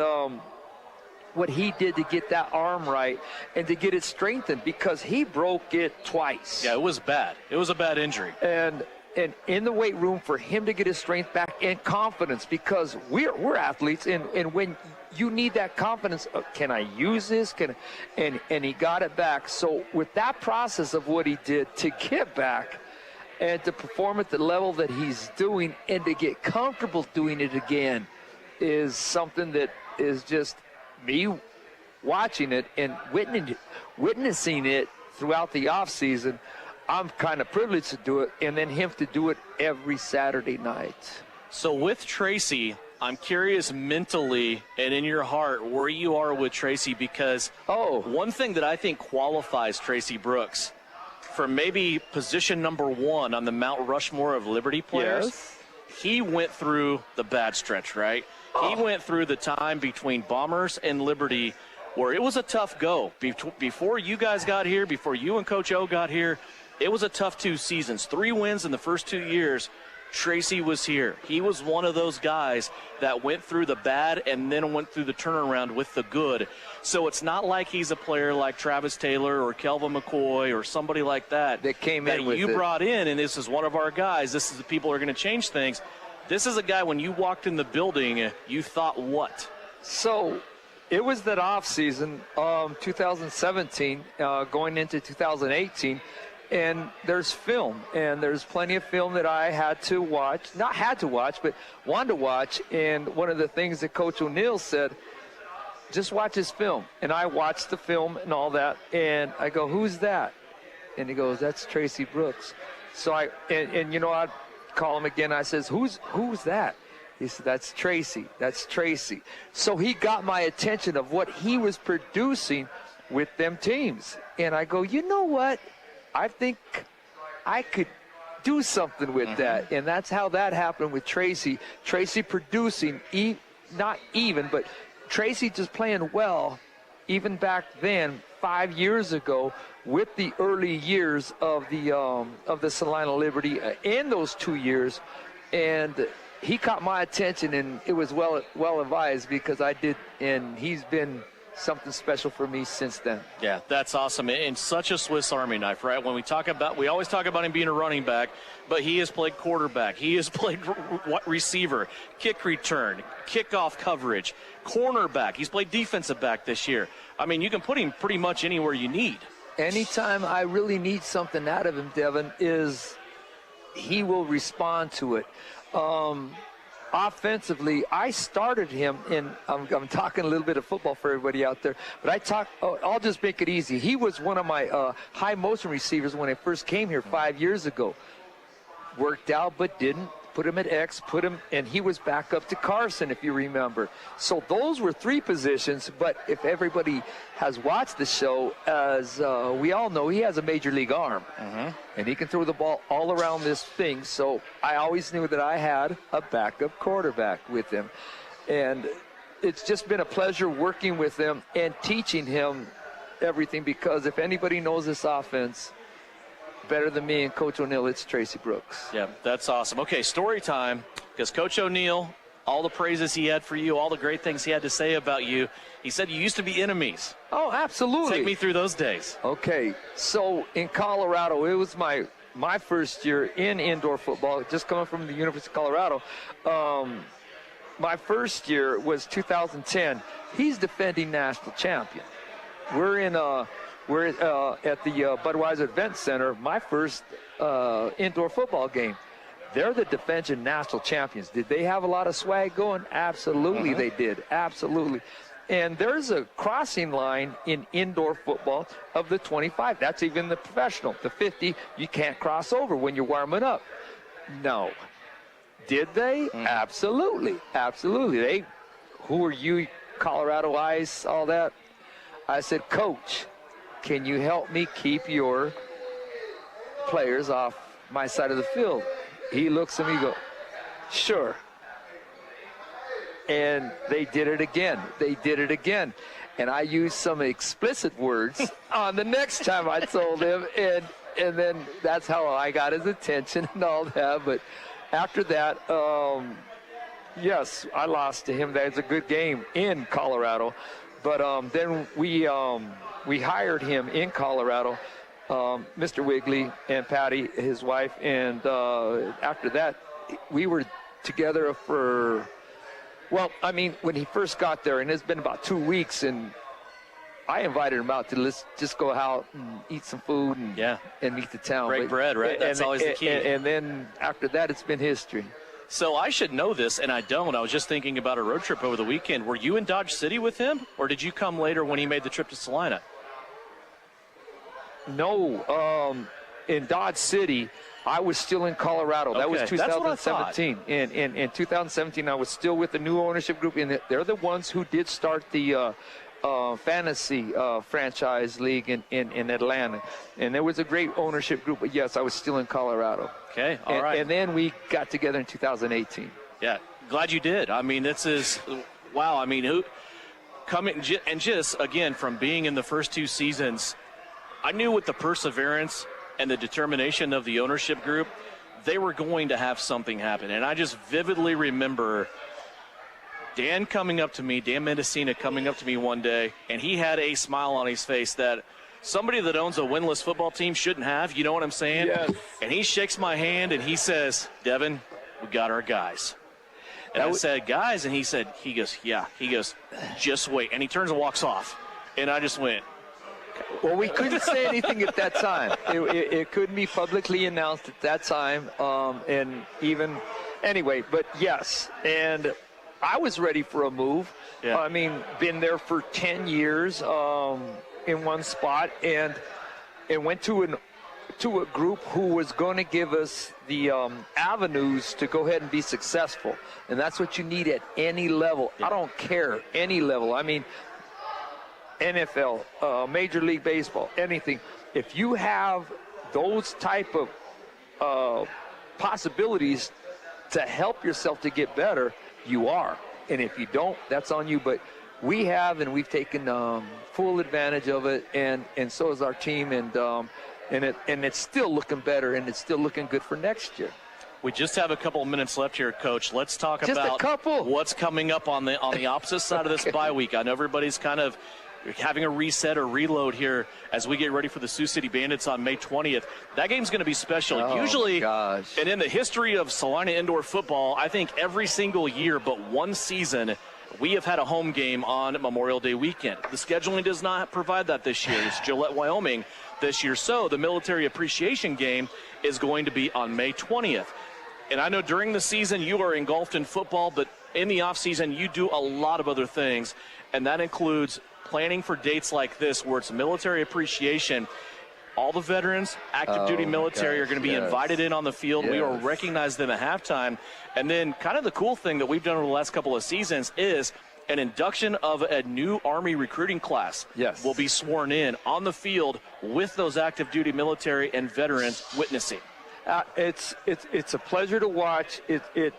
what he did to get that arm right and to get it strengthened, because he broke it twice. Yeah, it was bad. It was a bad injury. And in the weight room, for him to get his strength back and confidence, because we're athletes, and when you need that confidence, can I use this? And he got it back. So with that process of what he did to get back and to perform at the level that he's doing and to get comfortable doing it again is something that is just me watching it and witnessing it throughout the offseason. I'm kind of privileged to do it, and then him to do it every Saturday night. So with Tracy, I'm curious mentally and in your heart where you are with Tracy, because one thing that I think qualifies Tracy Brooks for maybe position number 1 on the Mount Rushmore of Liberty players, he went through the bad stretch, right? He went through the time between Bombers and Liberty where it was a tough go. Before you guys got here, before you and Coach O got here, it was a tough 2 seasons. 3 wins in the first 2 years. Tracy was here. He was one of those guys that went through the bad and then went through the turnaround with the good. So it's not like he's a player like Travis Taylor or Kelvin McCoy or somebody like that came in with you it. Brought in, and this is one of our guys. This is the people who are going to change things. This is a guy, when you walked in the building, you thought what? So it was that off season, 2017, going into 2018. And there's film, and there's plenty of film that I had to watch. Not had to watch, but wanted to watch. And one of the things that Coach O'Neill said, just watch his film. And I watched the film and all that, and I go, who's that? And he goes, that's Tracy Brooks. So I call him again. I says, who's that? He said, that's Tracy. That's Tracy. So he got my attention of what he was producing with them teams. And I go, you know what? I think I could do something with that. And that's how that happened with Tracy. Tracy producing, not even, but Tracy just playing well, even back then, 5 years ago, with the early years of the Salina Liberty in those 2 years. And he caught my attention, and it was well advised, because I did, and he's been something special for me since then. Yeah, that's awesome. And such a Swiss Army knife, right? When we always talk about him being a running back, but he has played quarterback. He has played receiver, kick return, kickoff coverage, cornerback. He's played defensive back this year. I mean, you can put him pretty much anywhere you need. Anytime I really need something out of him, Devin, is he will respond to it. Offensively, I started him in, I'm talking a little bit of football for everybody out there, but I'll just make it easy. He was one of my high motion receivers when I first came here 5 years ago. Worked out, but didn't. Put him at X, and he was back up to Carson, if you remember. So those were 3 positions, but if everybody has watched the show, as we all know, he has a major league arm. And he can throw the ball all around this thing. So I always knew that I had a backup quarterback with him. And it's just been a pleasure working with him and teaching him everything, because if anybody knows this offense better than me and Coach O'Neill, it's Tracy Brooks. Yeah, that's awesome. Okay, story time, because Coach O'Neill all the praises he had for you, all the great things he had to say about you. He said you used to be enemies. Oh, absolutely. Take me through those days. Okay, so in Colorado, it was my first year in indoor football, just coming from the University of Colorado. My first year was 2010. He's defending national champion. We're at the Budweiser Event Center, my first indoor football game. They're the defending national champions. Did they have a lot of swag going? Absolutely, they did. Absolutely. And there's a crossing line in indoor football of the 25. That's even the professional. The 50, you can't cross over when you're warming up. No. Did they? Absolutely. Absolutely. Who are you, Colorado Ice, all that? I said, Coach, can you help me keep your players off my side of the field? He looks at me and goes, sure. And they did it again. And I used some explicit words on the next time I told him. And then that's how I got his attention and all that. But after that, yes, I lost to him. That was a good game in Colorado. But then we hired him in Colorado, Mr. Wigley and Patty, his wife. And after that, we were together for... Well, I mean, when he first got there, and it's been about 2 weeks, and I invited him out to let's just go out and eat some food and meet the town. Break bread, right? That's always the key. And then after that, it's been history. So I should know this, and I don't. I was just thinking about a road trip over the weekend. Were you in Dodge City with him, or did you come later when he made the trip to Salina? No, in Dodge City, I was still in Colorado. That was 2017. In 2017, I was still with the new ownership group, and they're the ones who did start the fantasy franchise league in Atlanta. And there was a great ownership group, but yes, I was still in Colorado. Okay, all right. And then we got together in 2018. Yeah, glad you did. I mean, this is, wow. I mean, and just, again, from being in the first 2 seasons, I knew with the perseverance and the determination of the ownership group, they were going to have something happen. And I just vividly remember Dan Mendocino coming up to me one day, and he had a smile on his face that somebody that owns a winless football team shouldn't have. You know what I'm saying? Yes. And he shakes my hand, and he says, Devin, we got our guys. And I said, guys? And he goes, yeah. He goes, just wait. And he turns and walks off. And I just went, well, we couldn't say anything at that time. It couldn't be publicly announced at that time. And even anyway, but yes. And I was ready for a move. Yeah. I mean, been there for 10 years in one spot, and went to a group who was going to give us the avenues to go ahead and be successful. And that's what you need at any level. Yeah. I don't care, any level. I mean, NFL, Major League Baseball, anything. If you have those type of possibilities to help yourself to get better, you are. And if you don't, that's on you. But we have, and we've taken full advantage of it, and so is our team, and it's still looking better, and it's still looking good for next year. We just have a couple of minutes left here, Coach. Let's talk about what's coming up on the opposite side of this bye week. I know everybody's kind of having a reset or reload here as we get ready for the Sioux City Bandits on May 20th. That game's going to be special. Usually, and in the history of Salina indoor football, I think every single year but one season, we have had a home game on Memorial Day weekend. The scheduling does not provide that this year. It's Gillette, Wyoming this year. So the military appreciation game is going to be on May 20th. And I know during the season you are engulfed in football, but in the offseason you do a lot of other things, and that includes planning for dates like this where it's military appreciation. All the veterans, active duty military are going to be invited in on the field. We will recognize them at halftime. And then kind of the cool thing that we've done over the last couple of seasons is an induction of a new Army recruiting class will be sworn in on the field with those active duty military and veterans witnessing. It's a pleasure to watch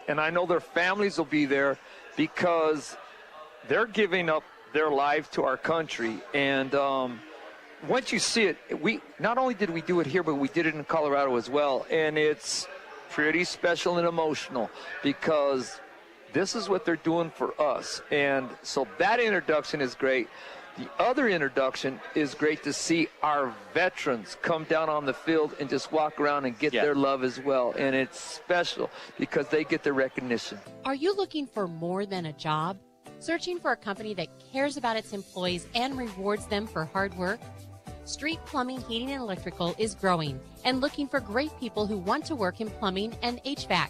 and I know their families will be there because they're giving up their life to our country. And once you see it, we not only did we do it here, but we did it in Colorado as well. And it's pretty special and emotional because this is what they're doing for us. And so that introduction is great. The other introduction is great to see our veterans come down on the field and just walk around and get their love as well. And it's special because they get the recognition. Are you looking for more than a job? Searching for a company that cares about its employees and rewards them for hard work? Street Plumbing, Heating, and Electrical is growing and looking for great people who want to work in plumbing and HVAC.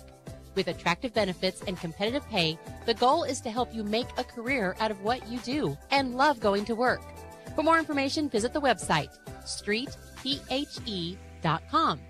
With attractive benefits and competitive pay, the goal is to help you make a career out of what you do and love going to work. For more information, visit the website, streetphe.com.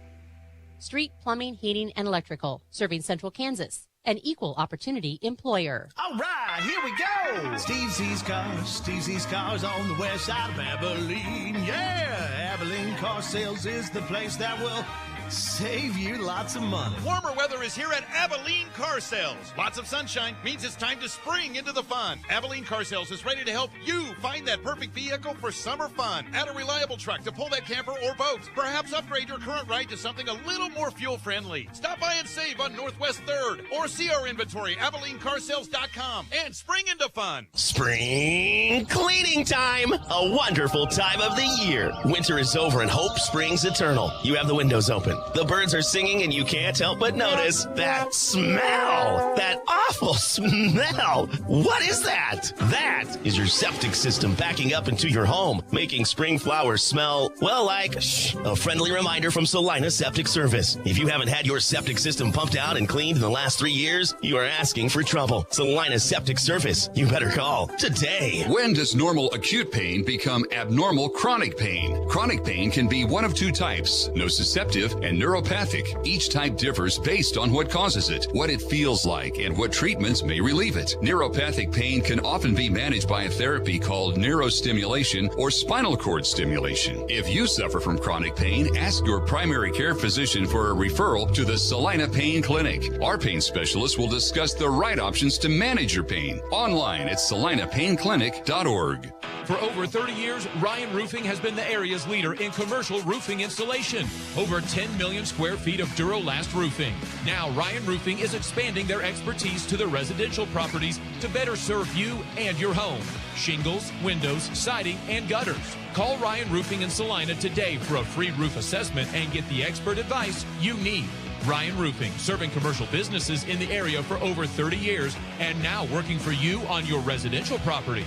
Street Plumbing, Heating, and Electrical, serving Central Kansas. An equal opportunity employer. All right, here we go. Steve Z's Cars on the west side of Abilene. Yeah, Abilene Car Sales is the place that will save you lots of money. Warmer weather is here at Abilene Car Sales. Lots of sunshine means it's time to spring into the fun. Abilene Car Sales is ready to help you find that perfect vehicle for summer fun. Add a reliable truck to pull that camper or boat. Perhaps upgrade your current ride to something a little more fuel-friendly. Stop by and save on Northwest 3rd or see our inventory, AbileneCarSales.com, and spring into fun. Spring cleaning time! A wonderful time of the year. Winter is over and hope springs eternal. You have the windows open. The birds are singing and you can't help but notice that smell. That awful smell. What is that? That is your septic system backing up into your home, making spring flowers smell, well, like a friendly reminder from Salina Septic Service. If you haven't had your septic system pumped out and cleaned in the last 3 years, you are asking for trouble. Salina Septic Service. You better call today. When does normal acute pain become abnormal chronic pain? Chronic pain can be one of two types, nociceptive and neuropathic. Each type differs based on what causes it, what it feels like, and what treatments may relieve it. Neuropathic pain can often be managed by a therapy called neurostimulation or spinal cord stimulation. If you suffer from chronic pain, ask your primary care physician for a referral to the Salina Pain Clinic. Our pain specialist will discuss the right options to manage your pain. Online at salinapainclinic.org. For over 30 years, Ryan Roofing has been the area's leader in commercial roofing installation. Over 10 million square feet of Duralast roofing. Now, Ryan Roofing is expanding their expertise to the residential properties to better serve you and your home. Shingles, windows, siding, and gutters. Call Ryan Roofing in Salina today for a free roof assessment and get the expert advice you need. Ryan Roofing, serving commercial businesses in the area for over 30 years and now working for you on your residential property.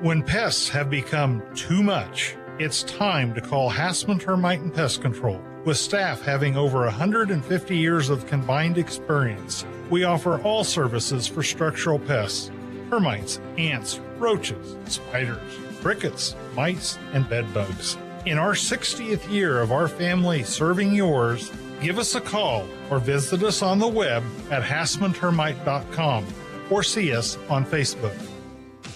When pests have become too much, it's time to call Hassman Termite and Pest Control. With staff having over 150 years of combined experience, we offer all services for structural pests: termites, ants, roaches, spiders, crickets, mice, and bed bugs. In our 60th year of our family serving yours, give us a call or visit us on the web at hassmantermite.com or see us on Facebook.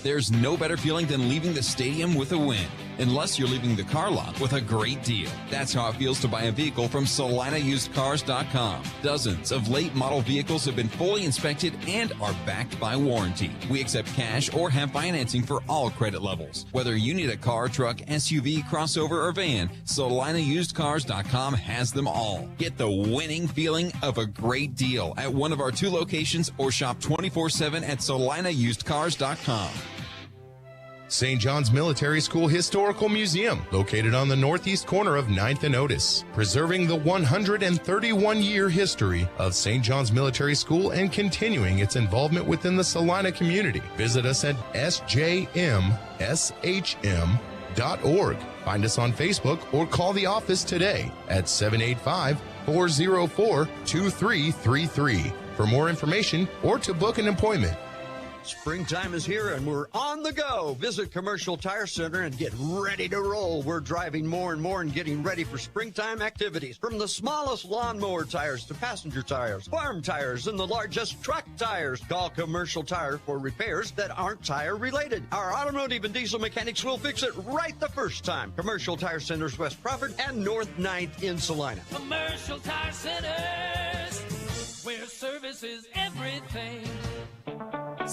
There's no better feeling than leaving the stadium with a win. Unless you're leaving the car lot with a great deal. That's how it feels to buy a vehicle from SalinaUsedCars.com. Dozens of late model vehicles have been fully inspected and are backed by warranty. We accept cash or have financing for all credit levels. Whether you need a car, truck, SUV, crossover, or van, SalinaUsedCars.com has them all. Get the winning feeling of a great deal at one of our 2 locations or shop 24/7 at SalinaUsedCars.com. St. John's Military School Historical Museum, located on the northeast corner of 9th and Otis, preserving the 131-year history of St. John's Military School and continuing its involvement within the Salina community. Visit us at sjmshm.org. Find us on Facebook or call the office today at 785-404-2333 for more information or to book an appointment. Springtime is here and we're on the go. Visit Commercial Tire Center and get ready to roll. We're driving more and more and getting ready for springtime activities. From the smallest lawnmower tires to passenger tires, farm tires, and the largest truck tires. Call Commercial Tire for repairs that aren't tire related. Our automotive and diesel mechanics will fix it right the first time. Commercial Tire Centers, West Crawford and North 9th in Salina. Commercial Tire Centers, where service is everything.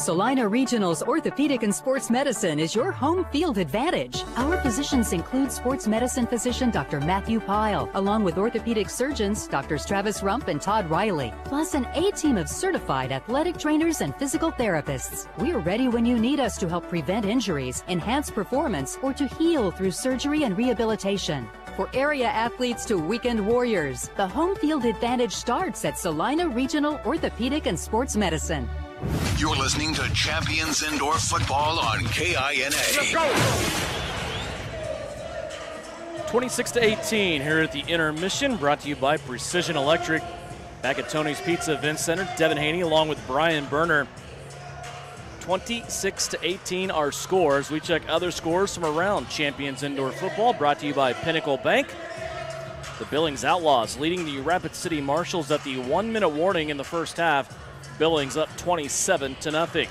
Salina Regional's Orthopedic and Sports Medicine is your home field advantage. Our physicians include sports medicine physician Dr. Matthew Pyle, along with orthopedic surgeons Drs. Travis Rump and Todd Riley, plus an A-team of certified athletic trainers and physical therapists. We're ready when you need us to help prevent injuries, enhance performance, or to heal through surgery and rehabilitation. For area athletes to weekend warriors, the home field advantage starts at Salina Regional Orthopedic and Sports Medicine. You're listening to Champions Indoor Football on KINA. Let's go! 26-18 here at the intermission, brought to you by Precision Electric. Back at Tony's Pizza Event Center, Devin Haney along with Brian Berner. 26-18 our scores. We check other scores from around Champions Indoor Football, brought to you by Pinnacle Bank. The Billings Outlaws leading the Rapid City Marshals at the 1-minute warning in the first half. Billings up 27-0.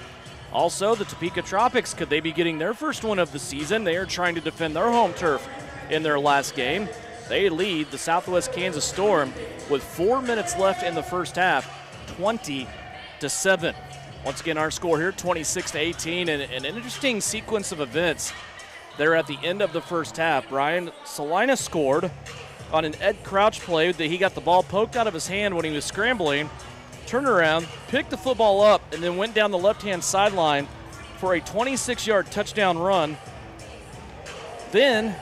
Also, the Topeka Tropics, could they be getting their first win of the season? They are trying to defend their home turf in their last game. They lead the Southwest Kansas Storm with 4 minutes left in the first half, 20-7. Once again, our score here, 26-18, and an interesting sequence of events there at the end of the first half. Brian, Salina scored on an Ed Crouch play that he got the ball poked out of his hand when he was scrambling, turned around, picked the football up, and then went down the left-hand sideline for a 26-yard touchdown run. Then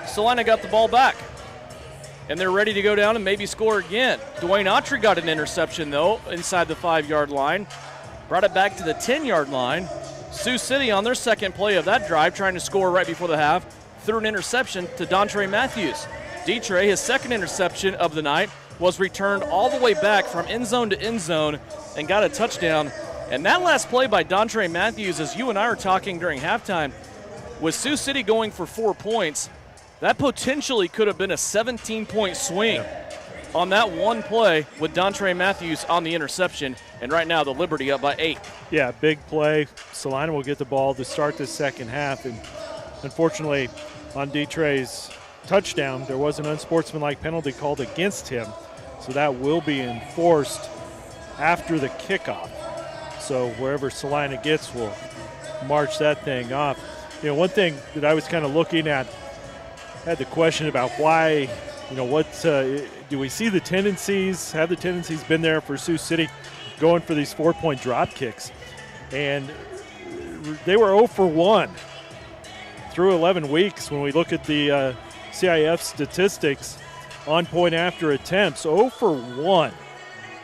Salina got the ball back, and they're ready to go down and maybe score again. Dwayne Autry got an interception, though, inside the 5-yard line. Brought it back to the 10-yard line. Sioux City on their second play of that drive, trying to score right before the half, threw an interception to Dontre Matthews. Detre, his second interception of the night, was returned all the way back from end zone to end zone and got a touchdown. And that last play by Dontre Matthews, as you and I were talking during halftime, with Sioux City going for 4 points, that potentially could have been a 17-point swing on that one play with Dontre Matthews on the interception. And right now, the Liberty up by 8. Yeah, big play. Salina will get the ball to start the second half. And unfortunately, on Detre's touchdown, there was an unsportsmanlike penalty called against him. So that will be enforced after the kickoff. So wherever Salina gets will march that thing off. You know, one thing that I was kind of looking at, had the question about why, you know, what do we see the tendencies, have the tendencies been there for Sioux City going for these 4-point drop kicks? And they were 0 for 1 through 11 weeks when we look at the CIF statistics on point after attempts. 0 for 1.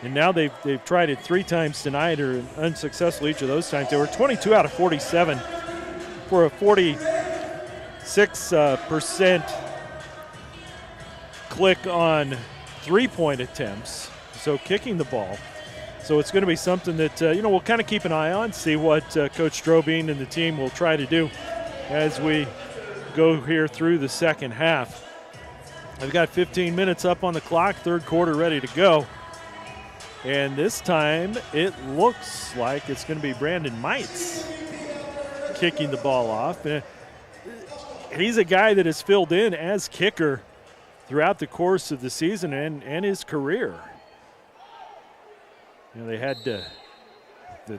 And now they've tried it 3 times tonight, or unsuccessful each of those times. They were 22 out of 47 for a 46% click on 3-point attempts, so kicking the ball. So it's going to be something that, we'll kind of keep an eye on, see what Coach Strobing and the team will try to do as we go here through the second half. We've got 15 minutes up on the clock, third quarter ready to go. And this time it looks like it's going to be Brandon Mites kicking the ball off. He's a guy that has filled in as kicker throughout the course of the season and his career. You know, they had the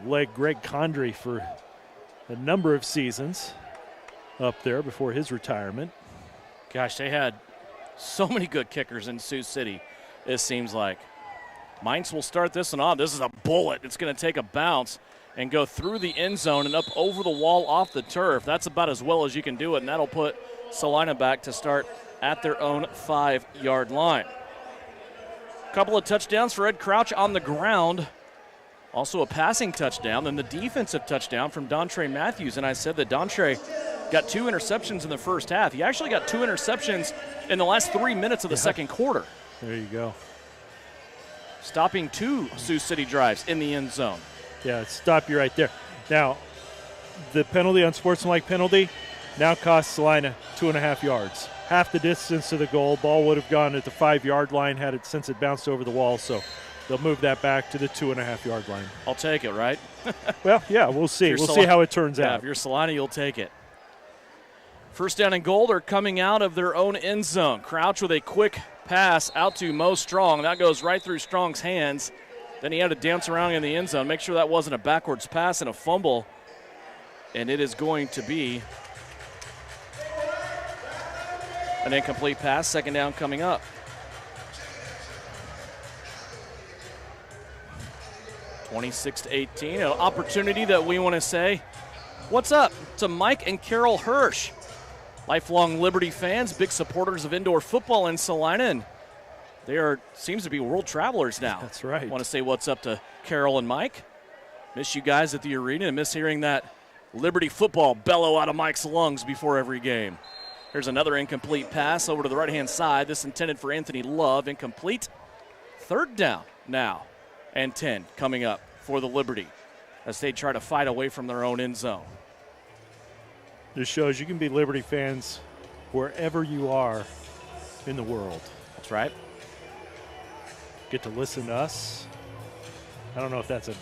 leg Greg Condry for a number of seasons up there before his retirement. Gosh, they had so many good kickers in Sioux City, it seems like. Mainz will start this one off. This is a bullet. It's going to take a bounce and go through the end zone and up over the wall off the turf. That's about as well as you can do it, and that'll put Salina back to start at their own 5-yard line. Couple of touchdowns for Ed Crouch on the ground. Also a passing touchdown, and the defensive touchdown from Dontre Matthews. And I said that Dontre got 2 interceptions in the first half. He actually got 2 interceptions in the last 3 minutes of the second quarter. There you go. Stopping 2 Sioux City drives in the end zone. Yeah, stop you right there. Now, the penalty, unsportsmanlike penalty, now costs Salina 2.5 yards. Half the distance to the goal. Ball would have gone at the 5-yard line had it since it bounced over the wall. So they'll move that back to the 2.5-yard line. I'll take it, right? Well, yeah, we'll see. We'll see how it turns out. If you're Salina, you'll take it. First down and goal. They're coming out of their own end zone. Crouch with a quick pass out to Mo Strong. That goes right through Strong's hands. Then he had to dance around in the end zone, make sure that wasn't a backwards pass and a fumble. And it is going to be an incomplete pass, second down coming up. 26-18, an opportunity that we want to say, what's up to Mike and Carol Hirsch. Lifelong Liberty fans, big supporters of indoor football in Salina, and they seems to be world travelers now. That's right. Want to say what's up to Carol and Mike. Miss you guys at the arena and miss hearing that Liberty football bellow out of Mike's lungs before every game. Here's another incomplete pass over to the right-hand side. This intended for Anthony Love, incomplete. Third down now, and 10 coming up for the Liberty as they try to fight away from their own end zone. This shows you can be Liberty fans wherever you are in the world. That's right. Get to listen to us. I don't know if that's a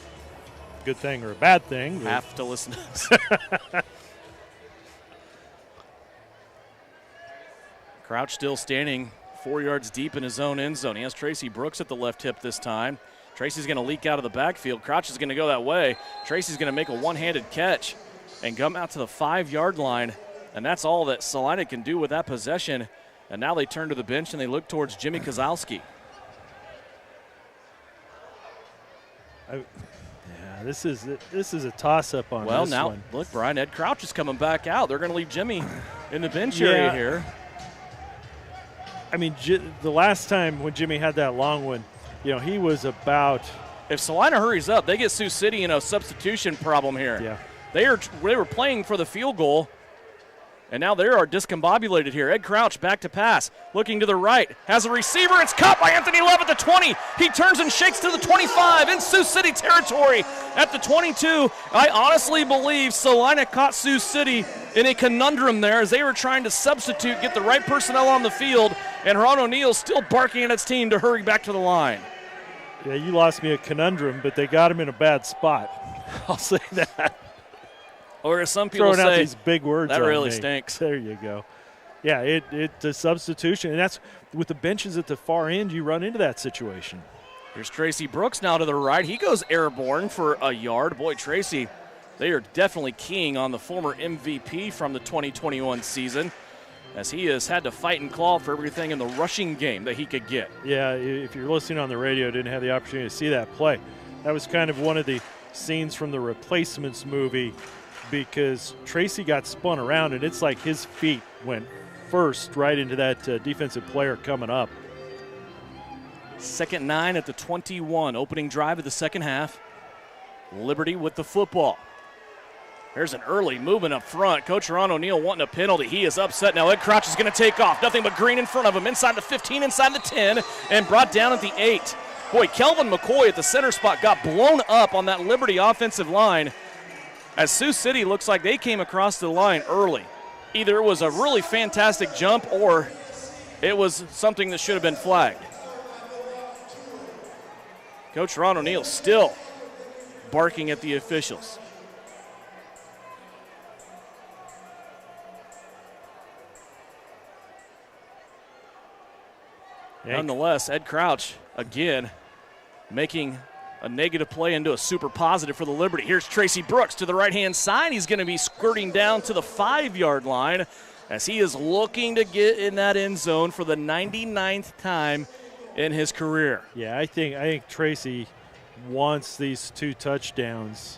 good thing or a bad thing. Have to listen to us. Crouch still standing 4 yards deep in his own end zone. He has Tracy Brooks at the left hip this time. Tracy's going to leak out of the backfield. Crouch is going to go that way. Tracy's going to make a one-handed catch and come out to the 5-yard line. And that's all that Salina can do with that possession. And now they turn to the bench and they look towards Jimmy Kozlowski. This is a toss-up on this one. Well, now, look, Brian, Ed Crouch is coming back out. They're going to leave Jimmy in the bench area here. I mean, the last time when Jimmy had that long one, he was about. If Salina hurries up, they get Sioux City in a substitution problem here. Yeah. They were playing for the field goal, and now they are discombobulated here. Ed Crouch back to pass, looking to the right, has a receiver. It's caught by Anthony Love at the 20. He turns and shakes to the 25 in Sioux City territory at the 22. I honestly believe Salina caught Sioux City in a conundrum there as they were trying to substitute, get the right personnel on the field, and Ron O'Neill still barking at its team to hurry back to the line. Yeah, you lost me a conundrum, but they got him in a bad spot. I'll say that. Or as some people throwing say, out these big words that on really me. stinks. There you go. Yeah, it's a substitution, and that's with the benches at the far end, you run into that situation. Here's Tracy Brooks now to the right. He goes airborne for a yard. Boy, Tracy, they are definitely keying on the former MVP from the 2021 season, as he has had to fight and claw for everything in the rushing game that he could get. Yeah, if you're listening on the radio, didn't have the opportunity to see that play. That was kind of one of the scenes from the Replacements movie, because Tracy got spun around, and it's like his feet went first right into that defensive player coming up. 2nd and 9 at the 21, opening drive of the second half. Liberty with the football. There's an early movement up front. Coach Ron O'Neill wanting a penalty. He is upset now. Ed Crouch is going to take off. Nothing but green in front of him. Inside the 15, inside the 10, and brought down at the 8. Boy, Kelvin McCoy at the center spot got blown up on that Liberty offensive line, as Sioux City looks like they came across the line early. Either it was a really fantastic jump or it was something that should have been flagged. Coach Ron O'Neill still barking at the officials. Nonetheless, Ed Crouch, again, making a negative play into a super positive for the Liberty. Here's Tracy Brooks to the right-hand side. He's going to be squirting down to the 5-yard line as he is looking to get in that end zone for the 99th time in his career. Yeah, I think Tracy wants these 2 touchdowns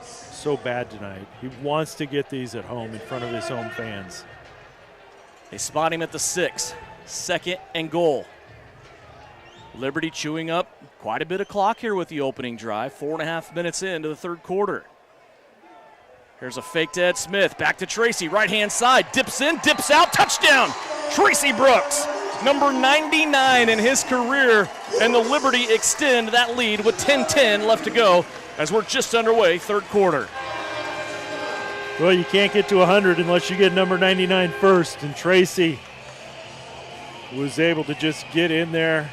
so bad tonight. He wants to get these at home in front of his home fans. They spot him at the 6, 2nd and goal. Liberty chewing up quite a bit of clock here with the opening drive. 4.5 minutes into the third quarter. Here's a fake to Ed Smith. Back to Tracy, right-hand side. Dips in, dips out, touchdown! Tracy Brooks, number 99 in his career, and the Liberty extend that lead with 10:10 left to go as we're just underway, third quarter. Well, you can't get to 100 unless you get number 99 first, and Tracy was able to just get in there,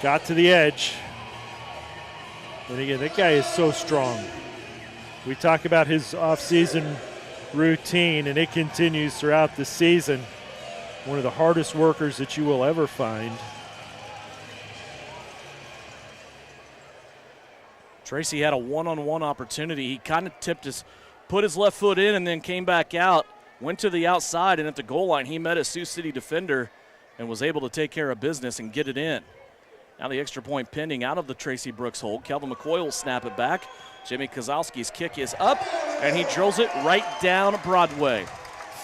got to the edge. And again, that guy is so strong. We talk about his off-season routine, and it continues throughout the season. One of the hardest workers that you will ever find. Tracy had a one-on-one opportunity. He kind of put his left foot in and then came back out, went to the outside, and at the goal line he met a Sioux City defender and was able to take care of business and get it in. Now the extra point pending out of the Tracy Brooks hold. Kelvin McCoy will snap it back. Jimmy Kozlowski's kick is up, and he drills it right down Broadway.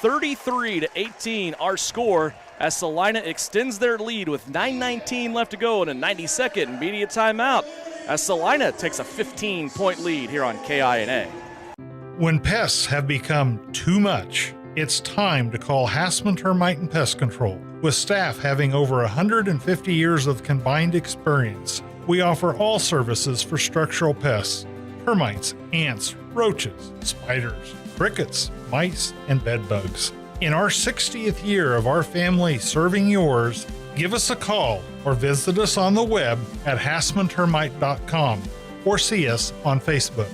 33-18 our score as Salina extends their lead with 9:19 left to go in a 90-second media timeout as Salina takes a 15-point lead here on KINA. When pests have become too much, it's time to call Hassman Termite and Pest Control. With staff having over 150 years of combined experience, we offer all services for structural pests: termites, ants, roaches, spiders, crickets, mice, and bed bugs. In our 60th year of our family serving yours, give us a call or visit us on the web at hassmantermite.com or see us on Facebook.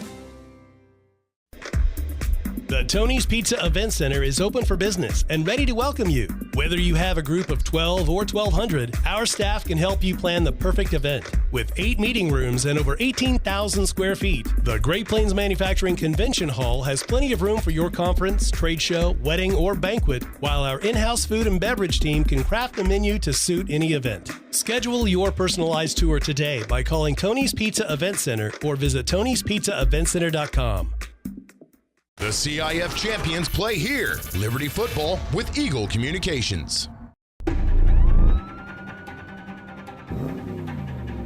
The Tony's Pizza Event Center is open for business and ready to welcome you. Whether you have a group of 12 or 1,200, our staff can help you plan the perfect event. With 8 meeting rooms and over 18,000 square feet, the Great Plains Manufacturing Convention Hall has plenty of room for your conference, trade show, wedding, or banquet, while our in-house food and beverage team can craft a menu to suit any event. Schedule your personalized tour today by calling Tony's Pizza Event Center or visit Tony'sPizzaEventCenter.com. The CIF champions play here. Liberty Football with Eagle Communications.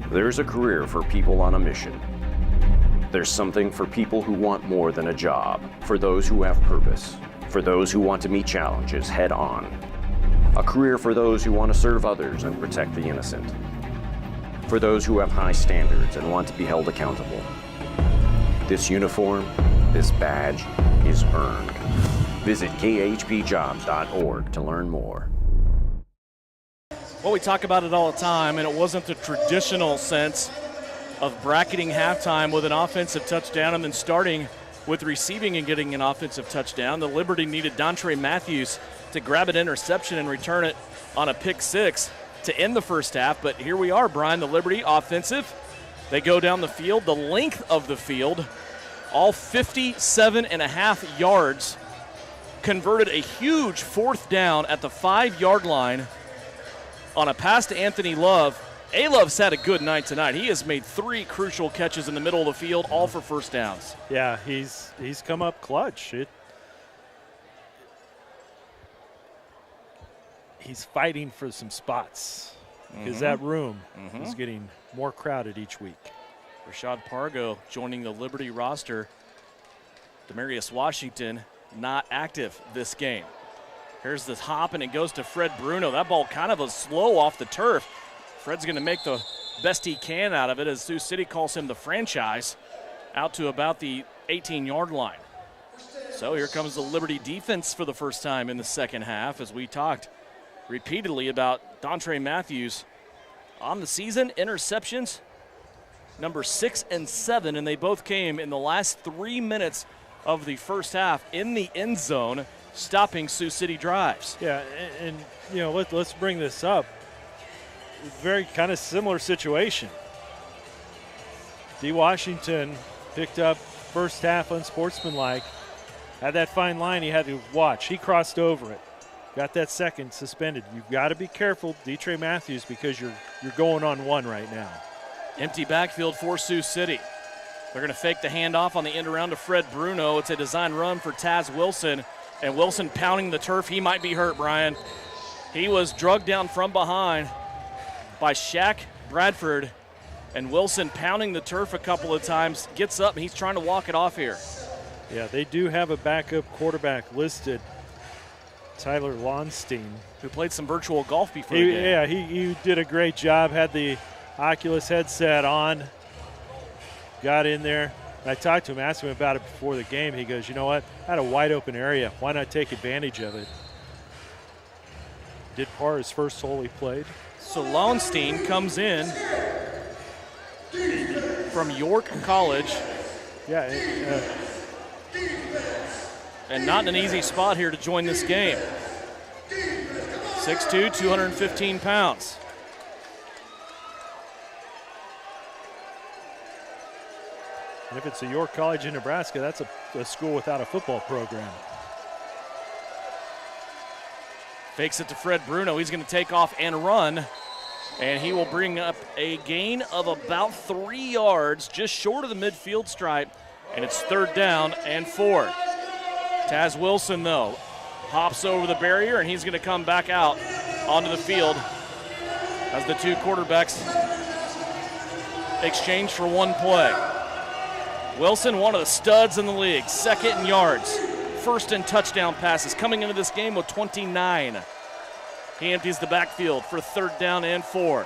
There's a career for people on a mission. There's something for people who want more than a job, for those who have purpose, for those who want to meet challenges head on. A career for those who want to serve others and protect the innocent. For those who have high standards and want to be held accountable. This uniform, this badge, is earned. Visit khpjobs.org to learn more. Well, we talk about it all the time, and it wasn't the traditional sense of bracketing halftime with an offensive touchdown and then starting with receiving and getting an offensive touchdown. The Liberty needed Dontre Matthews to grab an interception and return it on a pick six to end the first half. But here we are, Brian, the Liberty offensive. They go down the field, the length of the field, all 57.5 yards, converted a huge fourth down at the 5-yard line on a pass to Anthony Love. A-Love's had a good night tonight. He has made 3 crucial catches in the middle of the field, all for first downs. Yeah, he's come up clutch. He's fighting for some spots because that room is getting more crowded each week. Rashad Pargo joining the Liberty roster. Demarius Washington not active this game. Here's this hop, and it goes to Fred Bruno. That ball kind of a slow off the turf. Fred's going to make the best he can out of it as Sioux City calls him the franchise out to about the 18-yard line. So here comes the Liberty defense for the first time in the second half as we talked repeatedly about Dontre Matthews on the season. Interceptions, number 6 and 7, and they both came in the last 3 minutes of the first half in the end zone, stopping Sioux City drives. Yeah, and you know, let's bring this up. Very kind of similar situation. D. Washington picked up first half unsportsmanlike, had that fine line he had to watch. He crossed over it, got that second suspended. You've got to be careful, Dontre Matthews, because you're going on one right now. Empty backfield for Sioux City. They're going to fake the handoff on the end around to Fred Bruno. It's a design run for Taz Wilson, and Wilson pounding the turf. He might be hurt, Brian. He was drugged down from behind by Shaq Bradford, and Wilson pounding the turf a couple of times, gets up, and he's trying to walk it off here. Yeah, they do have a backup quarterback listed, Tyler Lonstein, who played some virtual golf before the game. Yeah, he did a great job, had the Oculus headset on, got in there. I talked to him, asked him about it before the game. He goes, you know what, I had a wide open area. Why not take advantage of it? Did par his first hole he played. So Lonstein comes in from York College. Yeah. And not in an easy spot here to join this game. 6'2", 215 pounds. If it's a York College in Nebraska, that's a school without a football program. Fakes it to Fred Bruno. He's going to take off and run. And he will bring up a gain of about 3 yards, just short of the midfield stripe. And it's 3rd down and 4. Taz Wilson, though, hops over the barrier, and he's going to come back out onto the field as the two quarterbacks exchange for one play. Wilson, one of the studs in the league, 2nd in yards, 1st in touchdown passes, coming into this game with 29. He empties the backfield for 3rd down and 4.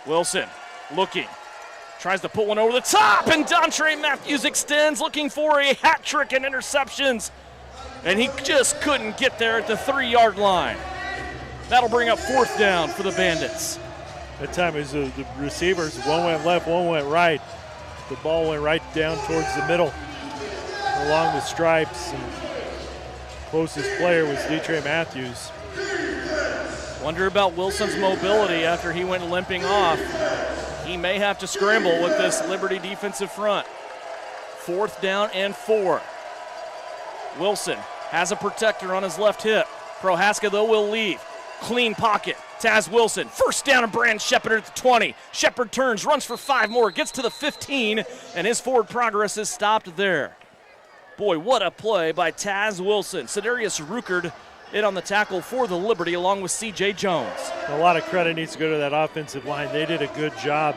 Wilson looking, tries to put one over the top, and Dontre Matthews extends, looking for a hat trick and interceptions, and he just couldn't get there at the 3-yard line. That'll bring up 4th down for the Bandits. That time it was the receivers, one went left, one went right. The ball went right down towards the middle along the stripes, and closest player was Dontre Matthews. Wonder about Wilson's mobility after he went limping off. He may have to scramble with this Liberty defensive front. 4th down and 4. Wilson has a protector on his left hip. Prohaska, though, will leave. Clean pocket. Taz Wilson, 1st down, and Brandon Shepard at the 20. Shepard turns, runs for 5 more, gets to the 15, and his forward progress is stopped there. Boy, what a play by Taz Wilson. Cedarius Ruckert in on the tackle for the Liberty, along with C.J. Jones. A lot of credit needs to go to that offensive line. They did a good job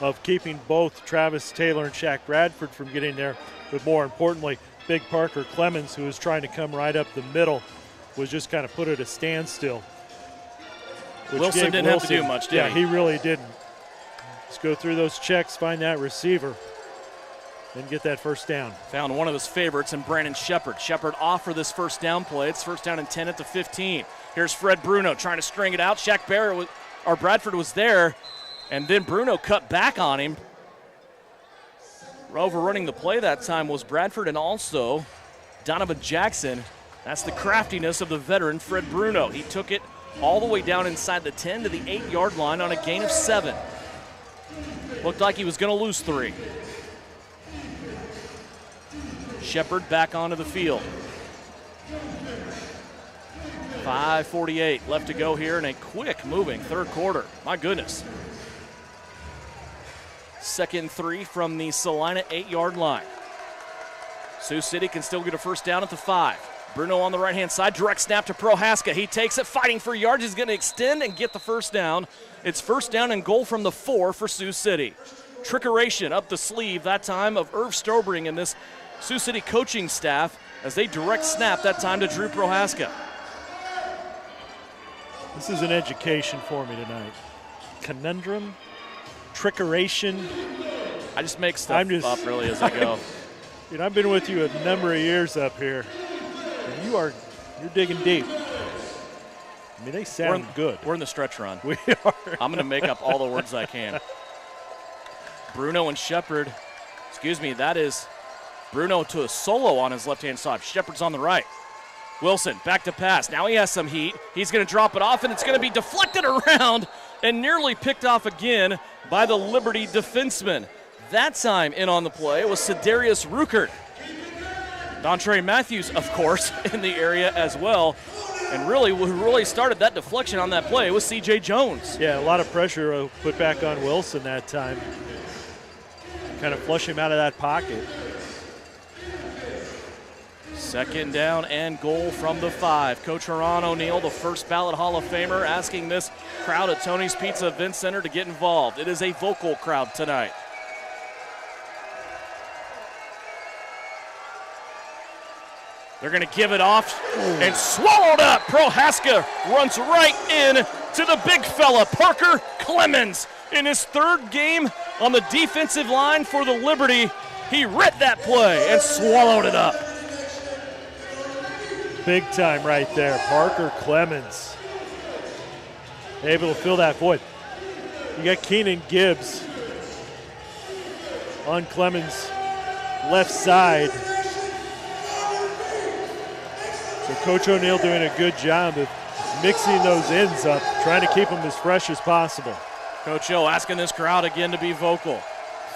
of keeping both Travis Taylor and Shaq Bradford from getting there, but more importantly, Big Parker Clemens, who was trying to come right up the middle, was just kind of put at a standstill. Wilson didn't have to do much, did he? Yeah, he really didn't. Just go through those checks, find that receiver, and get that 1st down. Found one of his favorites in Brandon Shepard. Shepard off for this 1st down play. It's 1st down and 10 at the 15. Here's Fred Bruno trying to string it out. Bradford was there, and then Bruno cut back on him. Overrunning the play that time was Bradford and also Donovan Jackson. That's the craftiness of the veteran Fred Bruno. He took it all the way down inside the 10 to the 8-yard line on a gain of 7. Looked like he was going to lose 3. Shepard back onto the field. 5:48 left to go here in a quick moving 3rd quarter. My goodness. 2nd and 3 from the Salina 8-yard line. Sioux City can still get a 1st down at the 5. Bruno on the right-hand side, direct snap to Prohaska. He takes it, fighting for yards. He's going to extend and get the 1st down. It's 1st down and goal from the 4 for Sioux City. Trickeration up the sleeve that time of Irv Strobring and this Sioux City coaching staff as they direct snap that time to Drew Prohaska. This is an education for me tonight. Conundrum, trickeration. I just make stuff up really as I go. I've been with you a number of years up here. And you're digging deep. I mean, they sound good. We're in the stretch run. We are. I'm going to make up all the words I can. Bruno and Shepard. That is Bruno to a solo on his left-hand side. Shepard's on the right. Wilson back to pass. Now he has some heat. He's going to drop it off, and it's going to be deflected around and nearly picked off again by the Liberty defenseman. That time in on the play was Cedarius Ruckert. Dontre Matthews, of course, in the area as well. And really, who really started that deflection on that play was C.J. Jones. Yeah, a lot of pressure put back on Wilson that time. Kind of flush him out of that pocket. 2nd down and goal from the 5. Coach Ron O'Neill, the first ballot Hall of Famer, asking this crowd at Tony's Pizza Event Center to get involved. It is a vocal crowd tonight. They're going to give it off and swallowed up. Prohaska runs right in to the big fella, Parker Clemens. In his 3rd game on the defensive line for the Liberty, he read that play and swallowed it up. Big time right there, Parker Clemens. Able to fill that void. You got Keenan Gibbs on Clemens' left side. So Coach O'Neill doing a good job of mixing those ends up, trying to keep them as fresh as possible. Coach O asking this crowd again to be vocal.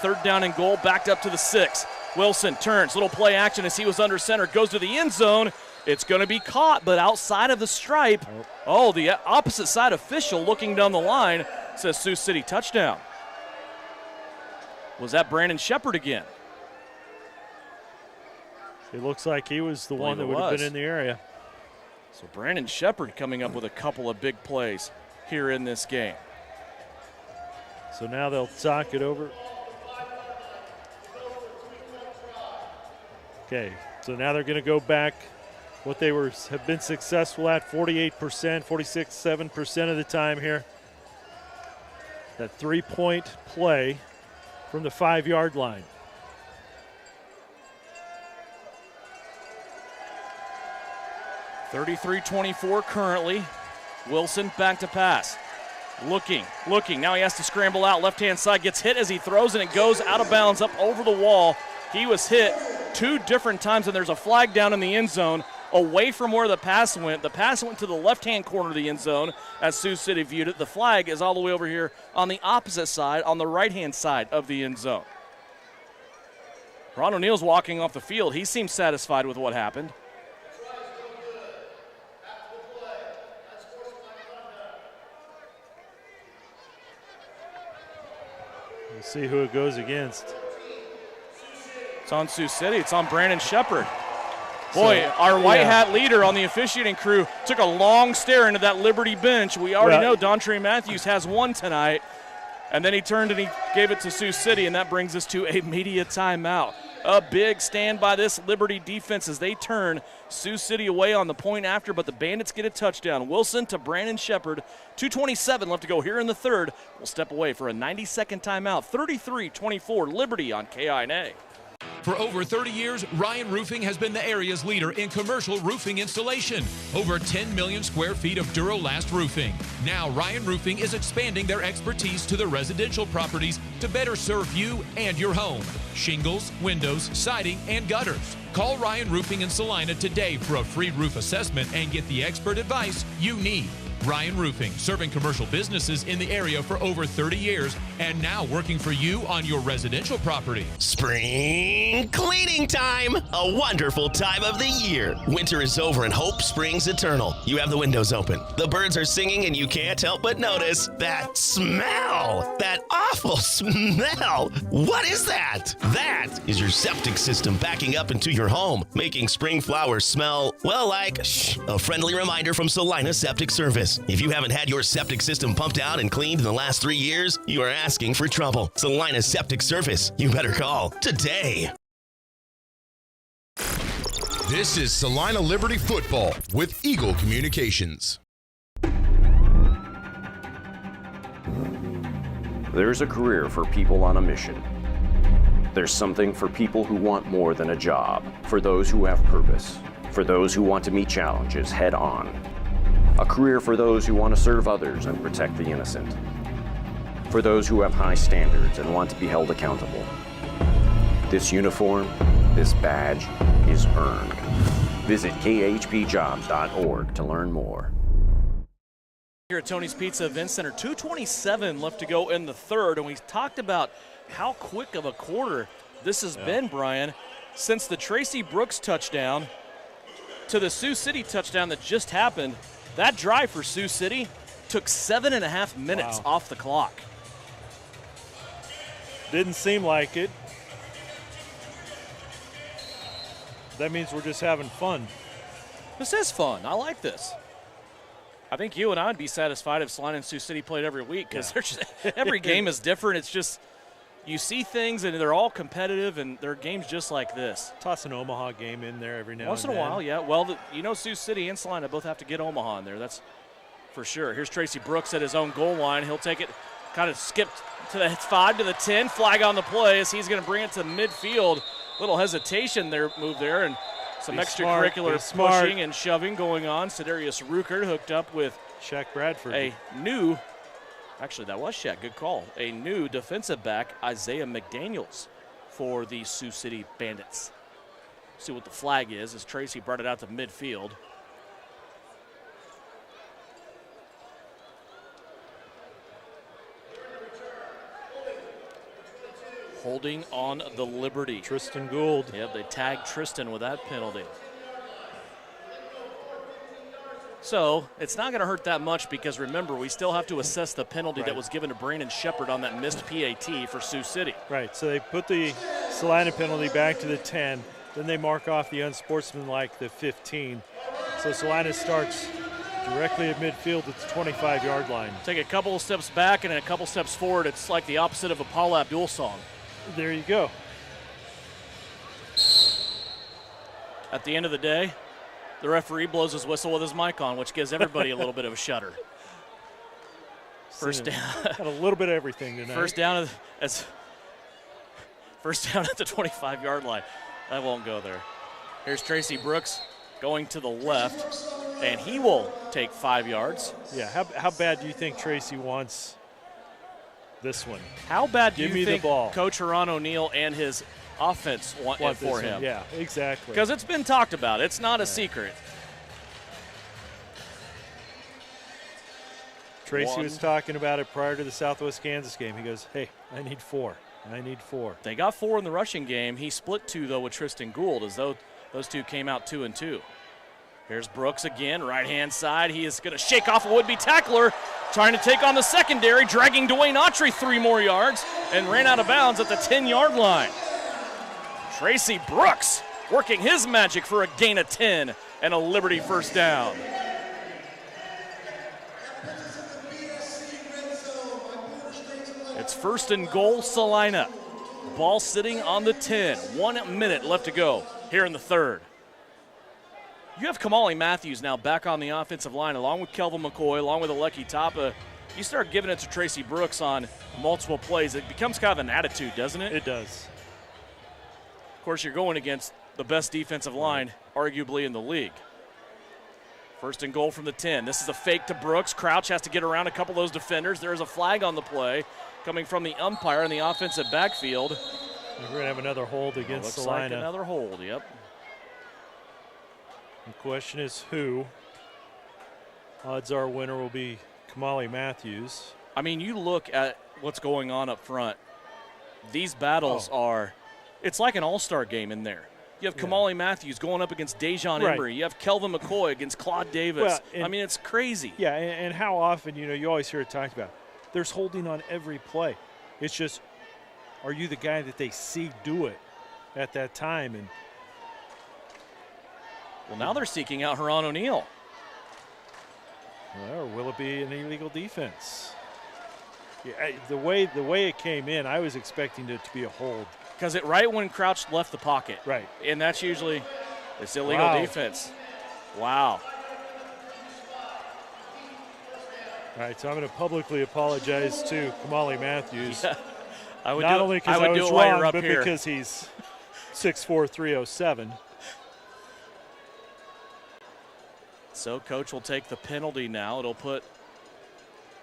3rd down and goal, backed up to the 6. Wilson turns, little play action as he was under center, goes to the end zone. It's going to be caught, but outside of the stripe. Oh, the opposite side official looking down the line says Sioux City touchdown. Was that Brandon Shepard again? It looks like he was the one that would have been in the area. So Brandon Shepard coming up with a couple of big plays here in this game. So now they'll talk it over. Okay, so now they're going to go back what they have been successful at, 48%, 46.7% of the time here. That 3-point play from the 5-yard line. (33-24) currently. Wilson back to pass. Looking. Now he has to scramble out. Left-hand side, gets hit as he throws, and it goes out of bounds up over the wall. He was hit 2 different times, and there's a flag down in the end zone away from where the pass went. The pass went to the left-hand corner of the end zone as Sioux City viewed it. The flag is all the way over here on the opposite side, on the right-hand side of the end zone. Ron O'Neill's walking off the field. He seems satisfied with what happened. We'll see who it goes against. It's on Sioux City. It's on Brandon Shepard. Boy, our white hat leader on the officiating crew took a long stare into that Liberty bench. We already know Dontre Matthews has one tonight. And then he turned and he gave it to Sioux City, and that brings us to a media timeout. A big stand by this Liberty defense as they turn Sioux City away on the point after, but the Bandits get a touchdown. Wilson to Brandon Shepard. 2:27 left to go here in the 3rd. We'll step away for a 90-second timeout. 33-24 Liberty on KINA. For over 30 years, Ryan Roofing has been the area's leader in commercial roofing installation. Over 10 million square feet of Durolast roofing. Now, Ryan Roofing is expanding their expertise to the residential properties to better serve you and your home. Shingles, windows, siding, and gutters. Call Ryan Roofing in Salina today for a free roof assessment and get the expert advice you need. Ryan Roofing, serving commercial businesses in the area for over 30 years and now working for you on your residential property. Spring cleaning time! A wonderful time of the year. Winter is over and hope springs eternal. You have the windows open. The birds are singing and you can't help but notice that smell. That awful smell. What is that? That is your septic system backing up into your home, making spring flowers smell, well, like a friendly reminder from Salina Septic Service. If you haven't had your septic system pumped out and cleaned in the last 3 years, you are asking for trouble. Salina Septic Service. You better call today. This is Salina Liberty Football with Eagle Communications. There's a career for people on a mission. There's something for people who want more than a job, for those who have purpose, for those who want to meet challenges head on. A career for those who want to serve others and protect the innocent. For those who have high standards and want to be held accountable. This uniform, this badge, is earned. Visit khpjobs.org to learn more. Here at Tony's Pizza Event Center, 2:27 left to go in the 3rd, and we talked about how quick of a quarter this has been, Brian, since the Tracy Brooks touchdown to the Sioux City touchdown that just happened. That drive for Sioux City took 7.5 minutes off the clock. Didn't seem like it. That means we're just having fun. This is fun. I like this. I think you and I would be satisfied if Salina and Sioux City played every week because every game is different. It's just you see things and they're all competitive and they're games just like this. Toss an Omaha game in there every now Once and in a then. while, yeah. Well, Sioux City and Salina both have to get Omaha in there. That's for sure. Here's Tracy Brooks at his own goal line. He'll take it, kind of skip to the 5 to the 10. Flag on the play as he's going to bring it to midfield. Little hesitation there, move there, and some extracurricular pushing and shoving going on. Cedarius Ruckert hooked up with Shaq Bradford. Actually, that was Shaq. Good call. A new defensive back, Isaiah McDaniels, for the Sioux City Bandits. See what the flag is as Tracy brought it out to midfield. Holding on the Liberty. Tristan Gould. Yep, they tagged Tristan with that penalty. So it's not going to hurt that much because, remember, we still have to assess the penalty that was given to Brandon Shepard on that missed PAT for Sioux City. Right, so they put the Salina penalty back to the 10. Then they mark off the unsportsmanlike, the 15. So Salina starts directly at midfield at the 25-yard line. Take a couple of steps back and a couple steps forward. It's like the opposite of a Paula Abdul song. There you go. At the end of the day, the referee blows his whistle with his mic on, which gives everybody a little bit of a shudder. First down. Got a little bit of everything tonight. First down at the 25-yard line. I won't go there. Here's Tracy Brooks going to the left, and he will take 5 yards. Yeah, how bad do you think Tracy wants this one? How bad do Give you me think the ball. Coach Haran O'Neal and his offense want it for him? Yeah, exactly. Because it's been talked about. It's not a secret. Tracy was talking about it prior to the Southwest Kansas game. He goes, hey, I need 4. I need 4. They got 4 in the rushing game. He split 2, though, with Tristan Gould, as though those two came out 2 and 2. Here's Brooks again, right-hand side. He is going to shake off a would-be tackler, trying to take on the secondary, dragging Dwayne Autry 3 more yards, and ran out of bounds at the 10-yard line. Tracy Brooks working his magic for a gain of 10 and a Liberty first down. It's 1st and goal, Salina. Ball sitting on the 10. 1 minute left to go here in the third. You have Kamali Matthews now back on the offensive line, along with Kelvin McCoy, along with Aleki Tapa. You start giving it to Tracy Brooks on multiple plays, it becomes kind of an attitude, doesn't it? It does. Of course, you're going against the best defensive line, arguably, in the league. 1st and goal from the 10. This is a fake to Brooks. Crouch has to get around a couple of those defenders. There is a flag on the play coming from the umpire in the offensive backfield. We're going to have another hold against Salina. Looks like another hold, yep. The question is who. Odds are winner will be Kamali Matthews. I mean, you look at what's going on up front. These battles are, it's like an all-star game in there. You have Kamali Matthews going up against Dejon Emery. You have Kelvin McCoy against Claude Davis. Well, I mean, it's crazy. Yeah, and how often, you always hear it talked about. There's holding on every play. It's just, are you the guy that they see do it at that time? And well, now they're seeking out Haran O'Neal. Well, or will it be an illegal defense? Yeah, the way it came in, I was expecting it to be a hold. Because right when Crouch left the pocket. Right. And that's usually, it's illegal defense. Wow. All right, so I'm going to publicly apologize to Kamali Matthews. Yeah, I would Not do only it, because I I would was do it while wrong, you're up but here. because he's 6'4", 307. So Coach will take the penalty now. It'll put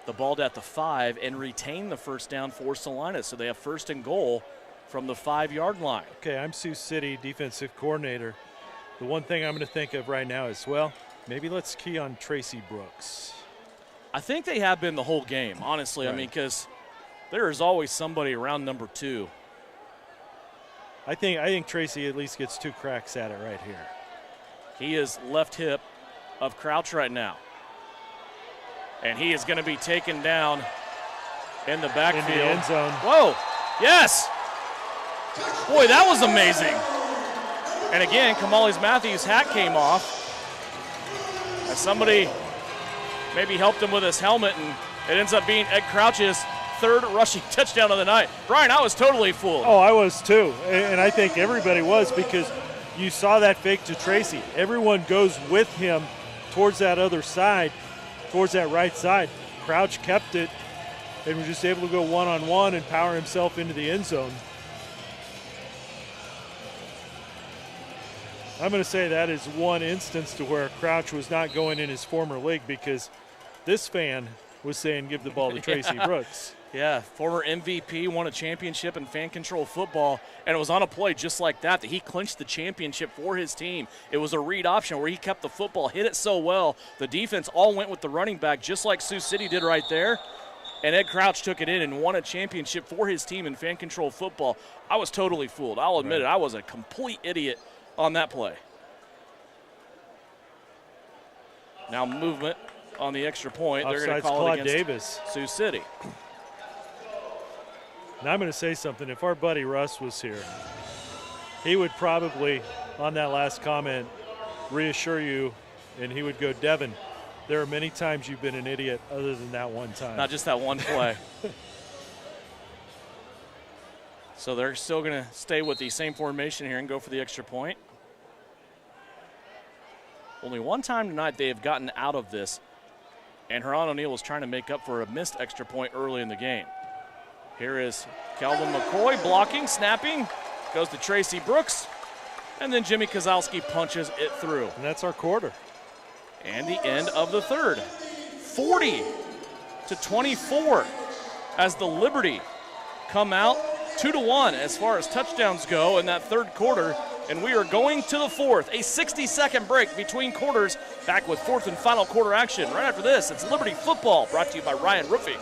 the ball at the 5 and retain the first down for Salina. So they have 1st and goal from the 5-yard line. Okay, I'm Sioux City defensive coordinator. The one thing I'm going to think of right now is, well, maybe let's key on Tracy Brooks. I think they have been the whole game, honestly. Right. I mean, because there is always somebody around number 2. I think Tracy at least gets 2 cracks at it right here. He is left hip of Crouch right now. And he is going to be taken down in the backfield. In the end zone. Whoa, yes. Boy, that was amazing. And again, Kamali Matthews' hat came off. As somebody maybe helped him with his helmet, and it ends up being Ed Crouch's 3rd rushing touchdown of the night. Brian, I was totally fooled. Oh, I was too. And I think everybody was, because you saw that fake to Tracy. Everyone goes with him towards that other side, towards that right side. Crouch kept it and was just able to go one-on-one and power himself into the end zone. I'm going to say that is one instance to where Crouch was not going in his former league, because this fan was saying give the ball to Tracy Brooks. Yeah, former MVP, won a championship in fan control football, and it was on a play just like that he clinched the championship for his team. It was a read option where he kept the football, hit it so well. The defense all went with the running back, just like Sioux City did right there. and Ed Crouch took it in and won a championship for his team in fan control football. I was totally fooled. I'll admit it. I was a complete idiot on that play. Now movement on the extra point. They're going to call it against Davis. Sioux City. Now I'm going to say something. If our buddy Russ was here, he would probably, on that last comment, reassure you, and he would go, Devin, there are many times you've been an idiot other than that one time. Not just that one play. So they're still going to stay with the same formation here and go for the extra point. Only one time tonight they have gotten out of this, and Huron O'Neill was trying to make up for a missed extra point early in the game. Here is Calvin McCoy blocking, snapping, goes to Tracy Brooks, and then Jimmy Kozlowski punches it through. And that's our quarter. And the end of the third. 40-24 as the Liberty come out 2-1 as far as touchdowns go in that third quarter. And we are going to the fourth, a 60-second break between quarters, back with fourth and final quarter action. Right after this, it's Liberty Football, brought to you by Ryan Roofing.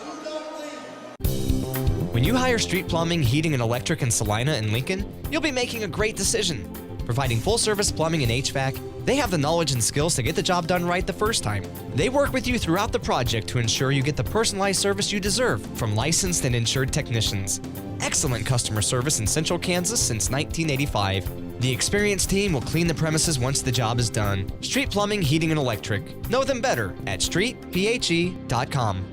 When you hire Street Plumbing, Heating, and Electric in Salina and Lincoln, you'll be making a great decision. Providing full-service plumbing and HVAC, they have the knowledge and skills to get the job done right the first time. They work with you throughout the project to ensure you get the personalized service you deserve from licensed and insured technicians. Excellent customer service in Central Kansas since 1985. The experienced team will clean the premises once the job is done. Street Plumbing, Heating, and Electric. Know them better at streetphe.com.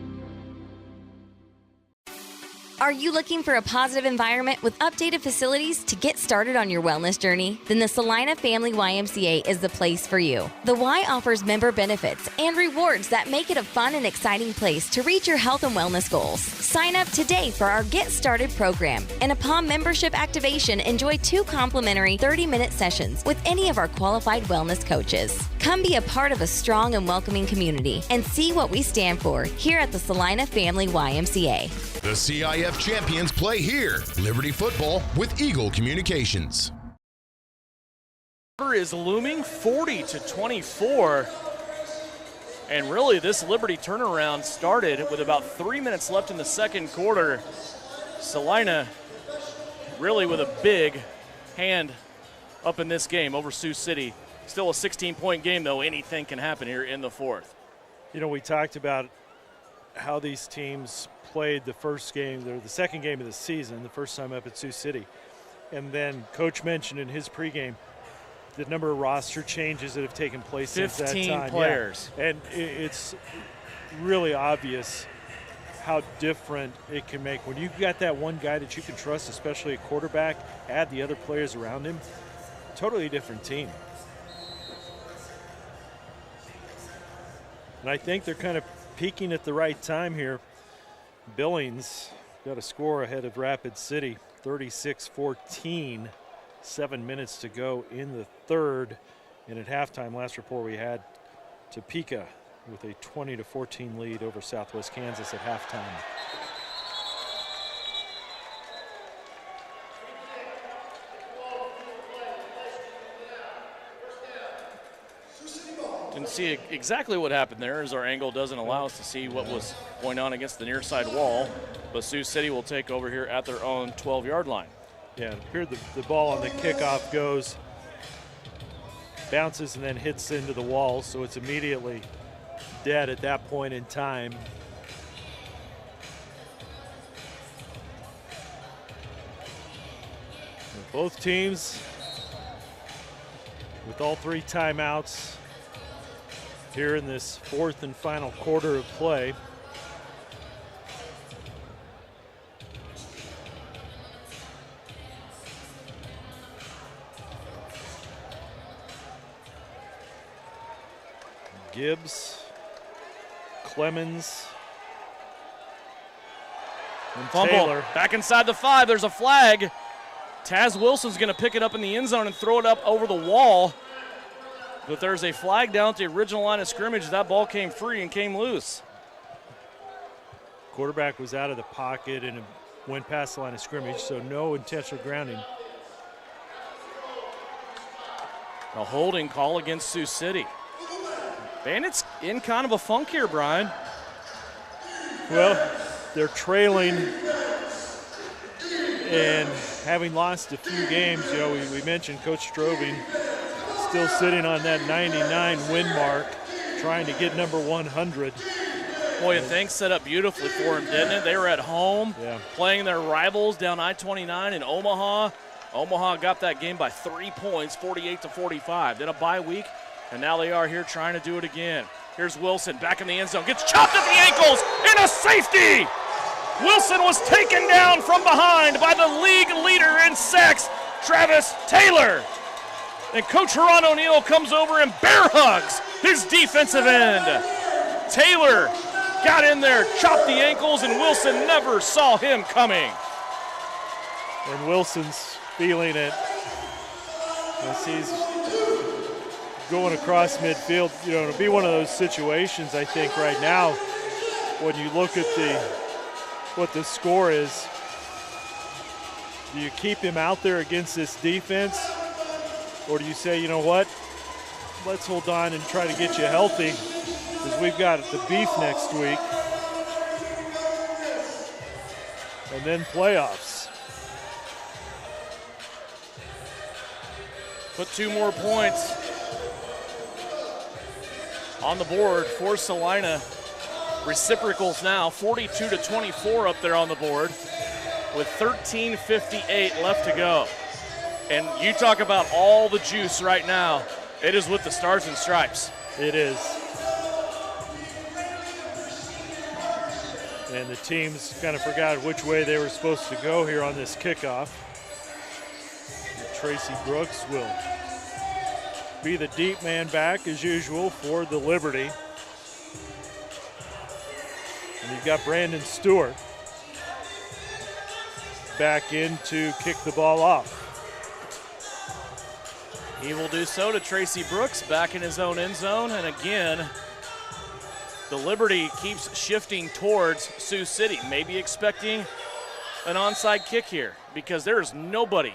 Are you looking for a positive environment with updated facilities to get started on your wellness journey? Then the Salina Family YMCA is the place for you. The Y offers member benefits and rewards that make it a fun and exciting place to reach your health and wellness goals. Sign up today for our Get Started program, and upon membership activation, enjoy 2 complimentary 30-minute sessions with any of our qualified wellness coaches. Come be a part of a strong and welcoming community and see what we stand for here at the Salina Family YMCA. The CIF champions play here. Liberty Football with Eagle Communications. Is looming 40-24. And really, this Liberty turnaround started with about 3 minutes left in the second quarter. Salina really with a big hand up in this game over Sioux City. Still a 16-point game, though. Anything can happen here in the fourth. You know, we talked about how these teams played the first game, or the second game of the season, the first time up at Sioux City. And then Coach mentioned in his pregame the number of roster changes that have taken place since that time. 15 players. Yeah. And it's really obvious how different it can make. When you've got that one guy that you can trust, especially a quarterback, add the other players around him, totally different team. And I think they're kind of peaking at the right time here. Billings got a score ahead of Rapid City, 36-14, 7 minutes to go in the third. And at halftime, last report we had, Topeka with a 20-14 lead over Southwest Kansas at halftime. Didn't see exactly what happened there, as our angle doesn't allow us to see what was going on against the near side wall. But Sioux City will take over here at their own 12-yard line. Yeah, here the ball on the kickoff goes, bounces, and then hits into the wall, so it's immediately dead at that point in time. And both teams with all 3 timeouts here in this fourth and final quarter of play. Gibbs, Clemens, and Fumble. Taylor. Back inside the 5, there's a flag. Taz Wilson's going to pick it up in the end zone and throw it up over the wall. But there's a flag down at the original line of scrimmage. That ball came free and came loose. Quarterback was out of the pocket and went past the line of scrimmage, so no intentional grounding. A holding call against Sioux City. Bandits in kind of a funk here, Brian. Well, they're trailing and having lost a few games. You know, we mentioned Coach Strobing still sitting on that 99 win mark, trying to get number 100. Boy, and things set up beautifully for him, didn't it? They were at home playing their rivals down I-29 in Omaha. Omaha got that game by 3 points, 48-45. Then a bye week, and now they are here trying to do it again. Here's Wilson back in the end zone. Gets chopped at the ankles and a safety. Wilson was taken down from behind by the league leader in sacks, Travis Taylor. And Coach Ron O'Neill comes over and bear hugs his defensive end. Taylor got in there, chopped the ankles, and Wilson never saw him coming. And Wilson's feeling it as he's going across midfield. You know, it'll be one of those situations, I think, right now, when you look at what the score is. Do you keep him out there against this defense, or do you say, you know what, let's hold on and try to get you healthy, because we've got the beef next week, and then playoffs. Put 2 more points on the board for Salina. Reciprocals now, 42-24 up there on the board with 13:58 left to go. And you talk about all the juice right now. It is with the Stars and Stripes. It is. And the teams kind of forgot which way they were supposed to go here on this kickoff. Tracy Brooks will be the deep man back as usual for the Liberty. And you've got Brandon Stewart back in to kick the ball off. He will do so to Tracy Brooks back in his own end zone. And again, the Liberty keeps shifting towards Sioux City, maybe expecting an onside kick here, because there is nobody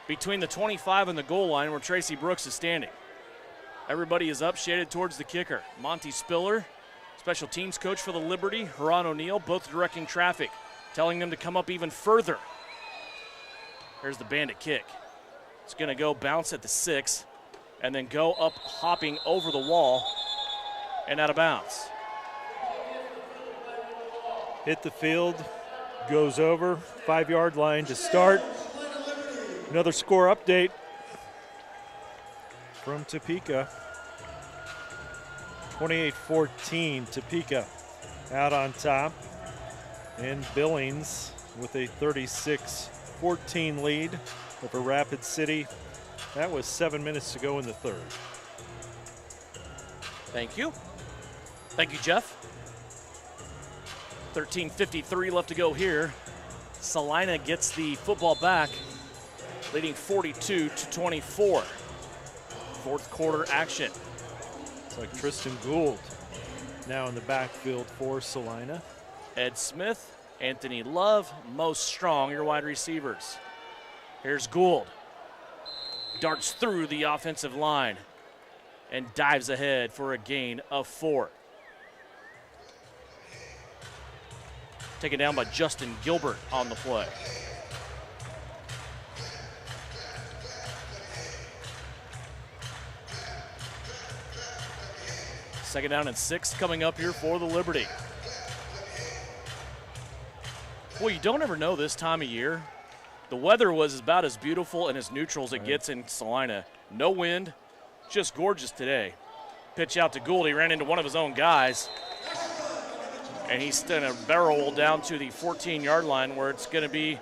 between the 25 and the goal line where Tracy Brooks is standing. Everybody is up, shaded towards the kicker. Monty Spiller, special teams coach for the Liberty, Ron O'Neill, both directing traffic, telling them to come up even further. Here's the Bandit kick. It's going to go bounce at the 6 and then go up hopping over the wall and out of bounds. Hit the field, goes over, 5-yard line to start. Another score update from Topeka. 28-14, Topeka out on top. And Billings with a 36-14 lead over Rapid City. That was 7 minutes to go in the third. Thank you. Thank you, Jeff. 13:53 left to go here. Salina gets the football back, leading 42-24. Fourth quarter action. It's like Tristan Gould now in the backfield for Salina. Ed Smith, Anthony Love, Mo Strong, your wide receivers. Here's Gould. Darts through the offensive line and dives ahead for a gain of 4. Taken down by Justin Gilbert on the play. Second down and 6 coming up here for the Liberty. Boy, you don't ever know this time of year. The weather was about as beautiful and as neutral as it gets in Salina. No wind, just gorgeous today. Pitch out to Gould. He ran into one of his own guys. And he's going to barrel down to the 14-yard line where it's going to be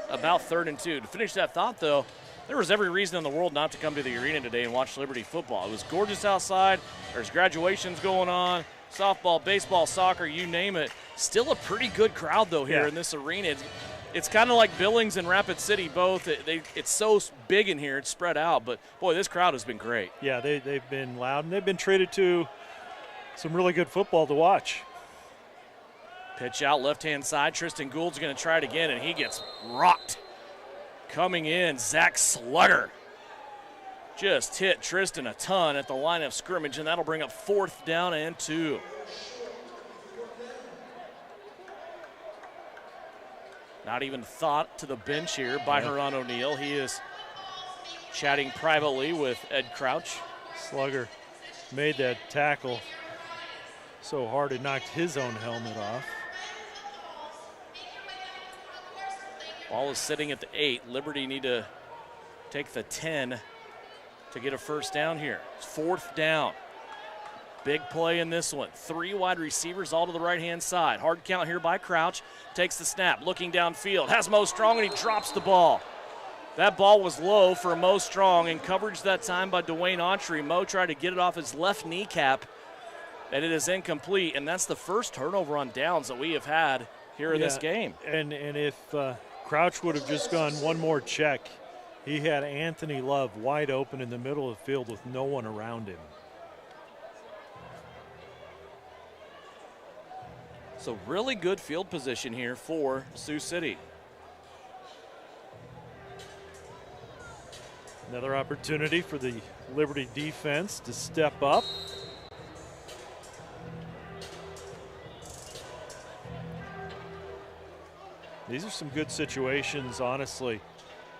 about 3rd and 2. To finish that thought, though, there was every reason in the world not to come to the arena today and watch Liberty football. It was gorgeous outside. There's graduations going on, softball, baseball, soccer, you name it. Still a pretty good crowd, though, here in this arena. It's kind of like Billings and Rapid City both. It's so big in here. It's spread out. But, boy, this crowd has been great. Yeah, they've been loud, and they've been treated to some really good football to watch. Pitch out left-hand side. Tristan Gould's going to try it again, and he gets rocked. Coming in, Zach Slugger just hit Tristan a ton at the line of scrimmage, and that'll bring up 4th down and 2. Not even thought to the bench here by Huron O'Neill. He is chatting privately with Ed Crouch. Slugger made that tackle so hard it knocked his own helmet off. Ball is sitting at the 8. Liberty need to take the 10 to get a first down here. It's 4th down. Big play in this one. 3 wide receivers all to the right-hand side. Hard count here by Crouch. Takes the snap, looking downfield. Has Mo Strong, and he drops the ball. That ball was low for Mo Strong, and coverage that time by Dwayne Autry. Mo tried to get it off his left kneecap, and it is incomplete. And that's the first turnover on downs that we have had here in this game. And if Crouch would have just gone one more check, he had Anthony Love wide open in the middle of the field with no one around him. So really good field position here for Sioux City. Another opportunity for the Liberty defense to step up. These are some good situations, honestly.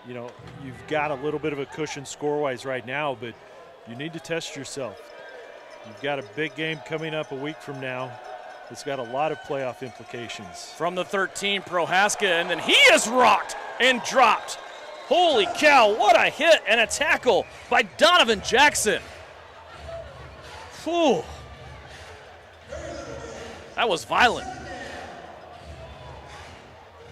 You know, you've got a little bit of a cushion score-wise right now, but you need to test yourself. You've got a big game coming up a week from now. It's got a lot of playoff implications. From the 13, Prohaska, and then he is rocked and dropped. Holy cow, what a hit and a tackle by Donovan Jackson. Whew. That was violent.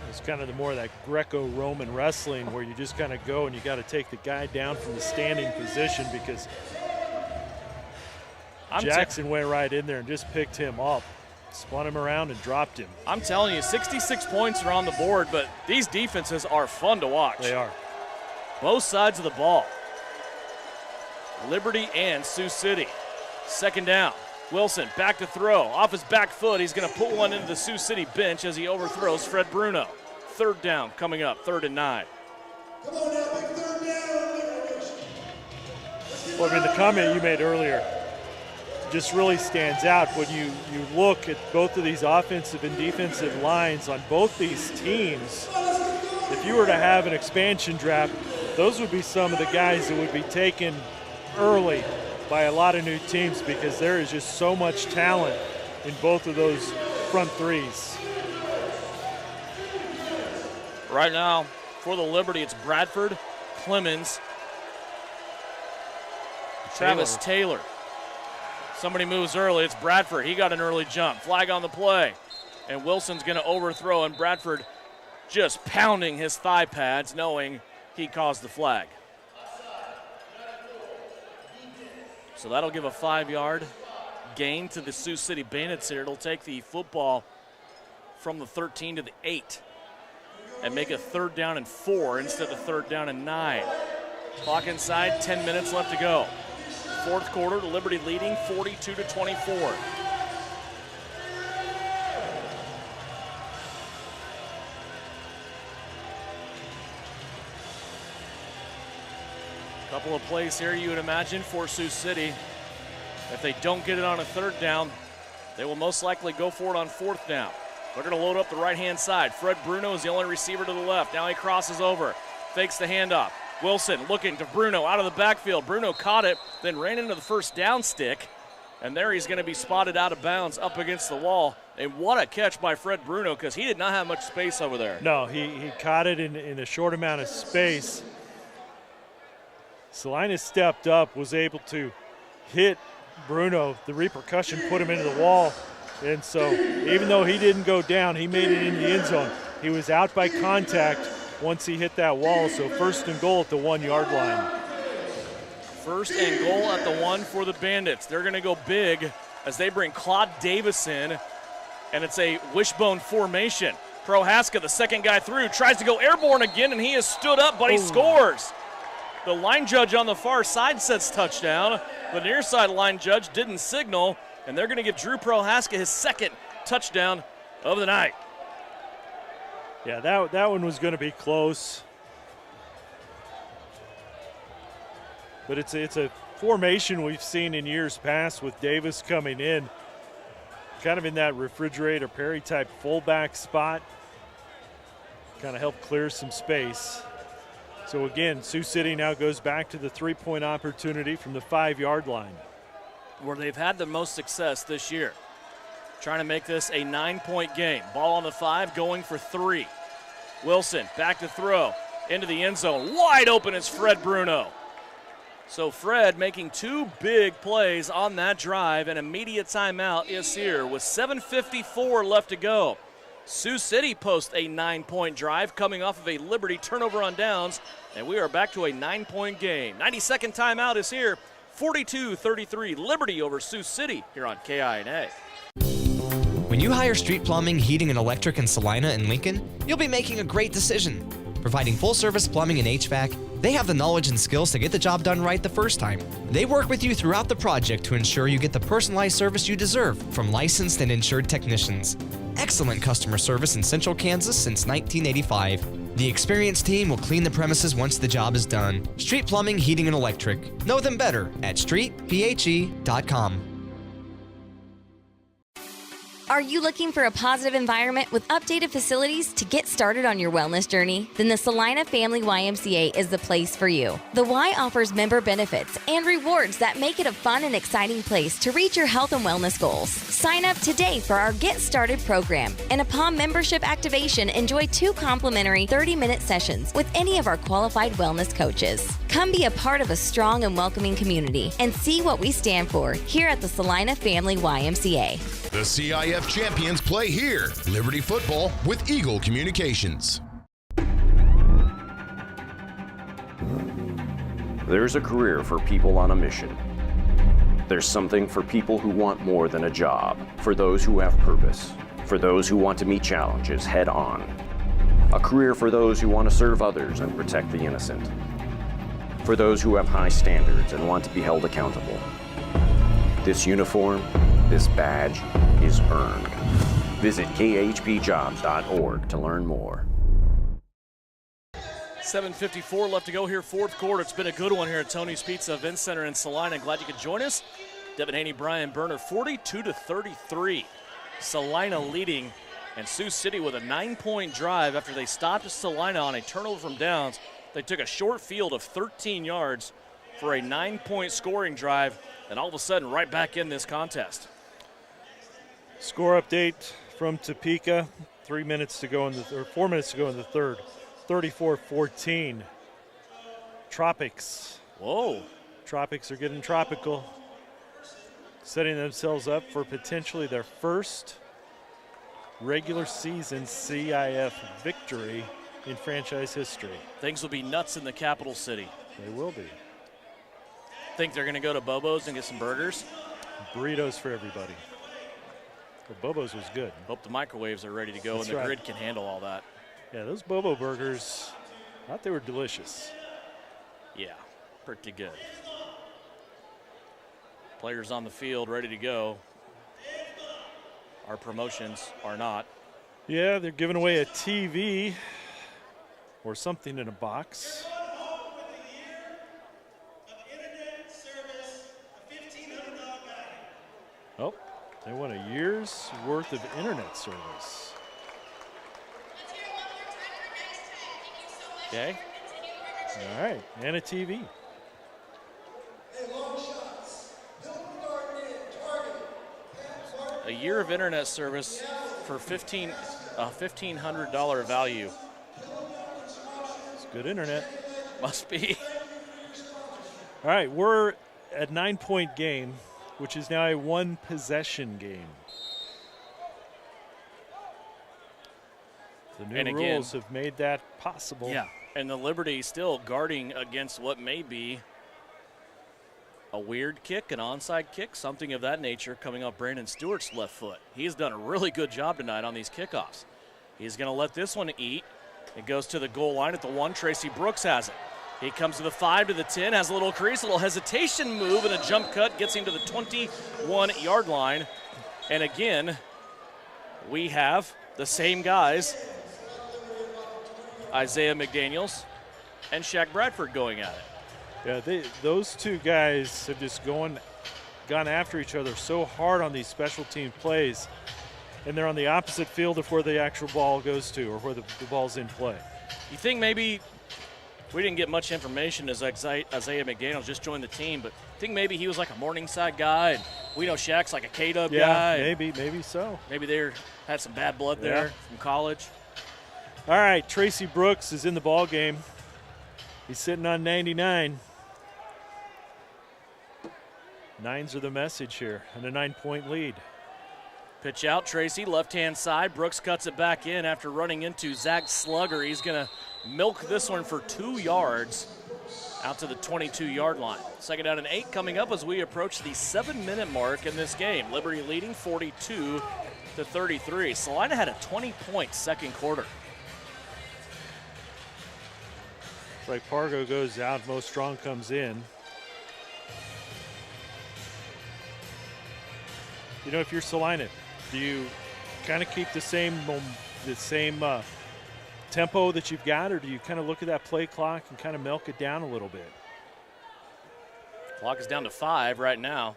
It's kind of the more of that Greco-Roman wrestling where you just kind of go and you got to take the guy down from the standing position because Jackson went right in there and just picked him up. Spun him around and dropped him. I'm telling you, 66 points are on the board, but these defenses are fun to watch. They are. Both sides of the ball. Liberty and Sioux City. 2nd down. Wilson back to throw. Off his back foot, he's going to put one into the Sioux City bench as he overthrows Fred Bruno. 3rd down coming up, 3rd and 9. Well, I mean, the comment you made earlier just really stands out when you look at both of these offensive and defensive lines on both these teams. If you were to have an expansion draft, those would be some of the guys that would be taken early by a lot of new teams because there is just so much talent in both of those front threes. Right now, for the Liberty, it's Bradford, Clemens, Travis Taylor. Somebody moves early. It's Bradford. He got an early jump. Flag on the play. And Wilson's going to overthrow, and Bradford just pounding his thigh pads knowing he caused the flag. So that'll give a 5-yard gain to the Sioux City Bandits here. It'll take the football from the 13 to the 8 and make a 3rd down and 4 instead of 3rd down and 9. Clock inside, 10 minutes left to go. 4th quarter, Liberty leading 42-24. Couple of plays here you would imagine for Sioux City. If they don't get it on a 3rd down, they will most likely go for it on 4th down. They're going to load up the right-hand side. Fred Bruno is the only receiver to the left. Now he crosses over, fakes the handoff. Wilson looking to Bruno out of the backfield. Bruno caught it, then ran into the first down stick, and there he's going to be spotted out of bounds up against the wall. And what a catch by Fred Bruno because he did not have much space over there. No, he caught it in a short amount of space. Salina stepped up, was able to hit Bruno. The repercussion put him into the wall. And so even though he didn't go down, he made it in the end zone. He was out by contact once he hit that wall, so 1st and goal at the 1-yard line. 1st and goal at the 1 for the Bandits. They're going to go big as they bring Claude Davis in, and it's a wishbone formation. Prohaska, the second guy through, tries to go airborne again, and he has stood up, but he scores. The line judge on the far side says touchdown. The near side line judge didn't signal, and they're going to give Drew Prohaska his 2nd touchdown of the night. Yeah, that one was going to be close. But it's a formation we've seen in years past with Davis coming in, kind of in that refrigerator Perry type fullback spot. kind of help clear some space. So again, Sioux City now goes back to the 3-point opportunity from the 5-yard line, where they've had the most success this year. Trying to make this a 9-point game. Ball on the 5, going for 3. Wilson back to throw into the end zone. Wide open is Fred Bruno. So Fred making 2 big plays on that drive. An immediate timeout is here with 7:54 left to go. Sioux City posts a 9-point drive coming off of a Liberty turnover on downs, and we are back to a 9-point game. 92nd timeout is here. 42-33 Liberty over Sioux City here on KINA. When you hire Street Plumbing, Heating, and Electric in Salina and Lincoln, you'll be making a great decision. Providing full-service plumbing and HVAC, they have the knowledge and skills to get the job done right the first time. They work with you throughout the project to ensure you get the personalized service you deserve from licensed and insured technicians. Excellent customer service in Central Kansas since 1985. The experienced team will clean the premises once the job is done. Street Plumbing, Heating, and Electric. Know them better at streetphe.com. Are you looking for a positive environment with updated facilities to get started on your wellness journey? Then the Salina Family YMCA is the place for you. The Y offers member benefits and rewards that make it a fun and exciting place to reach your health and wellness goals. Sign up today for our Get Started program, and upon membership activation, enjoy 2 complimentary 30-minute sessions with any of our qualified wellness coaches. Come be a part of a strong and welcoming community and see what we stand for here at the Salina Family YMCA. The CIF champions play here. Liberty Football with Eagle Communications. There's a career for people on a mission. There's something for people who want more than a job, for those who have purpose, for those who want to meet challenges head on. A career for those who want to serve others and protect the innocent. For those who have high standards and want to be held accountable. This uniform, this badge, is earned. Visit khpjobs.org to learn more. 7:54 left to go here, 4th quarter. It's been a good one here at Tony's Pizza Event Center in Salina. Glad you could join us. Devin Haney, Brian Berner, 42-33. Salina leading, and Sioux City with a 9-point drive after they stopped Salina on a turnover from downs. They took a short field of 13 yards for a 9-point scoring drive, and all of a sudden right back in this contest. Score update from Topeka. 4 minutes to go in the third. 34-14. Tropics. Whoa. Tropics are getting tropical. Setting themselves up for potentially their first regular season CIF victory in franchise history. Things will be nuts in the capital city. They will be. Think they're going to go to Bobo's and get some burgers? Burritos for everybody. But Bobo's was good. Hope the microwaves are ready to go. That's and the right. grid can handle all that. Yeah, those Bobo burgers, I thought they were delicious. Yeah, pretty good. Players on the field ready to go. Our promotions are not. Yeah, they're giving away a TV or something in a box. Oh, they want a year's worth of internet service. Okay. All right, and a TV. A year of internet service for $1,500 value. It's good internet. Must be. All right, we're at 9-point game, which is now a 1-possession game. The new rules have made that possible. Yeah, and the Liberty still guarding against what may be a weird kick, an onside kick, something of that nature coming off Brandon Stewart's left foot. He's done a really good job tonight on these kickoffs. He's going to let this one eat. It goes to the goal line at the 1. Tracy Brooks has it. He comes to the 5, to the 10, has a little crease, a little hesitation move, and a jump cut gets him to the 21-yard line. And again, we have the same guys, Isaiah McDaniels and Shaq Bradford, going at it. Yeah, those two guys have just gone after each other so hard on these special team plays. and they're on the opposite field of where the actual ball goes to or where the ball's in play. You think maybe we didn't get much information as Isaiah McDaniels just joined the team, but I think maybe he was like a Morningside guy, and we know Shaq's like a K-Dub guy. Maybe so. Maybe they had some bad blood there from college. All right, Tracy Brooks is in the ball game. He's sitting on 99. Nines are the message here, and a 9-point lead. Pitch out, Tracy, left-hand side. Brooks cuts it back in after running into Zach Slugger. He's going to milk this one for 2 yards out to the 22-yard line. 2nd down and 8 coming up as we approach the 7-minute mark in this game. Liberty leading 42-33. Salina had a 20-point second quarter. It's like Pargo goes out, Mo Strong comes in. You know, if you're Salina, do you kind of keep the same tempo that you've got, or do you kind of look at that play clock and kind of milk it down a little bit? Clock is down to 5 right now.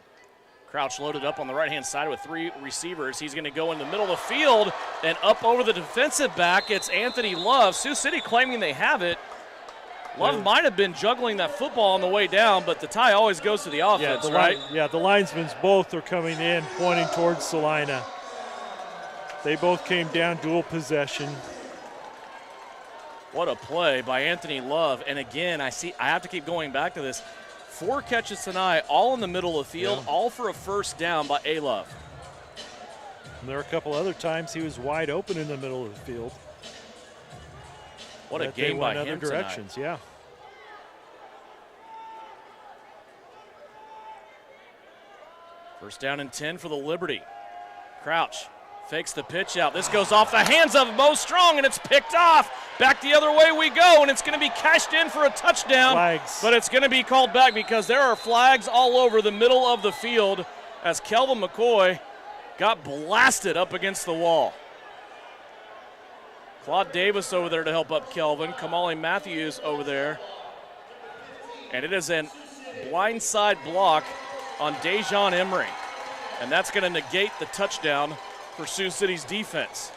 Crouch loaded up on the right-hand side with 3 receivers. He's going to go in the middle of the field and up over the defensive back. It's Anthony Love. Sioux City claiming they have it. Love might have been juggling that football on the way down, but the tie always goes to the offense, right? The linesmen both are coming in, pointing towards Salina. They both came down dual possession. What a play by Anthony Love. And again, I have to keep going back to this. 4 catches tonight, all in the middle of the field, all for a first down by A-Love. And there were a couple other times he was wide open in the middle of the field. What a game by him directions, tonight. First down and 10 for the Liberty. Crouch fakes the pitch out. This goes off the hands of Mo Strong, and it's picked off. Back the other way we go, and it's going to be cashed in for a touchdown. Flags. But it's going to be called back because there are flags all over the middle of the field as Kelvin McCoy got blasted up against the wall. Claude Davis over there to help up Kelvin. Kamali Matthews over there. And it is a blindside block on Dejon Emery. And that's going to negate the touchdown for Sioux City's defense.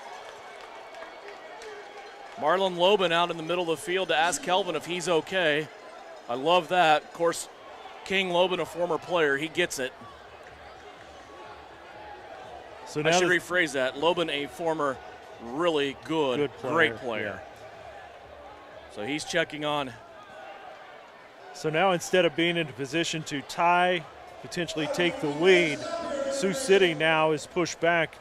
Marlon Lobin out in the middle of the field to ask Kelvin if he's okay. I love that. Of course, King Lobin, a former player, he gets it. So I should rephrase that. Lobin, a former really good player, great player. So he's checking on. So now instead of being in a position to tie, potentially take the lead, Sioux City now is pushed back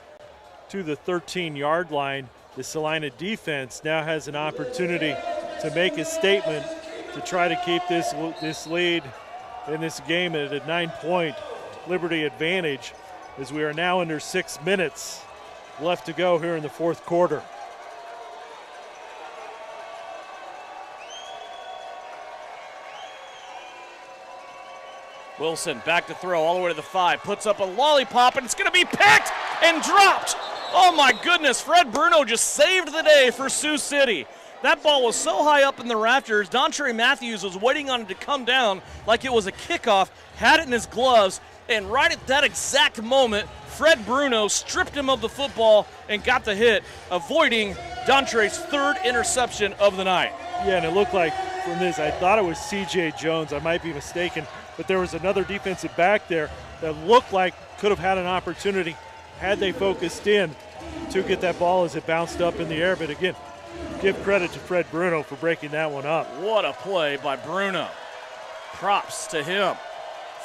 to the 13-yard line. The Salina defense now has an opportunity to make a statement to try to keep this lead in this game at a 9-point Liberty advantage, as we are now under 6 minutes left to go here in the fourth quarter. Wilson back to throw all the way to the 5, puts up a lollipop, and it's going to be picked and dropped. Oh my goodness, Fred Bruno just saved the day for Sioux City. That ball was so high up in the rafters, Dontre Matthews was waiting on it to come down like it was a kickoff, had it in his gloves, and right at that exact moment, Fred Bruno stripped him of the football and got the hit, avoiding Dontre's 3rd interception of the night. Yeah, and it looked like from this, I thought it was C.J. Jones. I might be mistaken, but there was another defensive back there that looked like could have had an opportunity had they focused in to get that ball as it bounced up in the air. But again, give credit to Fred Bruno for breaking that one up. What a play by Bruno. Props to him.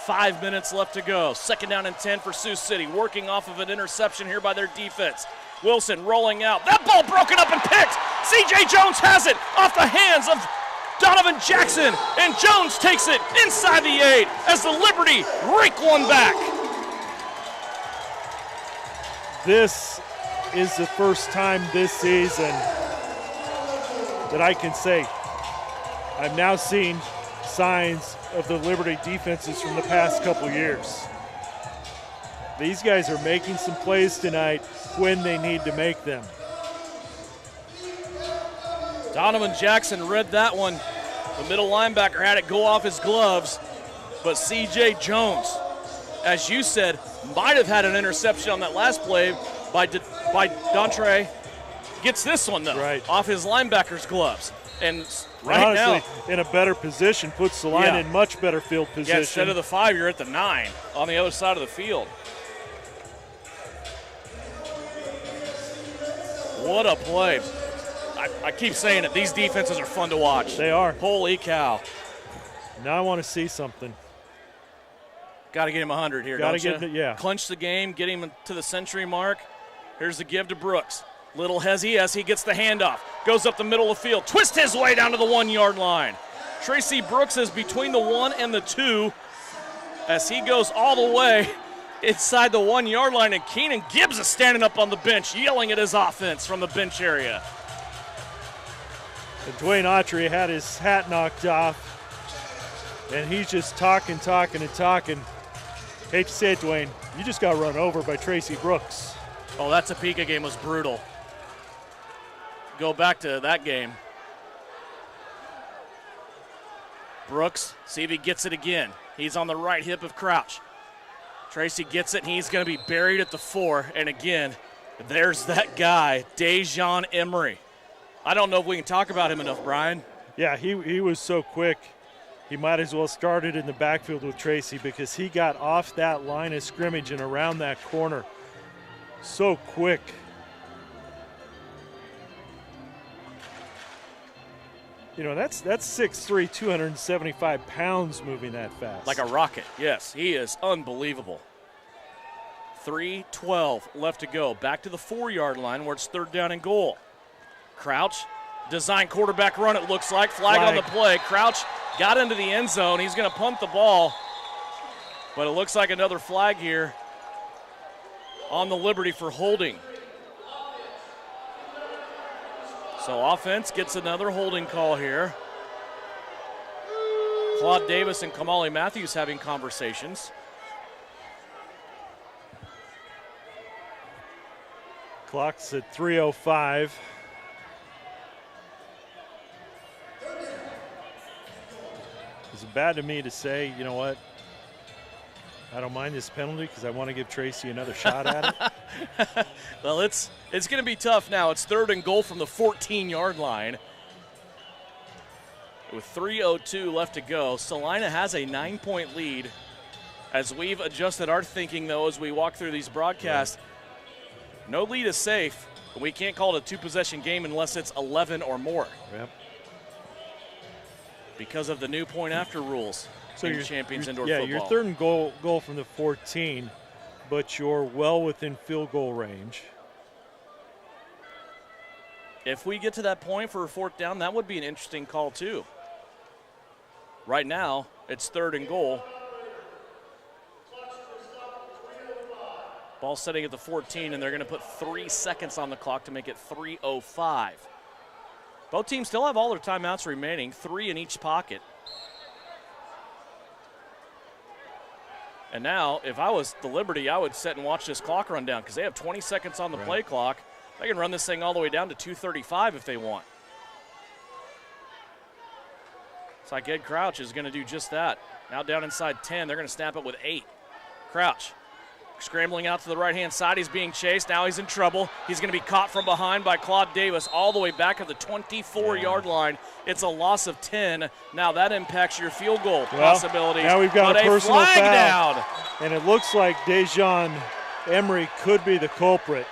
5 minutes left to go. 2nd down and 10 for Sioux City, working off of an interception here by their defense. Wilson rolling out. That ball broken up and picked. C.J. Jones has it off the hands of Donovan Jackson, and Jones takes it inside the 8 as the Liberty rake one back. This is the first time this season that I can say I've now seen signs of the Liberty defenses from the past couple years. These guys are making some plays tonight when they need to make them. Donovan Jackson read that one. The middle linebacker had it go off his gloves, but C.J. Jones, as you said, might have had an interception on that last play by by Dontre. Gets this one, though, right off his linebacker's gloves. And honestly, now, in a better position, puts Salina in much better field position. Yeah, instead of the 5, you're at the 9 on the other side of the field. What a play. I keep saying it. These defenses are fun to watch. They are. Holy cow. Now I want to see something. Got to get him 100 here, Gotta don't get you? yeah. Clinch the game, get him to the century mark. Here's the give to Brooks. Little hezzy as he gets the handoff. Goes up the middle of the field. Twists his way down to the 1-yard line. Tracy Brooks is between the 1 and the 2 as he goes all the way inside the 1-yard line. And Keenan Gibbs is standing up on the bench, yelling at his offense from the bench area. And Dwayne Autry had his hat knocked off, and he's just talking. Hate to say it, Dwayne, you just got run over by Tracy Brooks. Oh, that Topeka game was brutal. Go back to that game. Brooks, see if he gets it again. He's on the right hip of Crouch. Tracy gets it, and he's going to be buried at the 4. And again, there's that guy, Dejon Emery. I don't know if we can talk about him enough, Brian. Yeah, he was so quick. He might as well started in the backfield with Tracy because he got off that line of scrimmage and around that corner so quick. You know, that's 6'3", 275 pounds moving that fast. Like a rocket, yes. He is unbelievable. 3:12 left to go. Back to the 4-yard line where it's 3rd down and goal. Crouch, design quarterback run it looks like. Flag on the play. Crouch got into the end zone. He's going to punt the ball. But it looks like another flag here on the Liberty for holding. So offense gets another holding call here. Claude Davis and Kamali Matthews having conversations. Clock's at 3:05. Is it bad to me to say, you know what, I don't mind this penalty because I want to give Tracy another shot at it? Well, it's going to be tough now. It's 3rd and goal from the 14-yard line. With 3:02 left to go, Salina has a 9-point lead. As we've adjusted our thinking, though, as we walk through these broadcasts, no lead is safe. We can't call it a 2-possession game unless it's 11 or more. Yep. Because of the new point-after rules in Champions Indoor Football. Football. Yeah, your 3rd and goal from the 14, but you're well within field goal range. If we get to that point for a 4th down, that would be an interesting call too. Right now, it's 3rd and goal. Ball setting at the 14, and they're going to put 3 seconds on the clock to make it 3:05. Both teams still have all their timeouts remaining, 3 in each pocket. And now, if I was the Liberty, I would sit and watch this clock run down because they have 20 seconds on the play clock. They can run this thing all the way down to 2:35 if they want. It's like Ed Crouch is going to do just that. Now down inside 10, they're going to snap it with 8. Crouch scrambling out to the right-hand side. He's being chased. Now he's in trouble. He's going to be caught from behind by Claude Davis all the way back at the 24-yard line. It's a loss of 10. Now that impacts your field goal possibilities. Now we've got a personal flag foul. down. And it looks like Dejon Emery could be the culprit.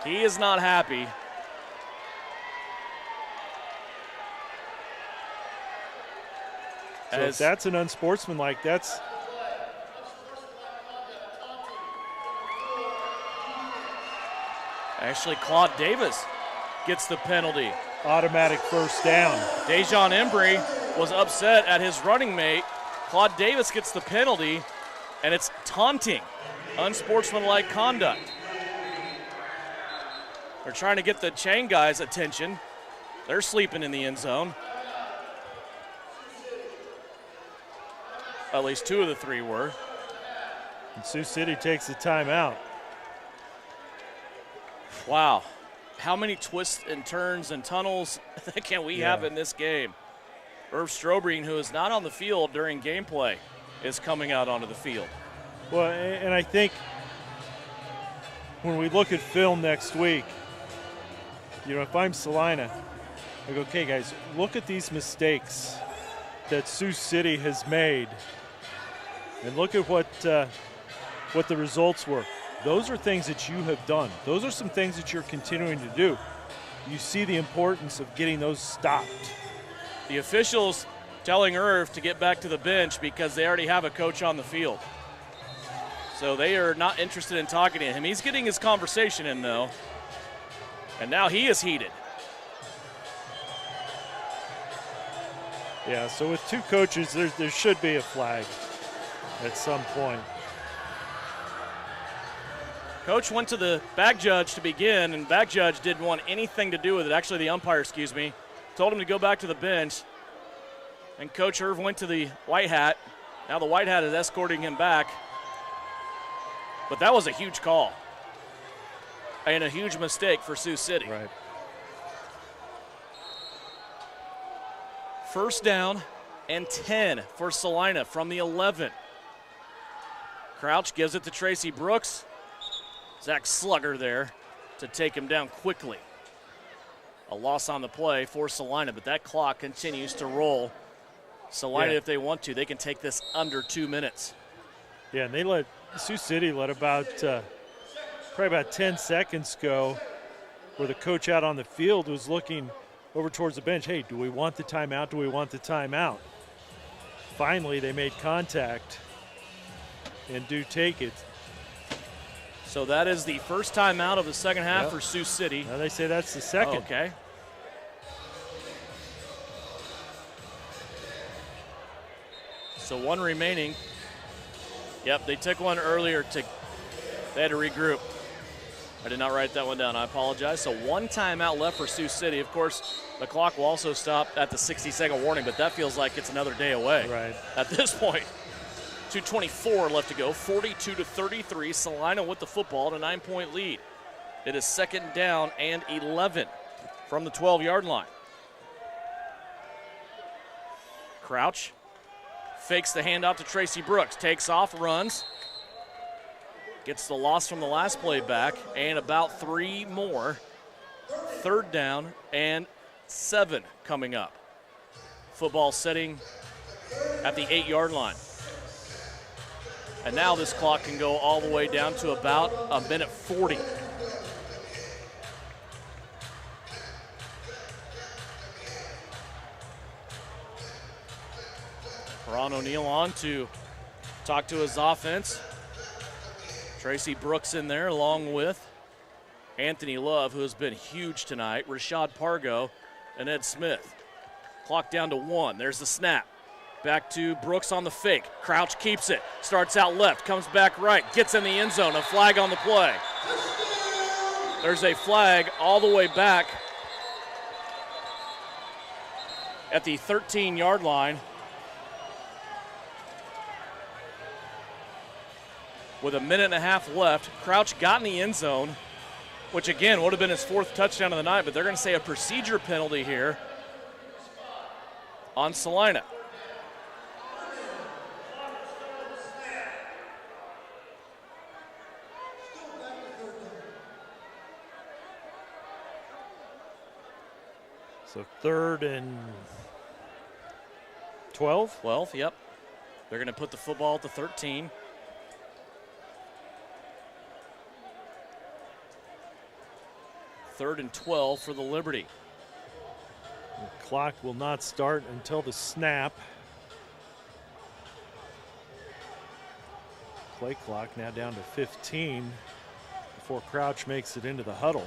He is not happy. So if that's an unsportsmanlike, that's... Actually, Claude Davis gets the penalty. Automatic 1st down. Dejon Embry was upset at his running mate. Claude Davis gets the penalty, and it's taunting, unsportsmanlike conduct. They're trying to get the chain guys' attention. They're sleeping in the end zone. At least 2 of the 3 were. And Sioux City takes the timeout. Wow. How many twists and turns and tunnels can we have in this game? Irv Strobreen, who is not on the field during gameplay, is coming out onto the field. Well, and I think when we look at film next week, if I'm Salina, I go, okay, guys, look at these mistakes that Sioux City has made, and look at what the results were. Those are things that you have done. Those are some things that you're continuing to do. You see the importance of getting those stopped. The officials telling Irv to get back to the bench because they already have a coach on the field. So they are not interested in talking to him. He's getting his conversation in, though. And now he is heated. Yeah, so with two coaches, there should be a flag at some point. Coach went to the back judge to begin, and back judge didn't want anything to do with it. Actually, the umpire, told him to go back to the bench. And Coach Irv went to the white hat. Now the white hat is escorting him back. But that was a huge call. And a huge mistake for Sioux City. Right. First down and 10 for Salina from the 11. Crouch gives it to Tracy Brooks. Zach Slugger there to take him down quickly. A loss on the play for Salina, but that clock continues to roll. Salina, if they want to, they can take this under 2 minutes. Yeah, and Sioux City let probably about 10 seconds go, where the coach out on the field was looking over towards the bench. Hey, do we want the timeout? Do we want the timeout? Finally, they made contact and do take it. So that is the first timeout of the second half for Sioux City. Now they say that's the second. Oh, okay. So one remaining. Yep, they took one earlier. They had to regroup. I did not write that one down. I apologize. So one timeout left for Sioux City. Of course, the clock will also stop at the 60-second warning, but that feels like it's another day away. Right. At this point. 2:24 left to go. 42-33. Salina with the football at a 9-point lead. It is second down and 11 from the 12-yard line. Crouch fakes the handoff to Tracy Brooks. Takes off, runs. Gets the loss from the last play back, and about 3 more. Third down and 7 coming up. Football setting at the 8-yard line. And now this clock can go all the way down to about a minute 40. Ron O'Neill on to talk to his offense. Tracy Brooks in there along with Anthony Love, who has been huge tonight, Rashad Pargo, and Ed Smith. Clock down to 1. There's the snap. Back to Brooks on the fake. Crouch keeps it. Starts out left, comes back right, gets in the end zone. A flag on the play. There's a flag all the way back at the 13-yard line. With a minute and a half left, Crouch got in the end zone, which again would have been his 4th touchdown of the night, but they're going to say a procedure penalty here on Salina. So 3rd and 12? 12, yep. They're going to put the football at the 13. Third and 12 for the Liberty. The clock will not start until the snap. Play clock now down to 15 before Crouch makes it into the huddle.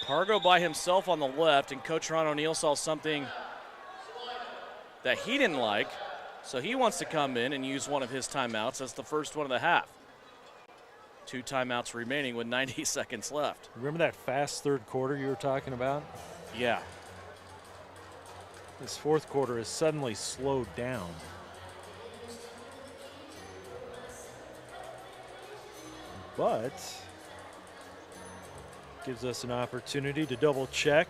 Pargo by himself on the left, and Coach Ron O'Neill saw something that he didn't like, so he wants to come in and use one of his timeouts. That's the first one of the half. 2 timeouts remaining with 90 seconds left. Remember that fast third quarter you were talking about? Yeah. This fourth quarter has suddenly slowed down. But gives us an opportunity to double check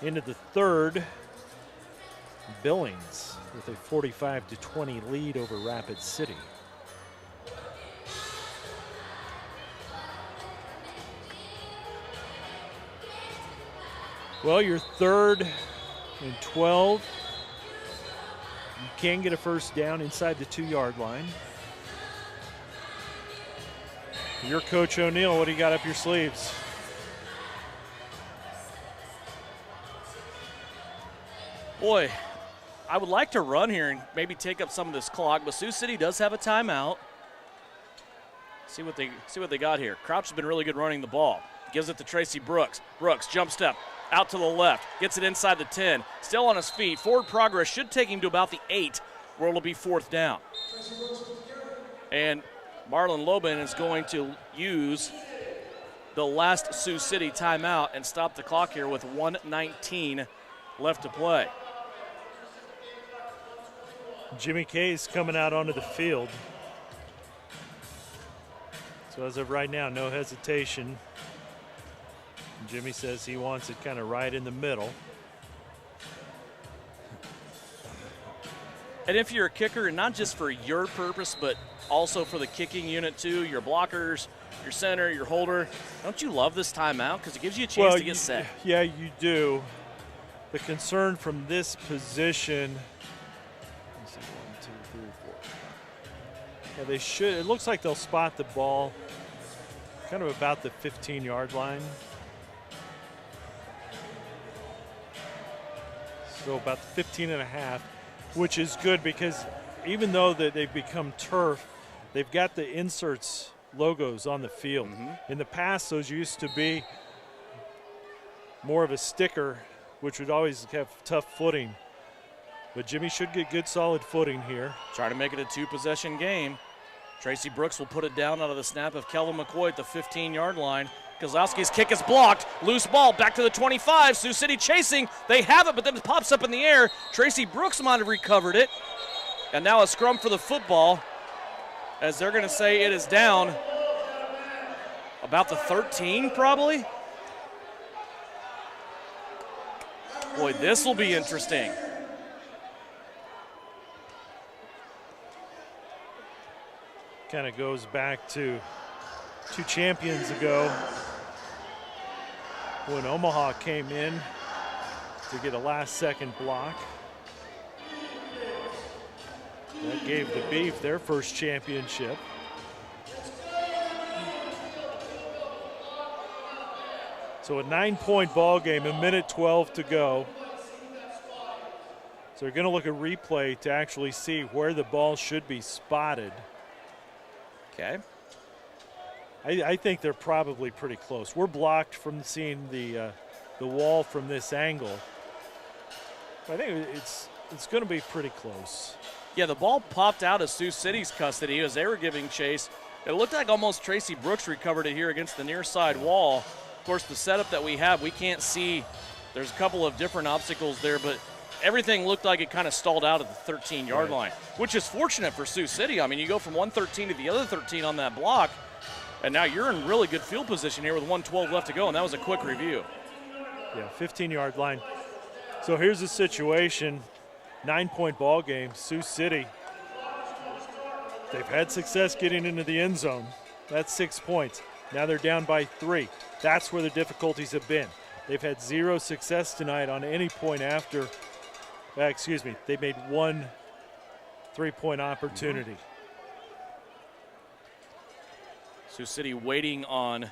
into the third. Billings with a 45-20 lead over Rapid City. Well, you're 3rd and 12. You can get a first down inside the 2-yard line. You're Coach O'Neill. What do you got up your sleeves? Boy, I would like to run here and maybe take up some of this clock, but Sioux City does have a timeout. See what they got here. Crouch has been really good running the ball. Gives it to Tracy Brooks. Brooks, jump step, out to the left, gets it inside the 10. Still on his feet. Forward progress should take him to about the 8, where it'll be 4th down. And Marlon Lobin is going to use the last Sioux City timeout and stop the clock here with 1:19 left to play. Jimmy Kay's coming out onto the field. So as of right now, no hesitation. Jimmy says he wants it kind of right in the middle. And if you're a kicker, and not just for your purpose, but also for the kicking unit too, your blockers, your center, your holder, don't you love this timeout? Because it gives you a chance to get set. Yeah, you do. The concern from this position, let's see, 1, 2, 3, 4. Yeah, they should. It looks like they'll spot the ball kind of about the 15-yard line. So about 15 and a half, which is good because even though that they've become turf, they've got the inserts logos on the field. In the past, those used to be more of a sticker, which would always have tough footing. But Jimmy should get good solid footing here. Try to make it a 2-possession game. Tracy Brooks will put it down out of the snap of Kelvin McCoy at the 15-yard line. Kozlowski's kick is blocked. Loose ball back to the 25. Sioux City chasing. They have it, but then it pops up in the air. Tracy Brooks might have recovered it. And now a scrum for the football, as they're going to say it is down about the 13 probably. Boy, this will be interesting. Kind of goes back to 2 champions ago when Omaha came in to get a last-second block. That gave the Beef their first championship. So a 9-point ball game, 1:12 to go. So they're going to look at replay to actually see where the ball should be spotted. Okay. I think they're probably pretty close. We're blocked from seeing the wall from this angle. I think it's going to be pretty close. Yeah, the ball popped out of Sioux City's custody as they were giving chase. It looked like almost Tracy Brooks recovered it here against the near side wall. Of course, the setup that we have, we can't see. There's a couple of different obstacles there, but everything looked like it kind of stalled out at the 13-yard line, which is fortunate for Sioux City. I mean, you go from 113 to the other 13 on that block, and now you're in really good field position here with 1:12 left to go, and that was a quick review. Yeah, 15-yard line. So here's the situation. 9-point ball game. Sioux City, they've had success getting into the end zone. That's 6 points. Now they're down by 3. That's where the difficulties have been. They've had 0 success tonight on any point after. They made 1 3-point opportunity. Sioux City waiting on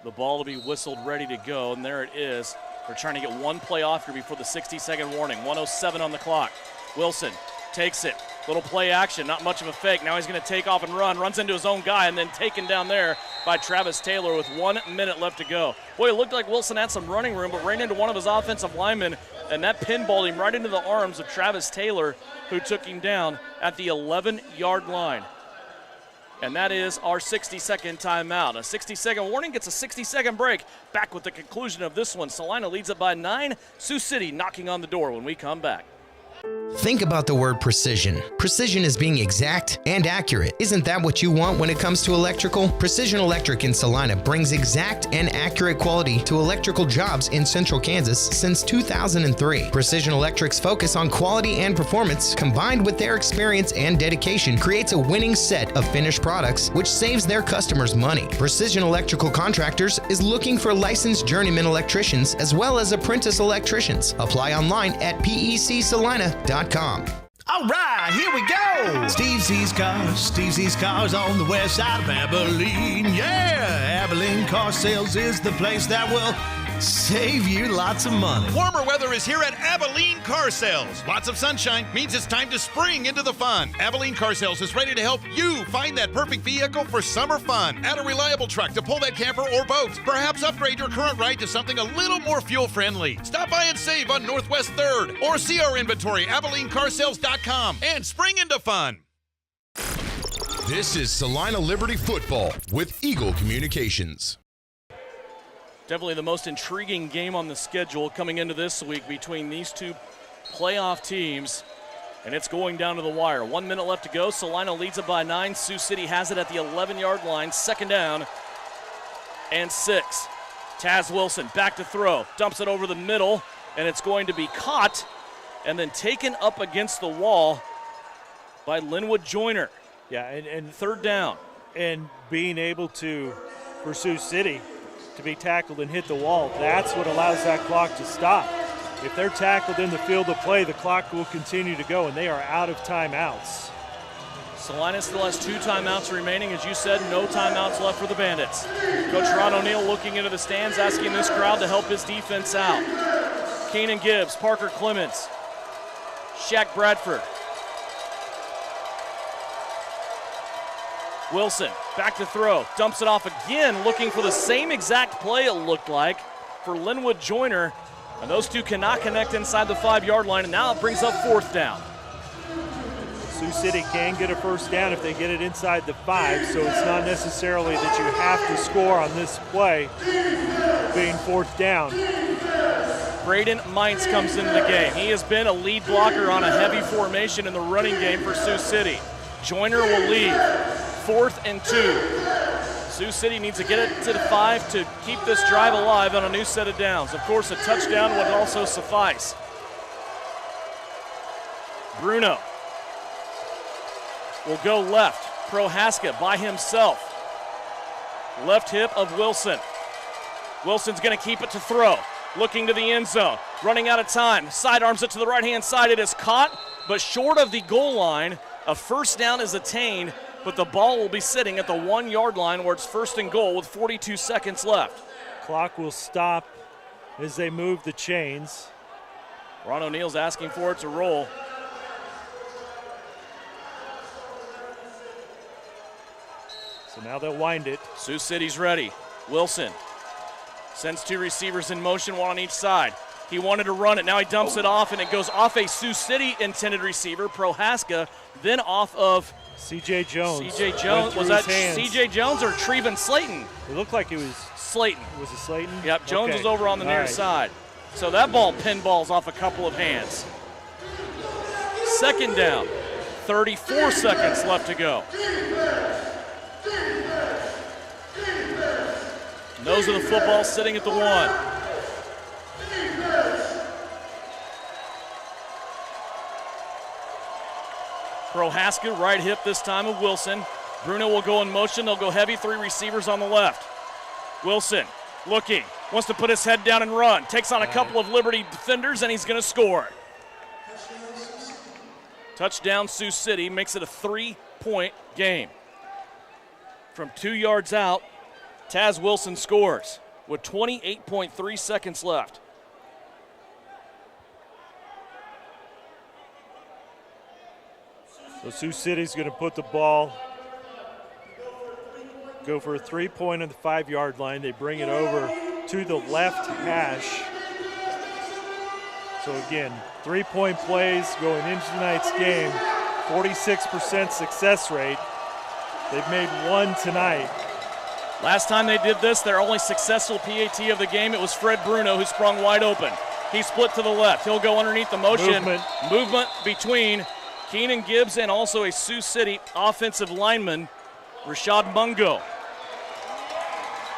the ball to be whistled, ready to go, and there it is. They're trying to get 1 play off here before the 60-second warning. 1:07 on the clock. Wilson takes it. Little play action, not much of a fake. Now he's going to take off and runs into his own guy, and then taken down there by Travis Taylor with 1 minute left to go. Boy, it looked like Wilson had some running room, but ran into one of his offensive linemen, and that pinballed him right into the arms of Travis Taylor, who took him down at the 11-yard line. And that is our 60-second timeout. A 60-second warning gets a 60-second break. Back with the conclusion of this one. Salina leads it by 9. Sioux City knocking on the door when we come back. Think about the word precision. Precision is being exact and accurate. Isn't that what you want when it comes to electrical? Precision Electric in Salina brings exact and accurate quality to electrical jobs in central Kansas since 2003. Precision Electric's focus on quality and performance, combined with their experience and dedication, creates a winning set of finished products which saves their customers money. Precision Electrical Contractors is looking for licensed journeyman electricians as well as apprentice electricians. Apply online at pecsalina.com. All right, here we go. Steve Z's Cars on the west side of Abilene. Yeah, Abilene Car Sales is the place that will save you lots of money. Warmer weather is here at Abilene Car Sales. Lots of sunshine means it's time to spring into the fun. Abilene Car Sales is ready to help you find that perfect vehicle for summer fun. Add a reliable truck to pull that camper or boat. Perhaps upgrade your current ride to something a little more fuel-friendly. Stop by and save on Northwest 3rd or see our inventory, AbileneCarSales.com, and spring into fun. This is Salina Liberty Football with Eagle Communications. Definitely the most intriguing game on the schedule coming into this week between these two playoff teams, and it's going down to the wire. 1 minute left to go. Salina leads it by 9. Sioux City has it at the 11-yard line. 2nd down and 6. Taz Wilson back to throw. Dumps it over the middle, and it's going to be caught and then taken up against the wall by Linwood Joyner. Yeah, and 3rd down. And being able to, for Sioux City, to be tackled and hit the wall, that's what allows that clock to stop. If they're tackled in the field of play, the clock will continue to go, and they are out of timeouts. Salina still has 2 timeouts remaining. As you said, no timeouts left for the Bandits. Coach Ron O'Neill looking into the stands, asking this crowd to help his defense out. Keenan Gibbs, Parker Clemens, Shaq Bradford. Wilson back to throw, dumps it off again, looking for the same exact play it looked like for Linwood Joyner. And those two cannot connect inside the 5-yard line, and now it brings up 4th down. Sioux City can get a 1st down if they get it inside the 5, so it's not necessarily that you have to score on this play being 4th down. Braden Mintz comes into the game. He has been a lead blocker on a heavy formation in the running game for Sioux City. Joyner will lead. 4th and 2. Sioux City needs to get it to the 5 to keep this drive alive on a new set of downs. Of course, a touchdown would also suffice. Bruno will go left. Prohaska by himself. Left hip of Wilson. Wilson's going to keep it to throw. Looking to the end zone. Running out of time. Sidearms it to the right-hand side. It is caught, but short of the goal line. A 1st down is attained, but the ball will be sitting at the 1-yard line where it's 1st and goal with 42 seconds left. Clock will stop as they move the chains. Ron O'Neill's asking for it to roll. So now they'll wind it. Sioux City's ready. Wilson sends 2 receivers in motion, 1 on each side. He wanted to run it. Now he dumps it off, and it goes off a Sioux City intended receiver, Prohaska, then off of C.J. Jones. C.J. Jones. Was that C.J. Jones or Treven Slayton? It looked like it was Slayton. Was it Slayton? Yep, Jones okay. was over on the near side. So that ball pinballs off a couple of hands. 2nd down. 34 seconds left to go. Nose of the football sitting at the 1. Prohaska, right hip this time of Wilson. Bruno will go in motion. They'll go heavy, 3 receivers on the left. Wilson looking, wants to put his head down and run. Takes on a couple of Liberty defenders, and he's going to score. Touchdown Sioux City, makes it a 3-point game. From 2 yards out, Taz Wilson scores with 28.3 seconds left. So Sioux City's going to put the ball, go for a 3-point on the 5-yard line. They bring it over to the left hash. So again, 3-point plays going into tonight's game, 46% success rate. They've made 1 tonight. Last time they did this, their only successful PAT of the game, it was Fred Bruno who sprung wide open. He split to the left. He'll go underneath the motion. Movement between Keenan Gibbs and also a Sioux City offensive lineman, Rashad Mungo.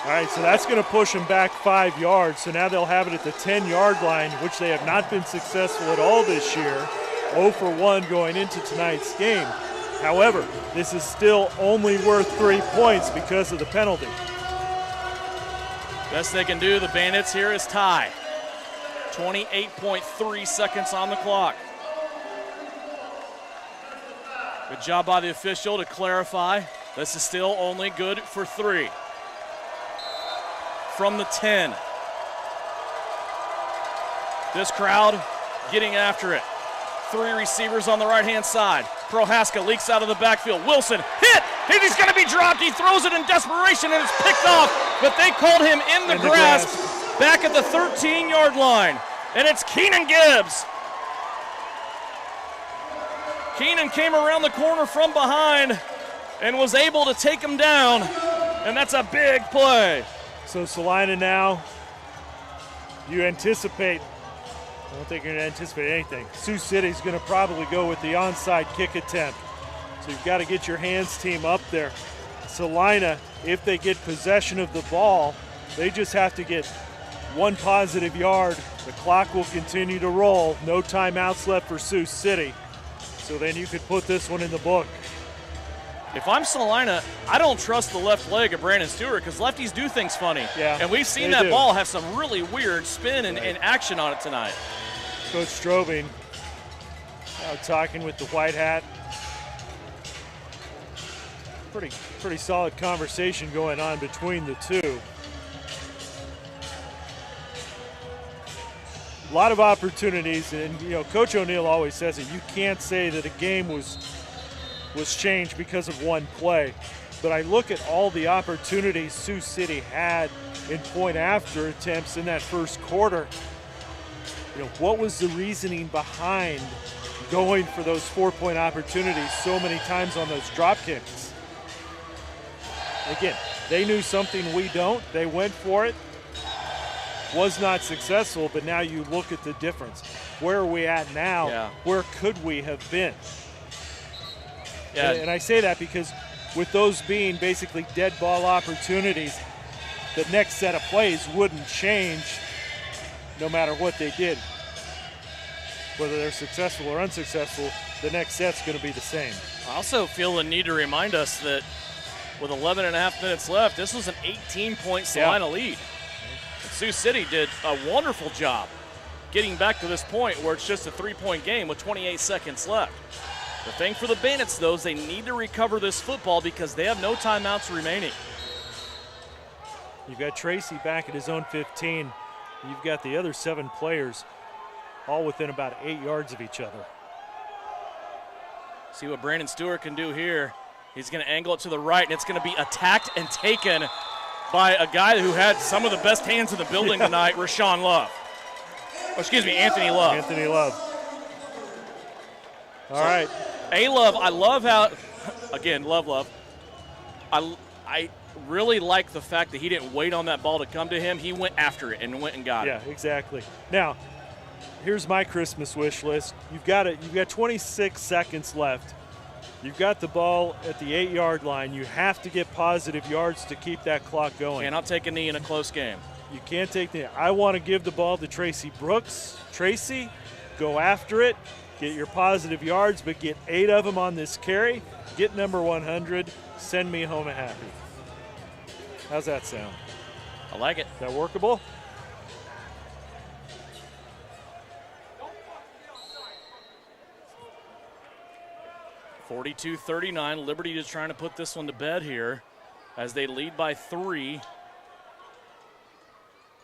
All right, so that's going to push them back 5 yards. So now they'll have it at the 10-yard line, which they have not been successful at all this year. 0 for 1 going into tonight's game. However, this is still only worth 3 points because of the penalty. Best they can do, the Bandits here is tie. 28.3 seconds on the clock. Good job by the official to clarify. This is still only good for 3. From the 10. This crowd getting after it. 3 receivers on the right-hand side. Prohaska leaks out of the backfield. Wilson hit! He's going to be dropped. He throws it in desperation, and it's picked off. But they called him in the grasp back at the 13-yard line. And it's Keenan Gibbs. Keenan came around the corner from behind and was able to take him down. And that's a big play. So Salina now, you anticipate, I don't think you're going to anticipate anything. Sioux City's going to probably go with the onside kick attempt. So you've got to get your hands team up there. Salina, if they get possession of the ball, they just have to get 1 positive yard. The clock will continue to roll. No timeouts left for Sioux City. So then you could put this one in the book. If I'm Salina, I don't trust the left leg of Brandon Stewart because lefties do things funny. Yeah, and we've seen that ball have some really weird spin and action on it tonight. Coach Strobing now talking with the white hat. Pretty solid conversation going on between the two. A lot of opportunities, and Coach O'Neill always says it. You can't say that a game was changed because of one play. But I look at all the opportunities Sioux City had in point after attempts in that first quarter. What was the reasoning behind going for those 4-point opportunities so many times on those drop kicks? Again, they knew something we don't. They went for it. Was not successful, but now you look at the difference. Where are we at now? Yeah. Where could we have been? Yeah. And I say that because with those being basically dead ball opportunities, the next set of plays wouldn't change no matter what they did. Whether they're successful or unsuccessful, the next set's going to be the same. I also feel the need to remind us that with 11 and a half minutes left, this was an 18-point Salina lead. Sioux City did a wonderful job getting back to this point where it's just a 3-point game with 28 seconds left. The thing for the Bandits, though, is they need to recover this football because they have no timeouts remaining. You've got Tracy back at his own 15. You've got the other 7 players all within about 8 yards of each other. See what Brandon Stewart can do here. He's going to angle it to the right, and it's going to be attacked and taken by a guy who had some of the best hands in the building tonight, Rashawn Love. Anthony Love. Anthony Love. All right. A-Love, I love how, again, Love. I really like the fact that he didn't wait on that ball to come to him. He went after it and went and got it. Yeah, exactly. Now, here's my Christmas wish list. You've got 26 seconds left. You've got the ball at the 8-yard line. You have to get positive yards to keep that clock going. Cannot take a knee in a close game. You can't take the knee. I want to give the ball to Tracy Brooks. Tracy, go after it. Get your positive yards, but get 8 of them on this carry. Get number 100. Send me home happy. How's that sound? I like it. Is that workable? (42-39). Liberty is trying to put this one to bed here as they lead by 3.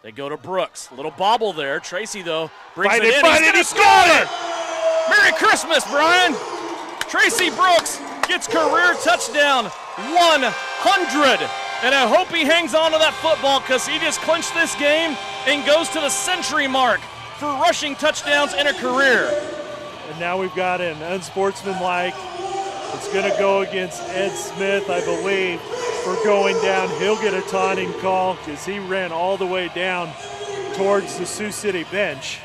They go to Brooks. Little bobble there. Tracy, though, brings it in. He's going to score! Merry Christmas, Brian! Tracy Brooks gets career touchdown 100. And I hope he hangs on to that football because he just clinched this game and goes to the century mark for rushing touchdowns in a career. And now we've got an unsportsmanlike. It's going to go against Ed Smith, I believe, for going down. He'll get a taunting call because he ran all the way down towards the Sioux City bench.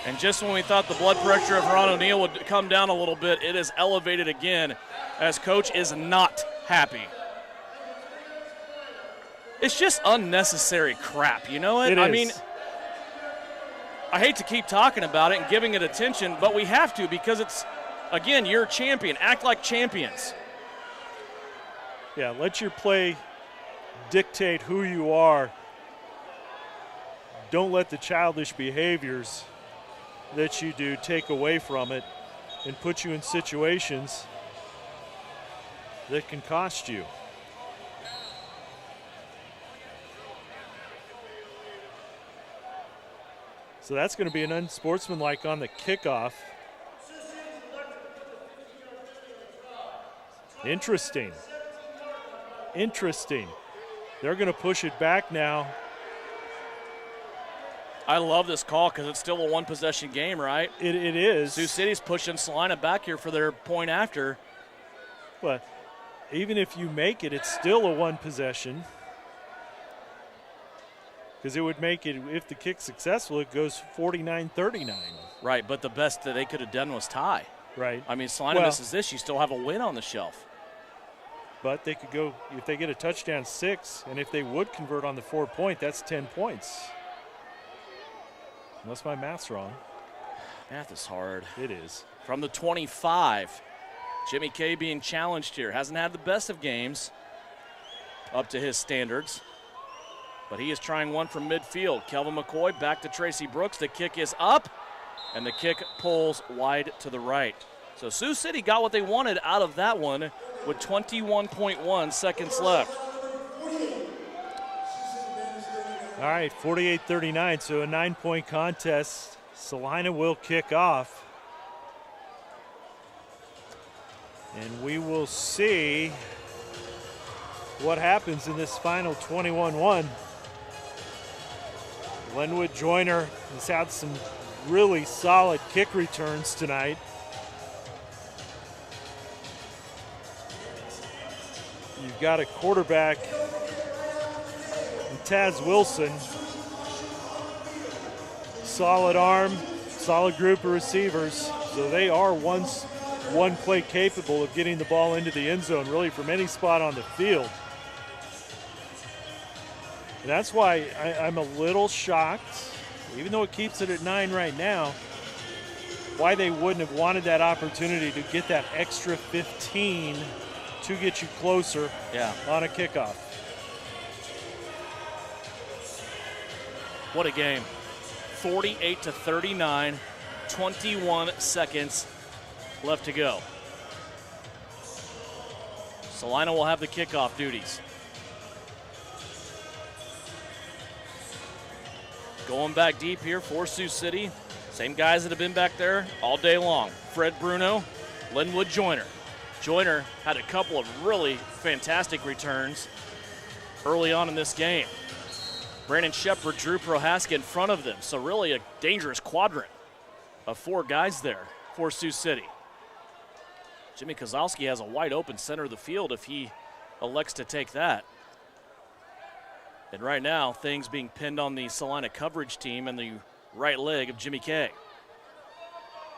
And just when we thought the blood pressure of Ron O'Neill would come down a little bit, it is elevated again as Coach is not happy. It's just unnecessary crap, you know it? I mean, I hate to keep talking about it and giving it attention, but we have to because it's, again, you're a champion. Act like champions. Yeah, let your play dictate who you are. Don't let the childish behaviors that you do take away from it and put you in situations that can cost you. So that's going to be an unsportsmanlike on the kickoff. Interesting. They're going to push it back now. I love this call because it's still a one-possession game, right? It is. Sioux City's pushing Salina back here for their point after. But even if you make it, it's still a one possession. Because it would make it, if the kick's successful, it goes 49-39. Right, but the best that they could have done was tie. Right. I mean, Salina misses this, you still have a win on the shelf. But they could go, if they get a touchdown, 6, and if they would convert on the 4-point, that's 10 points. Unless my math's wrong. Math is hard. It is. From the 25, Jimmy K being challenged here. Hasn't had the best of games up to his standards. But he is trying one from midfield. Kelvin McCoy back to Tracy Brooks. The kick is up, and the kick pulls wide to the right. So Sioux City got what they wanted out of that one with 21.1 seconds left. All right, 48-39, so a 9-point contest. Salina will kick off. And we will see what happens in this final 21-1. Glenwood Joyner has had some really solid kick returns tonight. You've got a quarterback, Taz Wilson. Solid arm, solid group of receivers. So they are one play capable of getting the ball into the end zone, really from any spot on the field. And that's why I'm a little shocked, even though it keeps it at 9 right now, why they wouldn't have wanted that opportunity to get that extra 15 to get you closer on a kickoff. What a game. 48-39, 21 seconds left to go. Salina will have the kickoff duties. Going back deep here for Sioux City. Same guys that have been back there all day long. Fred Bruno, Linwood Joyner. Joyner had a couple of really fantastic returns early on in this game. Brandon Shepard, Drew Prohaska in front of them. So really a dangerous quadrant of 4 guys there for Sioux City. Jimmy Kozlowski has a wide open center of the field if he elects to take that. And right now, things being pinned on the Salina coverage team and the right leg of Jimmy K.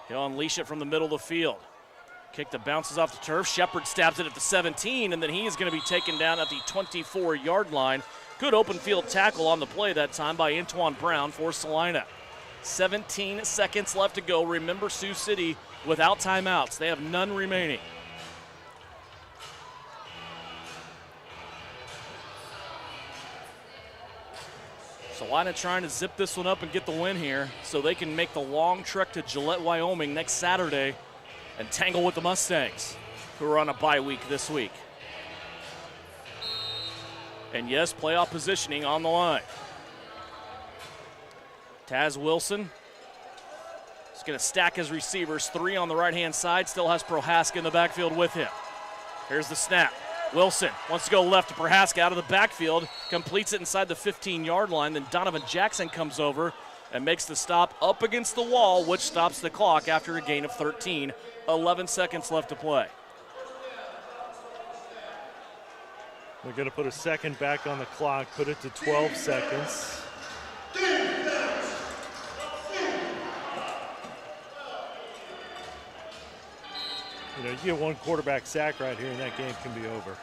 He'll unleash it from the middle of the field. Kick that bounces off the turf. Shepard stabs it at the 17, and then he is going to be taken down at the 24-yard line. Good open field tackle on the play that time by Antoine Brown for Salina. 17 seconds left to go. Remember, Sioux City without timeouts. They have none remaining. Salina trying to zip this one up and get the win here so they can make the long trek to Gillette, Wyoming next Saturday and tangle with the Mustangs, who are on a bye week this week. And yes, playoff positioning on the line. Taz Wilson is going to stack his receivers. 3 on the right-hand side. Still has Prohaska in the backfield with him. Here's the snap. Wilson wants to go left to Prohaska out of the backfield. Completes it inside the 15-yard line. Then Donovan Jackson comes over and makes the stop up against the wall, which stops the clock after a gain of 13. 11 seconds left to play. They're going to put a second back on the clock, put it to 12 seconds. You get one quarterback sack right here, and that game can be over.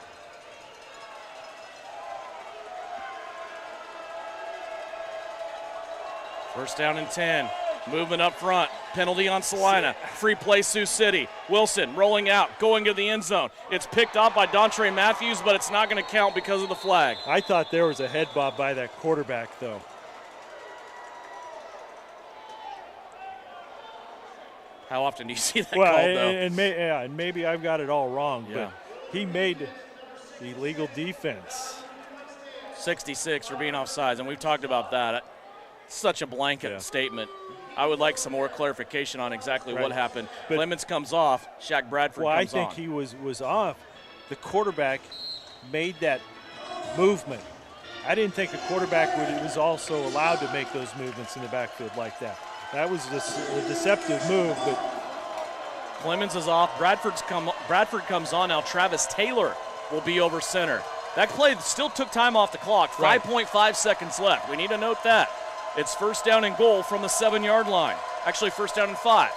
First down and 10. Movement up front. Penalty on Salina. Free play Sioux City. Wilson rolling out, going to the end zone. It's picked up by Dontre Matthews, but it's not going to count because of the flag. I thought there was a head bob by that quarterback, though. How often do you see that called, though? And maybe I've got it all wrong, but he made the illegal defense. 66 for being offsides, and we've talked about that. Such a blanket statement. I would like some more clarification on exactly what happened. Clemens comes off. Shaq Bradford comes on. I think he was off. The quarterback made that movement. I didn't think a quarterback was also allowed to make those movements in the backfield like that. That was a deceptive move, but Clemens is off. Bradford comes on now. Travis Taylor will be over center. That play still took time off the clock. 5.5 seconds left. We need to note that. It's first down and goal from the 7-yard line. Actually, first down and 5.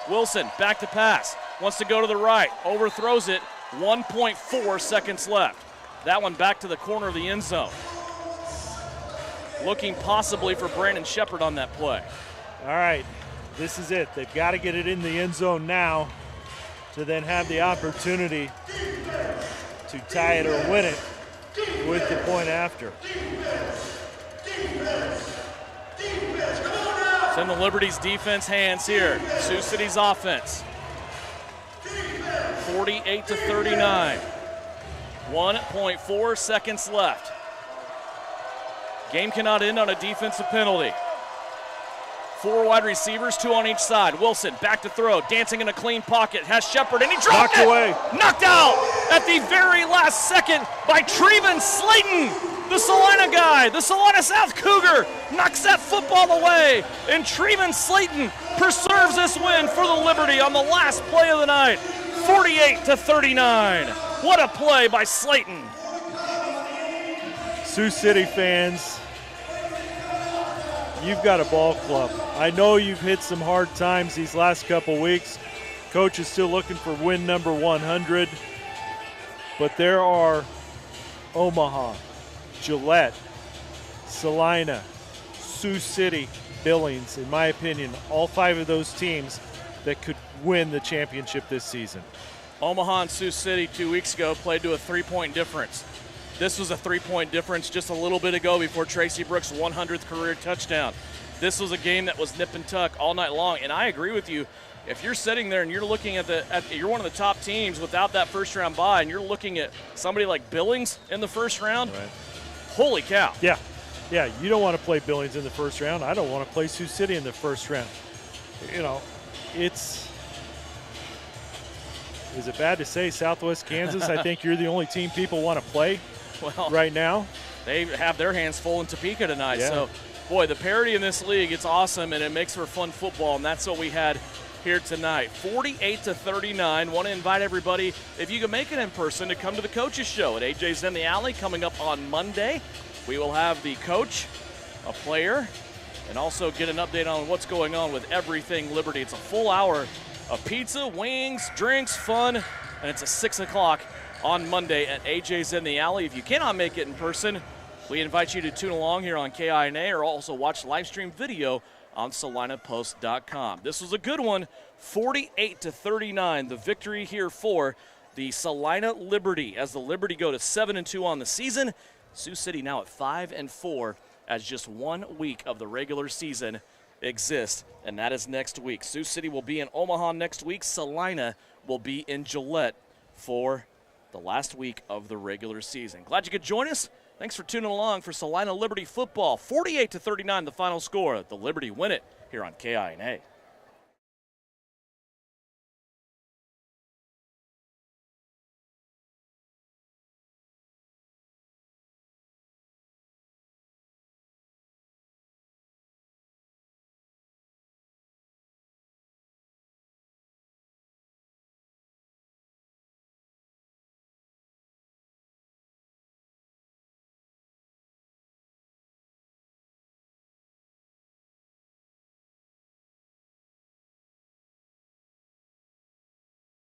Wilson back to pass. Wants to go to the right. Overthrows it. 1.4 seconds left. That one back to the corner of the end zone. Looking possibly for Brandon Shepard on that play. All right, this is it. They've got to get it in the end zone now to then have the opportunity to tie it or win it with the point after. It's in the Liberty's defense hands here. Sioux City's offense. 48-39. 1.4 seconds left. Game cannot end on a defensive penalty. 4 wide receivers, 2 on each side. Wilson back to throw, dancing in a clean pocket, has Shepard, and he dropped it! Away. Knocked out at the very last second by Treven Slayton, the Salina guy. The Salina South Cougar knocks that football away, and Treven Slayton preserves this win for the Liberty on the last play of the night. 48-39. What a play by Slayton. Sioux City fans, you've got a ball club. I know you've hit some hard times these last couple weeks. Coach is still looking for win number 100. But there are Omaha, Gillette, Salina, Sioux City, Billings, in my opinion, all 5 of those teams that could win the championship this season. Omaha and Sioux City 2 weeks ago played to a 3-point difference. This was a 3-point difference just a little bit ago before Tracy Brooks' 100th career touchdown. This was a game that was nip and tuck all night long, and I agree with you. If you're sitting there and you're looking at you're one of the top teams without that first-round bye, and you're looking at somebody like Billings in the first round, holy cow. Yeah, you don't want to play Billings in the first round. I don't want to play Sioux City in the first round. You know, is it bad to say Southwest Kansas? I think you're the only team people want to play right now. They have their hands full in Topeka tonight. Yeah. So, boy, the parity in this league, it's awesome, and it makes for fun football, and that's what we had here tonight. 48-39. Want to invite everybody, if you can make it in person, to come to the Coaches Show at AJ's in the Alley coming up on Monday. We will have the coach, a player, and also get an update on what's going on with everything Liberty. It's a full hour of pizza, wings, drinks, fun, and it's at 6 o'clock on Monday at AJ's in the Alley. If you cannot make it in person, we invite you to tune along here on KINA or also watch live stream video on SalinaPost.com. This was a good one, 48-39, the victory here for the Salina Liberty as the Liberty go to 7-2 on the season. Sioux City now at 5-4 as just 1 week of the regular season exists, and that is next week. Sioux City will be in Omaha next week. Salina will be in Gillette for the last week of the regular season. Glad you could join us. Thanks for tuning along for Salina Liberty football. 48-39 the final score. The Liberty win it here on KINA.